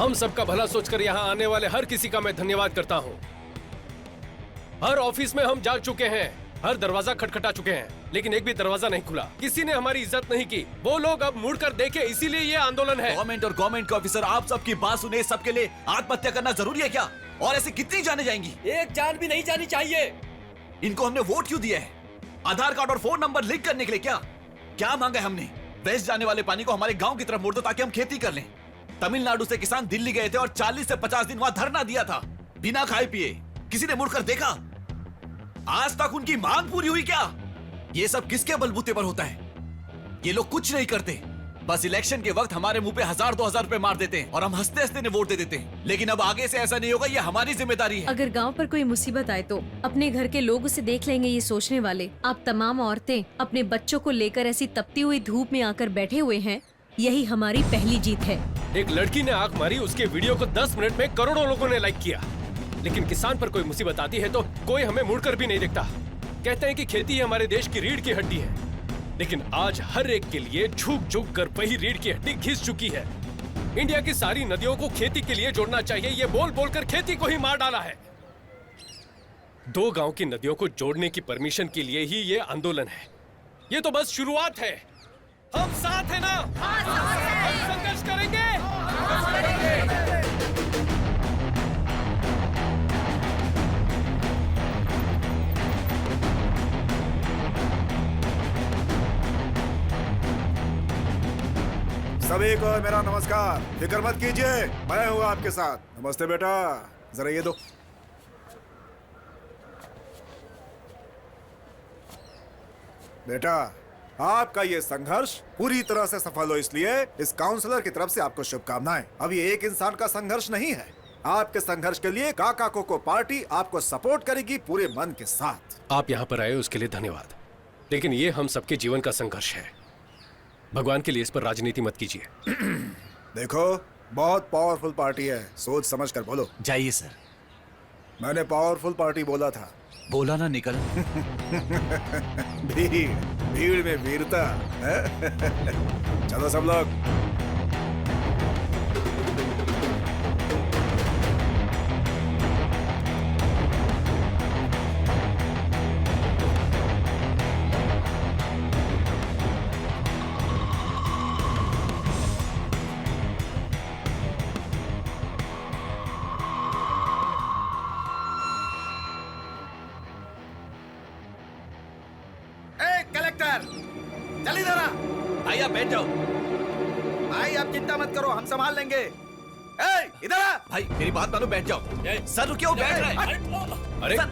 Speaker 1: हम सबका भला सोचकर यहाँ आने वाले हर किसी का मैं धन्यवाद करता हूँ। हर ऑफिस में हम जा चुके हैं, हर दरवाजा खटखटा चुके हैं, लेकिन एक भी दरवाजा नहीं खुला। किसी ने हमारी इज्जत नहीं की। वो लोग अब मुड़कर देखे, इसीलिए ये आंदोलन है।
Speaker 14: गवर्नमेंट और गवर्नमेंट के ऑफिसर, आप सबकी बात सुने। सबके लिए आत्महत्या करना जरूरी है क्या? और ऐसे कितनी जाने जाएंगी?
Speaker 10: एक जान भी नहीं जानी चाहिए।
Speaker 14: इनको हमने वोट क्यों दिया है? आधार कार्ड और फोन नंबर लिंक करने के लिए क्या? क्या मांगा है हमने? वेस्ट जाने वाले पानी को हमारे गांव की तरफ मोड़ दो ताकि हम खेती कर लें। तमिलनाडु से किसान दिल्ली गए थे और 40 से 50 दिन वहां धरना दिया था, बिना खाए पिए। किसी ने मुड़कर देखा? आज तक उनकी मांग पूरी हुई क्या? ये सब किसके बलबूते पर होता है? ये लोग कुछ नहीं करते, बस इलेक्शन के वक्त हमारे मुंह पे 1000-2000 रुपए मार देते हैं और हम हंसते हंसते वोट दे देते हैं। लेकिन अब आगे से ऐसा नहीं होगा, ये हमारी जिम्मेदारी है।
Speaker 15: अगर गांव पर कोई मुसीबत आए तो अपने घर के लोग उसे देख लेंगे, ये सोचने वाले आप तमाम औरतें अपने बच्चों को लेकर ऐसी तपती हुई धूप में आकर बैठे हुए हैं, यही हमारी पहली जीत है।
Speaker 1: एक लड़की ने आंख मारी, उसके वीडियो को 10 मिनट में करोड़ों लोगों ने लाइक किया, लेकिन किसान पर कोई मुसीबत आती है तो कोई हमें मुड़कर भी नहीं देखता। कहते हैं कि खेती ही हमारे देश की रीढ़ की हड्डी है, लेकिन आज हर एक के लिए झुक झुक कर वही रीढ़ की हड्डी घिस चुकी है। इंडिया की सारी नदियों को खेती के लिए जोड़ना चाहिए, ये बोल बोलकर खेती को ही मार डाला है। 2 गांव की नदियों को जोड़ने की परमिशन के लिए ही ये आंदोलन है। ये तो बस शुरुआत है। हम साथ हैं ना? हम संघर्ष करेंगे।
Speaker 4: सभी को मेरा नमस्कार। फिक्र मत कीजिए, मैं हूँ आपके साथ। नमस्ते बेटा, जरा ये दो। बेटा, आपका ये संघर्ष पूरी तरह से सफल हो, इसलिए इस काउंसलर की तरफ से आपको शुभकामनाएं। अब ये एक इंसान का संघर्ष नहीं है। आपके संघर्ष के लिए काका कोको पार्टी आपको सपोर्ट करेगी पूरे मन के साथ।
Speaker 1: आप यहाँ पर आए उसके लिए धन्यवाद, लेकिन ये हम सबके जीवन का संघर्ष है। भगवान के लिए इस पर राजनीति मत कीजिए।
Speaker 4: देखो, बहुत पावरफुल पार्टी है, सोच समझ कर बोलो।
Speaker 14: जाइए सर।
Speaker 4: मैंने पावरफुल पार्टी बोला था।
Speaker 14: बोला ना निकल।
Speaker 4: भीड़ में वीरता। चलो सब लोग।
Speaker 12: कलेक्टर, चल इधर आ।
Speaker 14: भाई आप बैठ जाओ।
Speaker 12: भाई आप चिंता मत करो, हम संभाल लेंगे। इधर आ।
Speaker 14: भाई मेरी बात मानो, बैठ जाओ। सर रुकिए, वो बैठ रहा है।
Speaker 1: अरे
Speaker 14: सर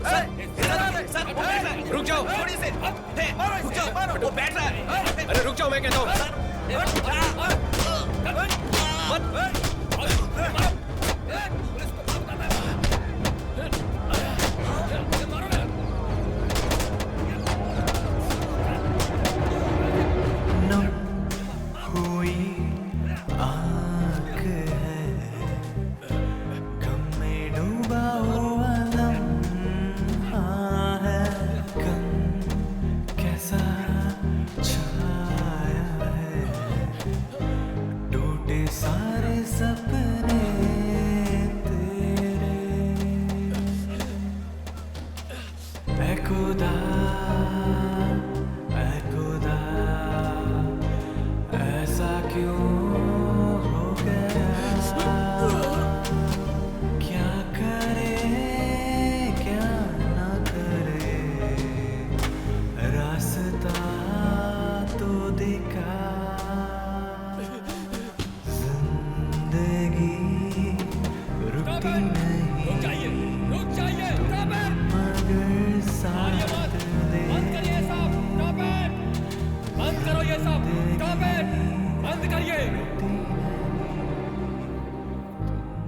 Speaker 14: वो बैठ रहा है।
Speaker 1: रुक जाओ।
Speaker 14: थोड़ी से रुक जाओ, वो बैठ रहा है।
Speaker 1: अरे रुक जाओ, मैं कहता हूँ।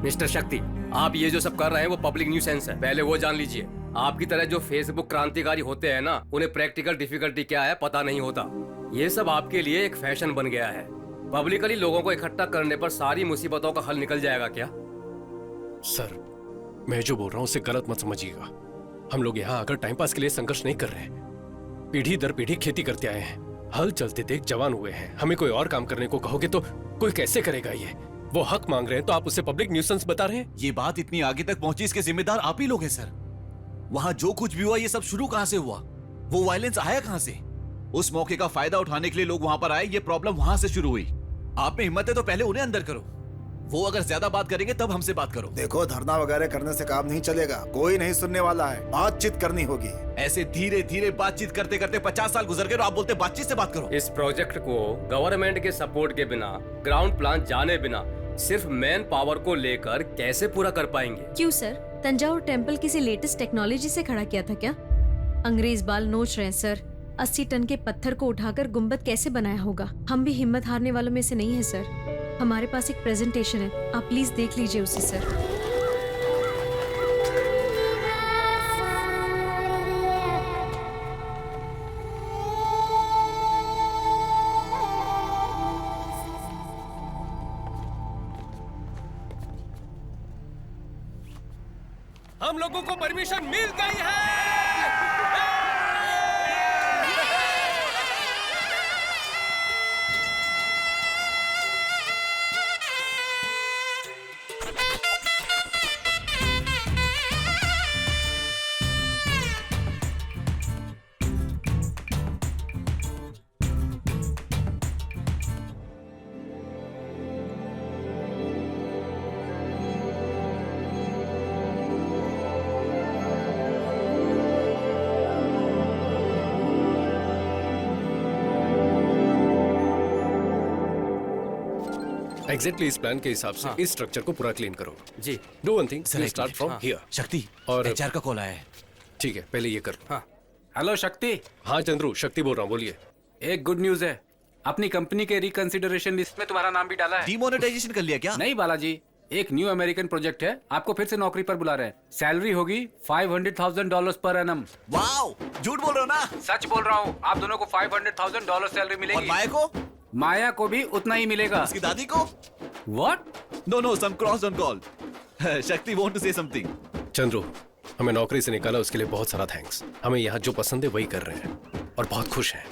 Speaker 1: मिस्टर शक्ति, आप ये जो सब कर रहे हैं वो पब्लिक न्यूसेंस है, पहले वो जान लीजिए। आपकी तरह जो फेसबुक क्रांतिकारी होते हैं ना, उन्हें प्रैक्टिकल डिफिकल्टी क्या है पता नहीं होता। ये सब आपके लिए एक फैशन बन गया है। पब्लिकली लोगों को इकट्ठा करने पर सारी मुसीबतों का हल निकल जाएगा क्या? सर, मैं जो बोल रहा हूँ उसे गलत मत समझिएगा। हम लोग यहाँ आकर टाइम पास के लिए संघर्ष नहीं कर रहे हैं। पीढ़ी दर पीढ़ी खेती करते आए हैं, हल चलते देख जवान हुए हैं। हमें कोई और काम करने को कहोगे तो कोई कैसे करेगा? ये वो हक मांग रहे हैं तो आप उसे पब्लिक न्यूसेंस बता रहे हैं।
Speaker 14: ये बात इतनी आगे तक पहुंची, इसके जिम्मेदार आप ही लोग हैं सर। वहां जो कुछ भी हुआ, ये सब शुरू कहां से हुआ? वो वायलेंस आया कहां से? उस मौके का फायदा उठाने के लिए लोग वहां पर आए, ये प्रॉब्लम वहां से शुरू हुई। आप में हिम्मत है तो पहले उन्हें अंदर करो। वो अगर ज्यादा बात करेंगे तब हमसे बात करो।
Speaker 4: देखो, धरना वगैरह करने से काम नहीं चलेगा, कोई नहीं सुनने वाला है। बातचीत करनी होगी।
Speaker 14: ऐसे धीरे धीरे बातचीत करते करते 50 साल गुजर गए और आप बोलते बातचीत से बात करो।
Speaker 10: इस प्रोजेक्ट को गवर्नमेंट के सपोर्ट के बिना, ग्राउंड प्लान जाने बिना, सिर्फ मैन पावर को लेकर कैसे पूरा कर पाएंगे?
Speaker 15: क्यों सर, तंजावुर टेम्पल किसी लेटेस्ट टेक्नोलॉजी से खड़ा किया था क्या? अंग्रेज बाल नोच रहे हैं सर। 80 टन के पत्थर को उठाकर गुम्बद कैसे बनाया होगा? हम भी हिम्मत हारने वालों में से नहीं है सर। हमारे पास एक प्रेजेंटेशन है, आप प्लीज देख लीजिए उसे सर।
Speaker 1: हम लोगों को परमिशन मिल गई है। एग्जैक्टली इस प्लान के हिसाब से इस स्ट्रक्चर को पूरा क्लीन करो।
Speaker 10: जी।
Speaker 1: डू वन थिंग,
Speaker 14: सर, एक
Speaker 1: स्टार्ट
Speaker 14: मिनट।
Speaker 1: फ्रॉम
Speaker 14: हाँ।
Speaker 1: हियर।
Speaker 14: शक्ति,
Speaker 1: और
Speaker 14: एचआर का कॉल आया है।
Speaker 1: ठीक है, पहले ये कर।
Speaker 13: हाँ। हेलो शक्ति।
Speaker 1: हाँ चंद्रू, शक्ति बोल रहा हूँ, बोलिए।
Speaker 13: एक गुड न्यूज है, अपनी कंपनी के रिकंसिडरेशन लिस्ट में तुम्हारा नाम भी डाला है।
Speaker 14: डिमोनेटाइजेशन कर लिया क्या?
Speaker 13: नहीं बालाजी, एक न्यू अमेरिकन प्रोजेक्ट है, आपको फिर से नौकरी पर बुला रहे हैं। सैलरी होगी $500,000 पर एनम।
Speaker 14: वाओ, झूठ बोल रहे हो ना?
Speaker 13: सच बोल रहा हूँ, आप दोनों को $500,000 सैलरी मिलेगी।
Speaker 14: और माया को?
Speaker 13: माया को भी उतना ही मिलेगा।
Speaker 14: उसकी दादी को?
Speaker 13: What?
Speaker 14: No, some crossed on call. शक्ति want to say something.
Speaker 1: Chandru, हमें नौकरी से निकाला उसके लिए बहुत सारा थैंक्स। हमें यहाँ जो पसंद है वही कर रहे हैं और बहुत खुश हैं।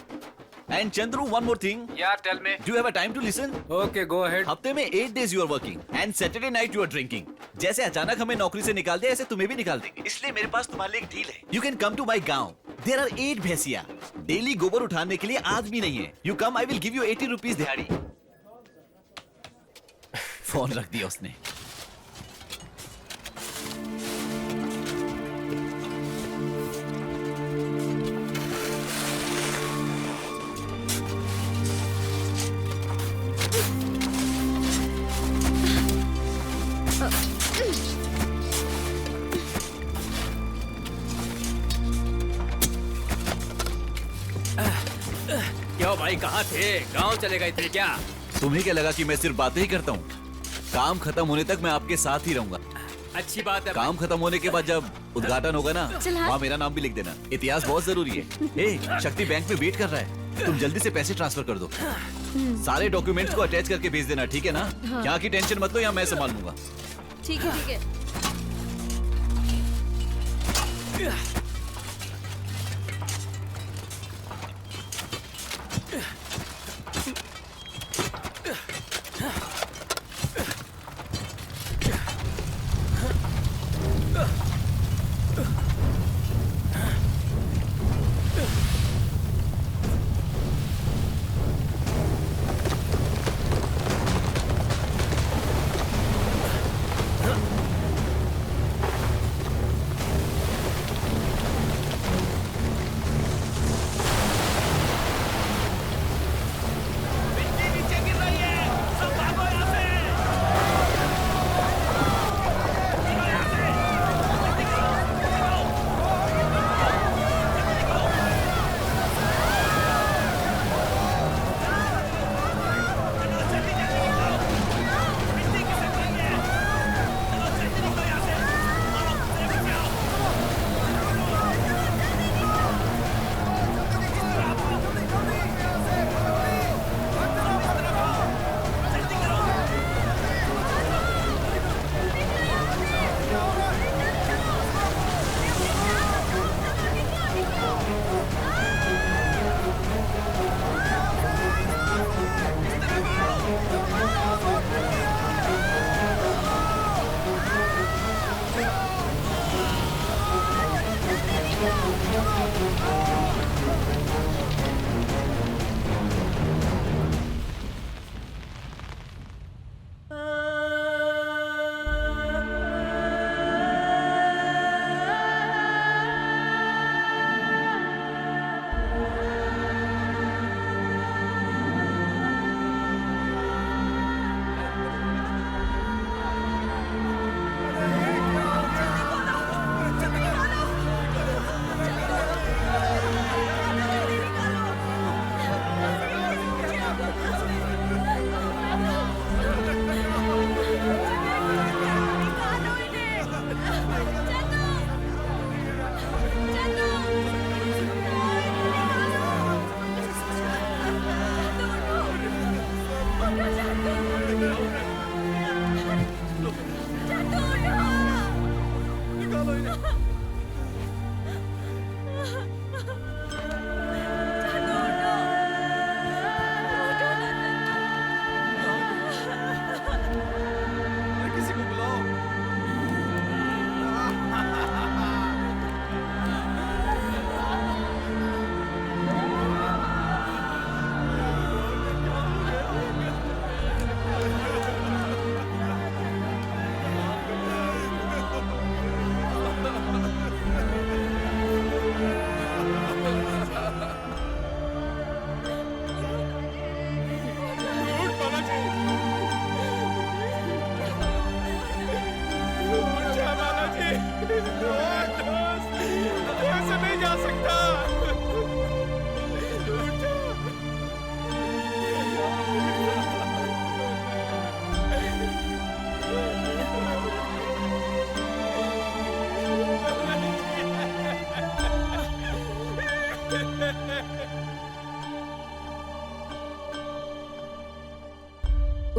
Speaker 14: And Chandru, one more thing.
Speaker 13: Yeah, tell me.
Speaker 14: Do you have a time to listen?
Speaker 13: Okay, go ahead.
Speaker 14: हफ्ते में 8 days you are working and Saturday night you are drinking. जैसे अचानक हमें नौकरी से निकाल दिया, ऐसे तुम्हें भी निकाल देंगे। इसलिए मेरे पास तुम्हारे लिए एक डील है। You can come to my गांव. There are 8 भैंसिया। डेली गोबर उठाने के लिए आदमी नहीं है। You come, I will give you 80 rupees दिहाड़ी। फोन रख दिया उसने।
Speaker 10: क्यों भाई, कहाँ थे? गांव चले गए थे क्या?
Speaker 14: तुम्हें क्या लगा कि मैं सिर्फ बातें ही करता हूँ? काम खत्म होने तक मैं आपके साथ ही रहूंगा।
Speaker 10: अच्छी बात है।
Speaker 14: काम खत्म होने के बाद जब उद्घाटन होगा ना,
Speaker 8: चल हाँ।
Speaker 14: वहाँ मेरा नाम भी लिख देना। इतिहास बहुत जरूरी है। ए, शक्ति बैंक में वेट कर रहा है, तुम जल्दी से पैसे ट्रांसफर कर दो। सारे डॉक्यूमेंट्स को अटैच करके भेज देना, ठीक है ना?
Speaker 8: हाँ।
Speaker 14: यहाँ की टेंशन मत लो, यहाँ मैं संभाल लूंगा।
Speaker 8: ठीक है ठीक है।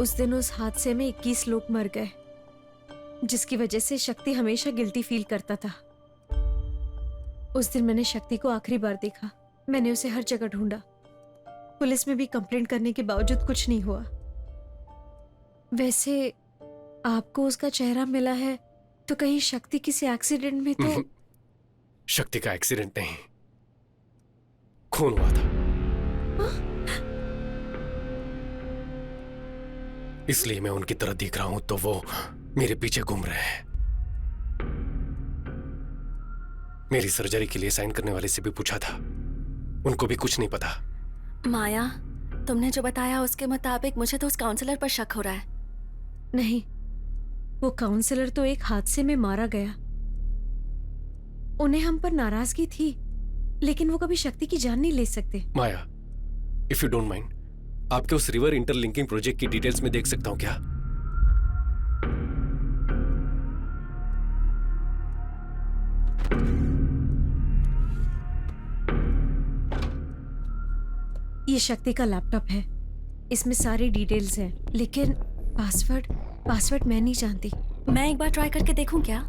Speaker 15: उस दिन उस हादसे में 21 लोग मर गए, जिसकी वजह से शक्ति हमेशा गिल्टी फील करता था। उस दिन मैंने शक्ति को आखिरी बार देखा। मैंने उसे हर जगह ढूंढा, पुलिस में भी कंप्लेंट करने के बावजूद कुछ नहीं हुआ। वैसे आपको उसका चेहरा मिला है तो कहीं शक्ति किसी एक्सीडेंट में तो?
Speaker 1: शक्ति का एक्सीडेंट नहीं, खून हुआ था। इसलिए मैं उनकी तरह दिख रहा हूं तो वो मेरे पीछे घूम रहे हैं। मेरी सर्जरी के लिए साइन करने वाले से भी पूछा था, उनको भी कुछ नहीं पता।
Speaker 8: माया, तुमने जो बताया उसके मुताबिक मुझे तो उस काउंसलर पर शक हो रहा है।
Speaker 15: नहीं, वो काउंसलर तो एक हादसे में मारा गया। उन्हें हम पर नाराजगी थी, लेकिन वो कभी शक्ति की जान नहीं ले सकते।
Speaker 1: माया, इफ यू डोंट माइंड, आपके उस रिवर इंटरलिंकिंग प्रोजेक्ट की डिटेल्स में देख सकता हूं क्या?
Speaker 15: ये शक्ति का लैपटॉप है, इसमें सारी डिटेल्स हैं, लेकिन पासवर्ड मैं नहीं जानती।
Speaker 8: मैं एक बार ट्राई करके देखूं क्या?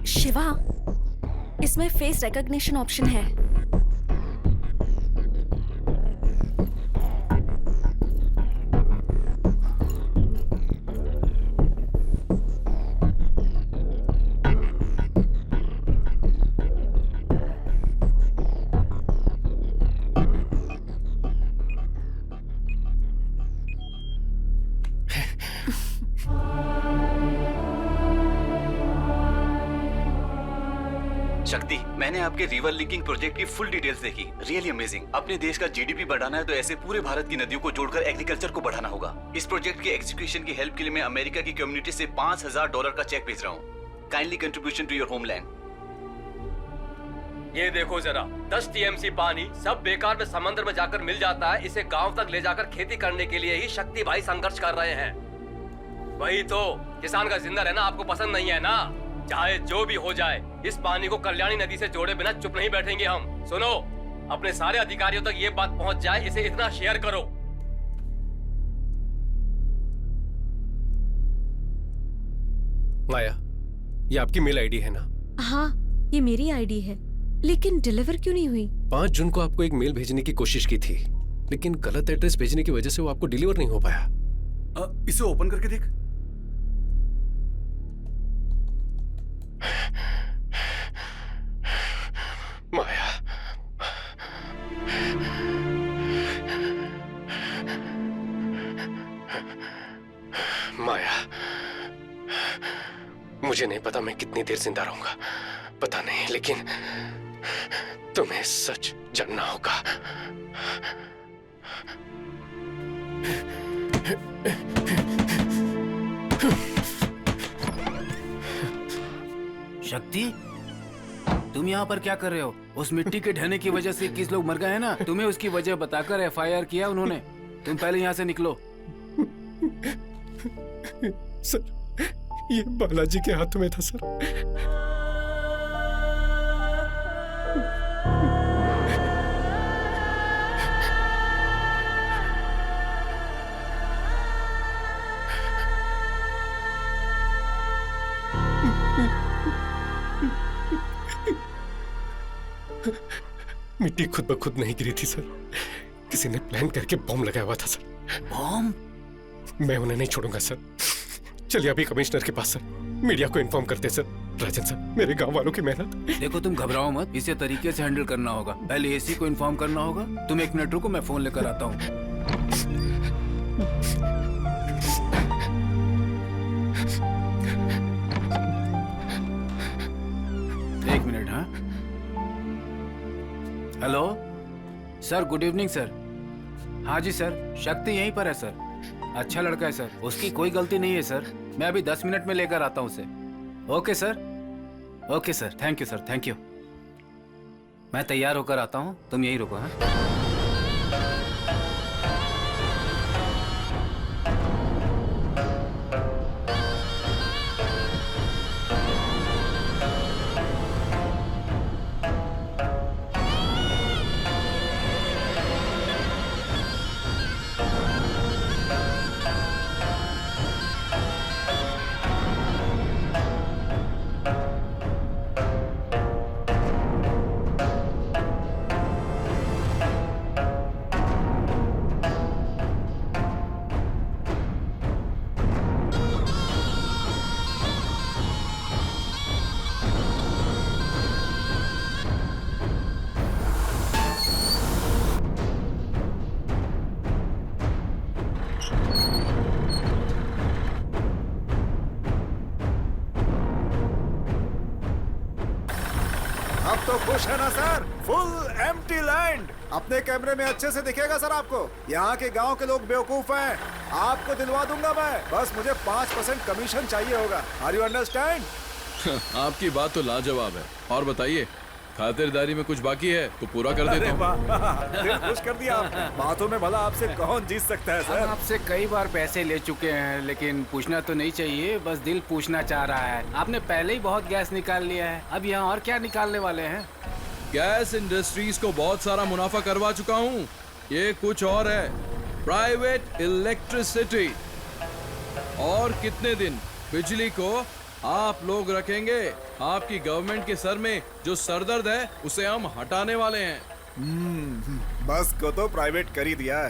Speaker 8: शिवा, इसमें फेस रिकॉग्निशन ऑप्शन है।
Speaker 14: शक्ति, मैंने आपके रिवर लिंकिंग प्रोजेक्ट की फुल डिटेल्स देखी। Really amazing. अपने देश का जीडीपी बढ़ाना है तो ऐसे पूरे भारत की नदियों को जोड़कर एग्रीकल्चर को बढ़ाना होगा। इस प्रोजेक्ट के एग्जीक्यूशन की हेल्प के लिए मैं अमेरिका की कम्युनिटी से $5000 का चेक भेज रहा हूँ। Kindly contribution to your homeland.
Speaker 10: ये देखो जरा, 10 TMC पानी सब बेकार में समंदर में जाकर मिल जाता है। इसे गांव तक ले जाकर खेती करने के लिए ही शक्ति भाई संघर्ष कर रहे हैं। वही तो, किसान का जिंदा रहना आपको पसंद नहीं है ना? चाहे जो भी हो जाए, इस पानी को कल्याणी नदी से जोड़े बिना चुप नहीं बैठेंगे हम। सुनो, अपने सारे अधिकारियों तक ये बात पहुंच जाए, इसे इतना शेयर करो।
Speaker 1: माया, ये आपकी मेल आईडी है ना?
Speaker 15: हाँ, ये मेरी आईडी है, लेकिन डिलीवर क्यों नहीं हुई?
Speaker 1: 5 जून को आपको एक मेल भेजने की कोशिश की थी, लेकिन गलत एड्रेस भेजने की वजह से वो आपको डिलीवर नहीं हो पाया।
Speaker 9: इसे ओपन करके देख।
Speaker 1: माया, माया, मुझे नहीं पता मैं कितनी देर जिंदा रहूंगा, पता नहीं, लेकिन तुम्हें सच जानना होगा।
Speaker 16: शक्ति, तुम यहाँ पर क्या कर रहे हो? उस मिट्टी के ढहने की वजह से 21 लोग मर गए हैं ना? तुम्हें उसकी वजह बताकर FIR किया उन्होंने। तुम पहले यहाँ से निकलो।
Speaker 1: सर, ये बालाजी के हाथों में था सर। मिट्टी खुद ब खुद नहीं गिरी थी सर, किसी ने प्लान करके बॉम्ब लगाया हुआ था सर।
Speaker 16: बॉम्ब?
Speaker 1: मैं उन्हें नहीं छोड़ूंगा सर। चलिए अभी कमिश्नर के पास सर, मीडिया को इन्फॉर्म करते सर। राजन सर, मेरे गांव वालों की मेहनत।
Speaker 16: देखो, तुम घबराओ मत, इसे तरीके से हैंडल करना होगा। पहले AC को इन्फॉर्म करना होगा। तुम 1 मिनट रुको, मैं फोन लेकर आता हूँ। एक मिनट। हाँ, hello sir, good evening sir. हाँ जी सर, शक्ति यहीं पर है सर। अच्छा लड़का है सर, उसकी कोई गलती नहीं है सर। मैं अभी 10 मिनट में लेकर आता हूँ उसे। Okay sir, okay sir, thank you sir, thank you. मैं तैयार होकर आता हूँ, तुम यहीं रुको। हाँ,
Speaker 4: तो खुश है ना सर? Full empty land. अपने कैमरे में अच्छे से दिखेगा सर आपको। यहाँ के गांव के लोग बेवकूफ हैं। आपको दिलवा दूंगा मैं, बस मुझे 5% कमीशन चाहिए होगा। Are you understand?
Speaker 6: आपकी बात तो लाजवाब है। और बताइए, खातिरदारी में कुछ बाकी है तो पूरा कर देता हूँ।
Speaker 4: दिल खुश कर दिया आपने। बातों में भला आपसे कौन जीत सकता है सर?
Speaker 16: हम आपसे कई बार पैसे ले चुके हैं, लेकिन पूछना तो नहीं चाहिए, बस दिल पूछना चाह रहा है। आपने पहले ही बहुत गैस निकाल लिया है, अब यहाँ और क्या निकालने वाले हैं?
Speaker 6: गैस इंडस्ट्रीज को बहुत सारा मुनाफा करवा चुका हूँ। ये कुछ और है, प्राइवेट इलेक्ट्रिसिटी। और कितने दिन बिजली को आप लोग रखेंगे? आपकी गवर्नमेंट के सर में जो सरदर्द है उसे हम हटाने वाले हैं।
Speaker 4: बस को तो प्राइवेट कर ही दिया है,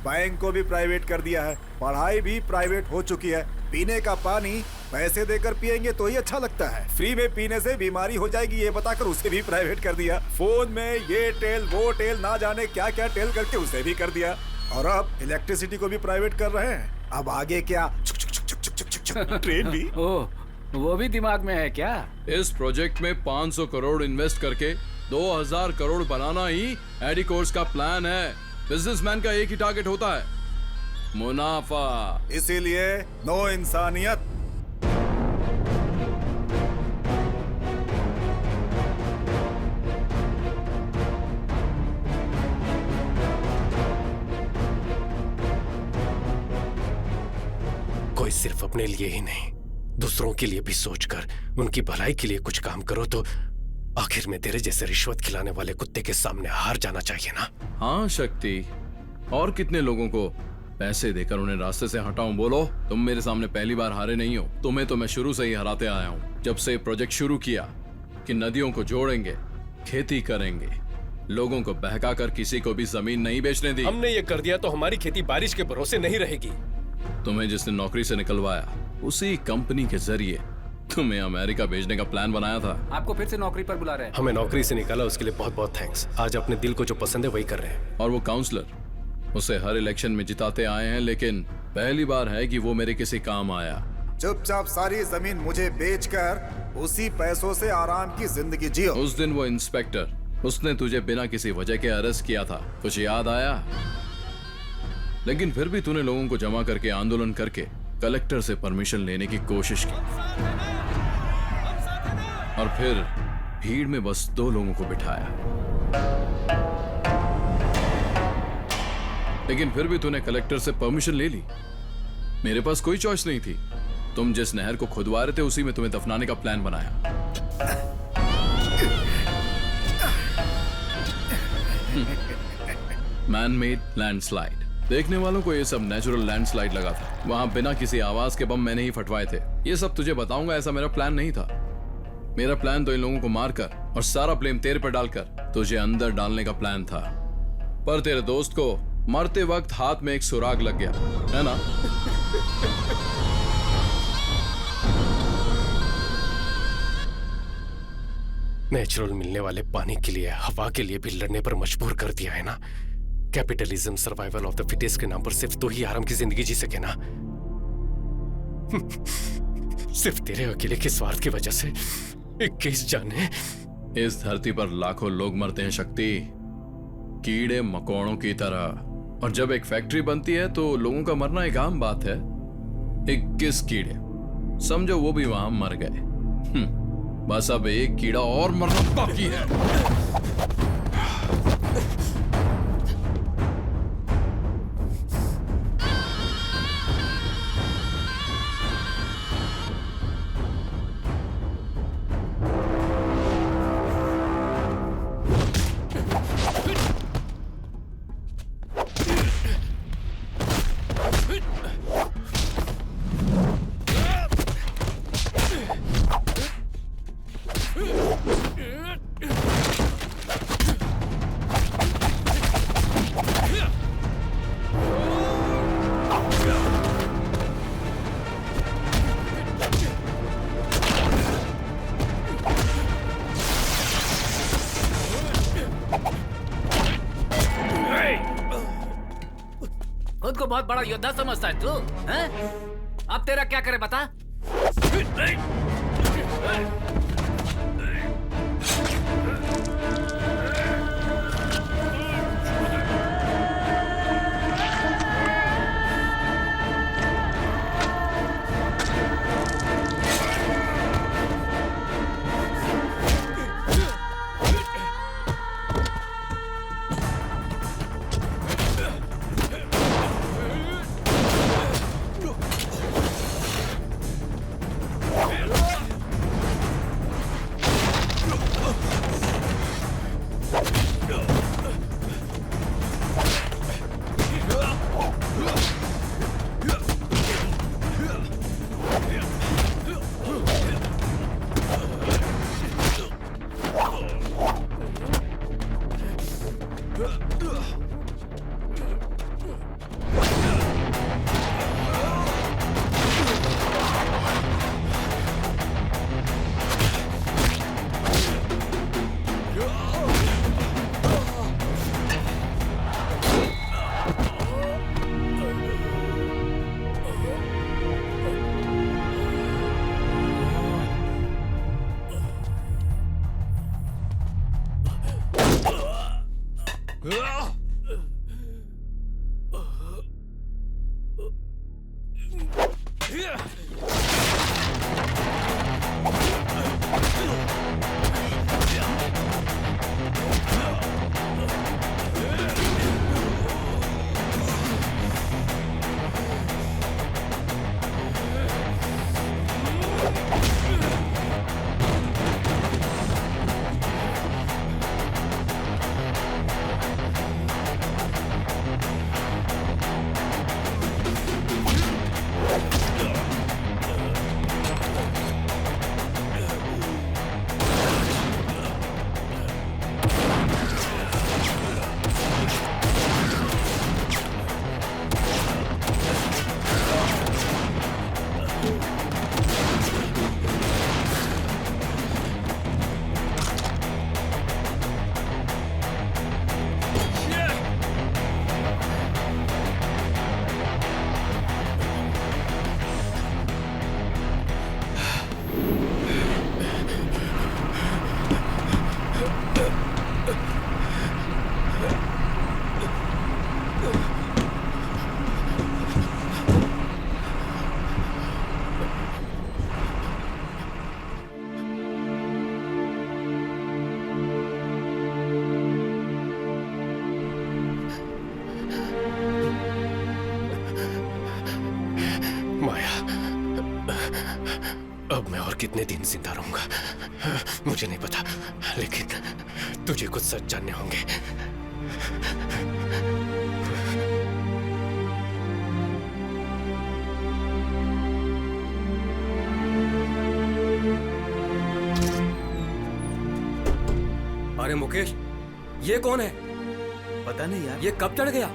Speaker 4: बैंक को भी प्राइवेट कर दिया है, पढ़ाई भी प्राइवेट हो चुकी है। पीने का पानी पैसे देकर पिएंगे तो ही अच्छा लगता है, फ्री में पीने से बीमारी हो जाएगी ये बताकर उसे भी प्राइवेट कर दिया। फोन में ये टेल वो टेल ना जाने क्या क्या टेल करके उसे भी कर दिया, और अब इलेक्ट्रिसिटी को भी प्राइवेट कर रहे हैं। अब आगे क्या? ट्रेन भी।
Speaker 16: ओह, वो भी दिमाग में है क्या?
Speaker 6: इस प्रोजेक्ट में 500 करोड़ इन्वेस्ट करके 2000 करोड़ बनाना ही एडिकोर्स का प्लान है। बिजनेसमैन का एक ही टारगेट होता है, मुनाफा।
Speaker 4: इसीलिए नो इंसानियत।
Speaker 1: कोई सिर्फ अपने लिए ही नहीं, दूसरों के लिए भी सोचकर उनकी भलाई के लिए कुछ काम करो तो आखिर में तेरे जैसे रिश्वत खिलाने वाले कुत्ते के सामने हार जाना चाहिए ना?
Speaker 6: हाँ शक्ति, और कितने लोगों को पैसे देकर उन्हें रास्ते से हटाऊं? बोलो, तुम मेरे सामने पहली बार हारे नहीं हो। तुम्हें तो मैं शुरू से ही हराते आया हूँ। जब से प्रोजेक्ट शुरू किया कि नदियों को जोड़ेंगे, खेती करेंगे, लोगों को बहकाकर किसी को भी जमीन नहीं बेचने दी।
Speaker 1: हमने ये कर दिया तो हमारी खेती बारिश के भरोसे नहीं रहेगी।
Speaker 6: तुम्हें जिसने नौकरी से निकलवाया उसी कंपनी के जरिए तुम्हें अमेरिका भेजने का प्लान बनाया था।
Speaker 16: आपको फिर से नौकरी पर बुला रहे हैं।
Speaker 1: हमें नौकरी से निकाला, उसके लिए बहुत बहुत थैंक्स। आज अपने दिल को जो पसंद है वही कर रहे हैं।
Speaker 6: और वो काउंसलर, उसे हर इलेक्शन में जिताते आए हैं, लेकिन पहली बार है कि वो मेरे किसी काम आया।
Speaker 4: चुपचाप सारी जमीन मुझे बेचकर उसी पैसों से आराम की जिंदगी जियो।
Speaker 6: उस दिन वो इंस्पेक्टर, उसने तुझे बिना किसी वजह के अरेस्ट किया था, कुछ याद आया? लेकिन फिर भी तूने लोगों को जमा करके आंदोलन करके कलेक्टर से परमिशन लेने की कोशिश की, और फिर भीड़ में बस 2 लोगों को बिठाया। लेकिन फिर भी तूने कलेक्टर से परमिशन ले ली। मेरे पास कोई चॉइस नहीं थी। तुम जिस नहर को खुदवा रहे थे उसी में तुम्हें दफनाने का प्लान बनाया। Man made landslide. देखने वालों को ये सब नेचुरल लैंडस्लाइड लगा था। वहां बिना किसी आवाज के बम मैंने ही फटवाए थे। ये सब तुझे बताऊंगा, ऐसा मेरा प्लान नहीं था। मेरा प्लान तो इन लोगों को मारकर और सारा ब्लेम तेरे पर डालकर तुझे अंदर डालने का प्लान था। पर तेरे दोस्त को मरते वक्त हाथ में एक सुराग लग गया, है ना?
Speaker 1: नेचुरल मिलने वाले पानी के लिए, हवा के लिए भी लड़ने पर मजबूर कर दिया है ना। Capitalism, survival of the fittest के नाम पर सिर्फ तू ही आराम की जिंदगी जी सके ना। सिर्फ तेरे अकेले के स्वार्थ की वजह से 21 जाने।
Speaker 6: इस धरती पर लाखों लोग मरते हैं शक्ति, कीड़े मकोड़ों की तरह। और जब एक फैक्ट्री बनती है तो लोगों का मरना एक आम बात है। 21 कीड़े, समझो वो भी वहां मर गए। बस अब एक कीड़ा और मरना बाकी है।
Speaker 16: खुद को बहुत बड़ा योद्धा समझता है तू, हैं? अब तेरा क्या करे बता?
Speaker 1: अब मैं और कितने दिन जिंदा रहूंगा मुझे नहीं पता, लेकिन तुझे कुछ सच जानने होंगे।
Speaker 10: अरे मुकेश, ये कौन है?
Speaker 12: पता नहीं यार।
Speaker 10: ये कब चढ़ गया?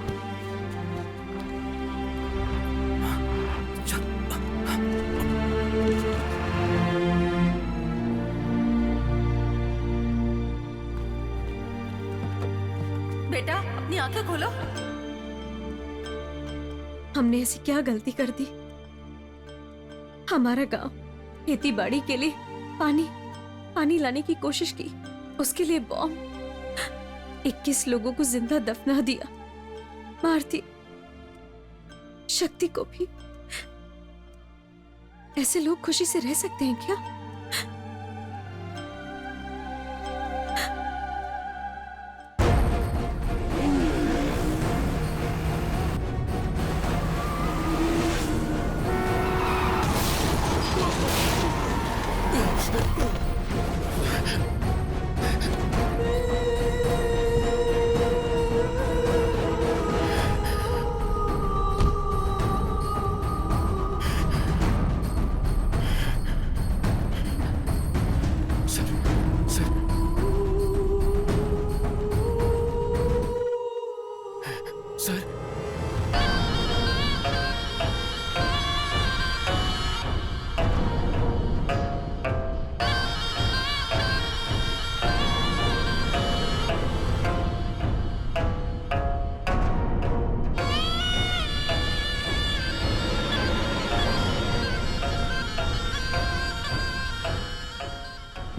Speaker 2: बेटा अपनी आंखें खोलो।
Speaker 15: हमने ऐसी क्या गलती कर दी? हमारा गांव खेती बाड़ी के लिए पानी लाने की कोशिश की, उसके लिए बॉम्ब 21 लोगों को जिंदा दफना दिया, मार दी शक्ति को भी। ऐसे लोग खुशी से रह सकते हैं क्या?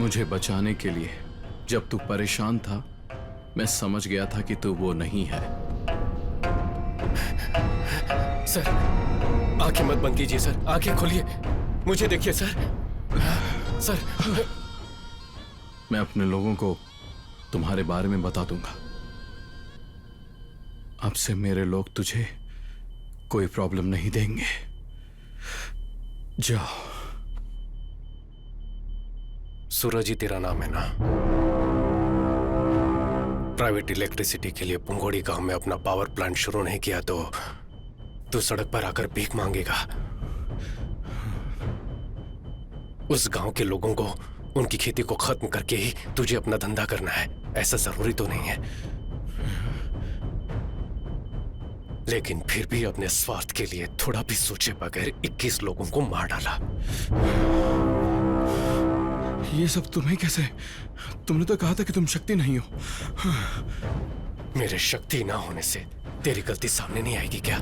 Speaker 6: मुझे बचाने के लिए जब तू परेशान था, मैं समझ गया था कि तू वो नहीं है।
Speaker 1: सर, आंखें मत बंद कीजिए सर, आंखें खोलिए, मुझे देखिए सर। सर,
Speaker 6: मैं अपने लोगों को तुम्हारे बारे में बता दूंगा। अब से मेरे लोग तुझे कोई प्रॉब्लम नहीं देंगे। जाओ।
Speaker 1: सूरज ही तेरा नाम है ना? प्राइवेट इलेक्ट्रिसिटी के लिए पुंगोड़ी गांव में अपना पावर प्लांट शुरू नहीं किया तो तू सड़क पर आकर भीख मांगेगा। उस गांव के लोगों को उनकी खेती को खत्म करके ही तुझे अपना धंधा करना है, ऐसा जरूरी तो नहीं है। लेकिन फिर भी अपने स्वार्थ के लिए थोड़ा भी सोचे बगैर 21 लोगों को मार डाला।
Speaker 6: ये सब तुम्हें कैसे? तुमने तो कहा था कि तुम शक्ति नहीं हो।
Speaker 1: मेरे शक्ति ना होने से तेरी गलती सामने नहीं आएगी क्या?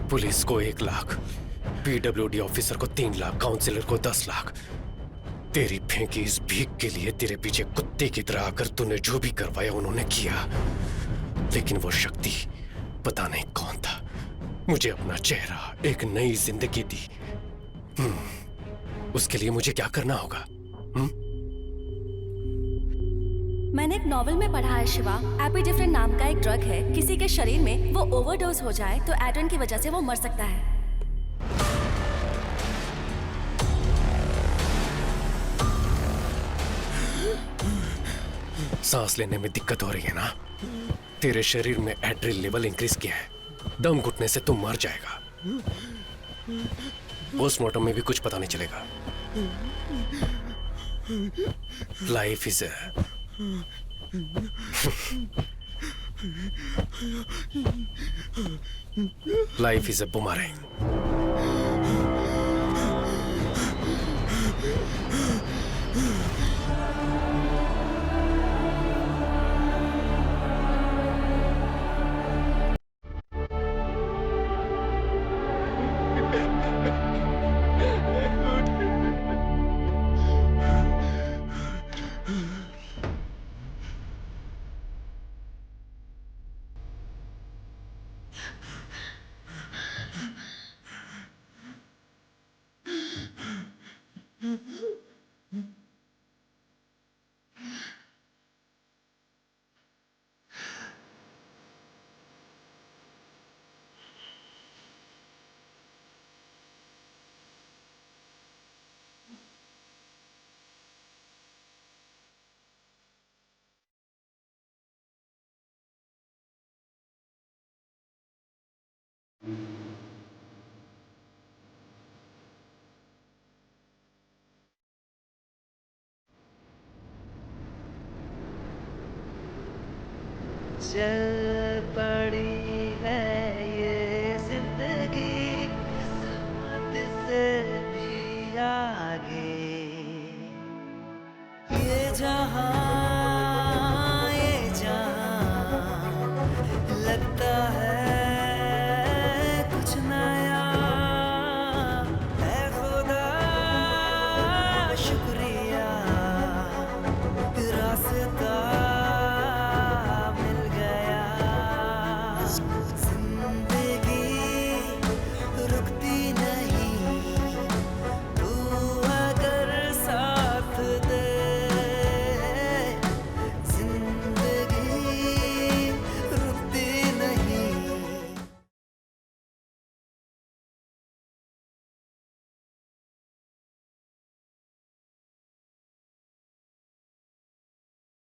Speaker 1: पुलिस को 1 लाख, पीडब्ल्यूडी ऑफिसर को 3 लाख, काउंसिलर को 10 लाख। तेरी फेंकी इस भीख के लिए तेरे पीछे कुत्ते की तरह आकर तूने जो भी करवाया उन्होंने किया। लेकिन वो शक्ति पता नहीं कौन था, मुझे अपना चेहरा, एक नई जिंदगी दी। उसके लिए मुझे क्या करना होगा?
Speaker 8: मैंने एक नॉवेल में पढ़ा है शिवा, एपिडिफ्रेन नाम का एक ड्रग है, किसी के शरीर में वो ओवरडोज हो जाए तो एड्रेन की वजह से वो मर सकता है।
Speaker 1: सांस लेने में दिक्कत हो रही है ना? तेरे शरीर में एड्रिल लेवल इंक्रीज किया है। दम घुटने से तुम मर जाएगा। पोस्टमार्टम में भी कुछ पता नहीं चलेगा। Life is life is a boomerang.
Speaker 7: चल पड़ी है ये जिंदगी किस्मत से भी आगे, ये जहां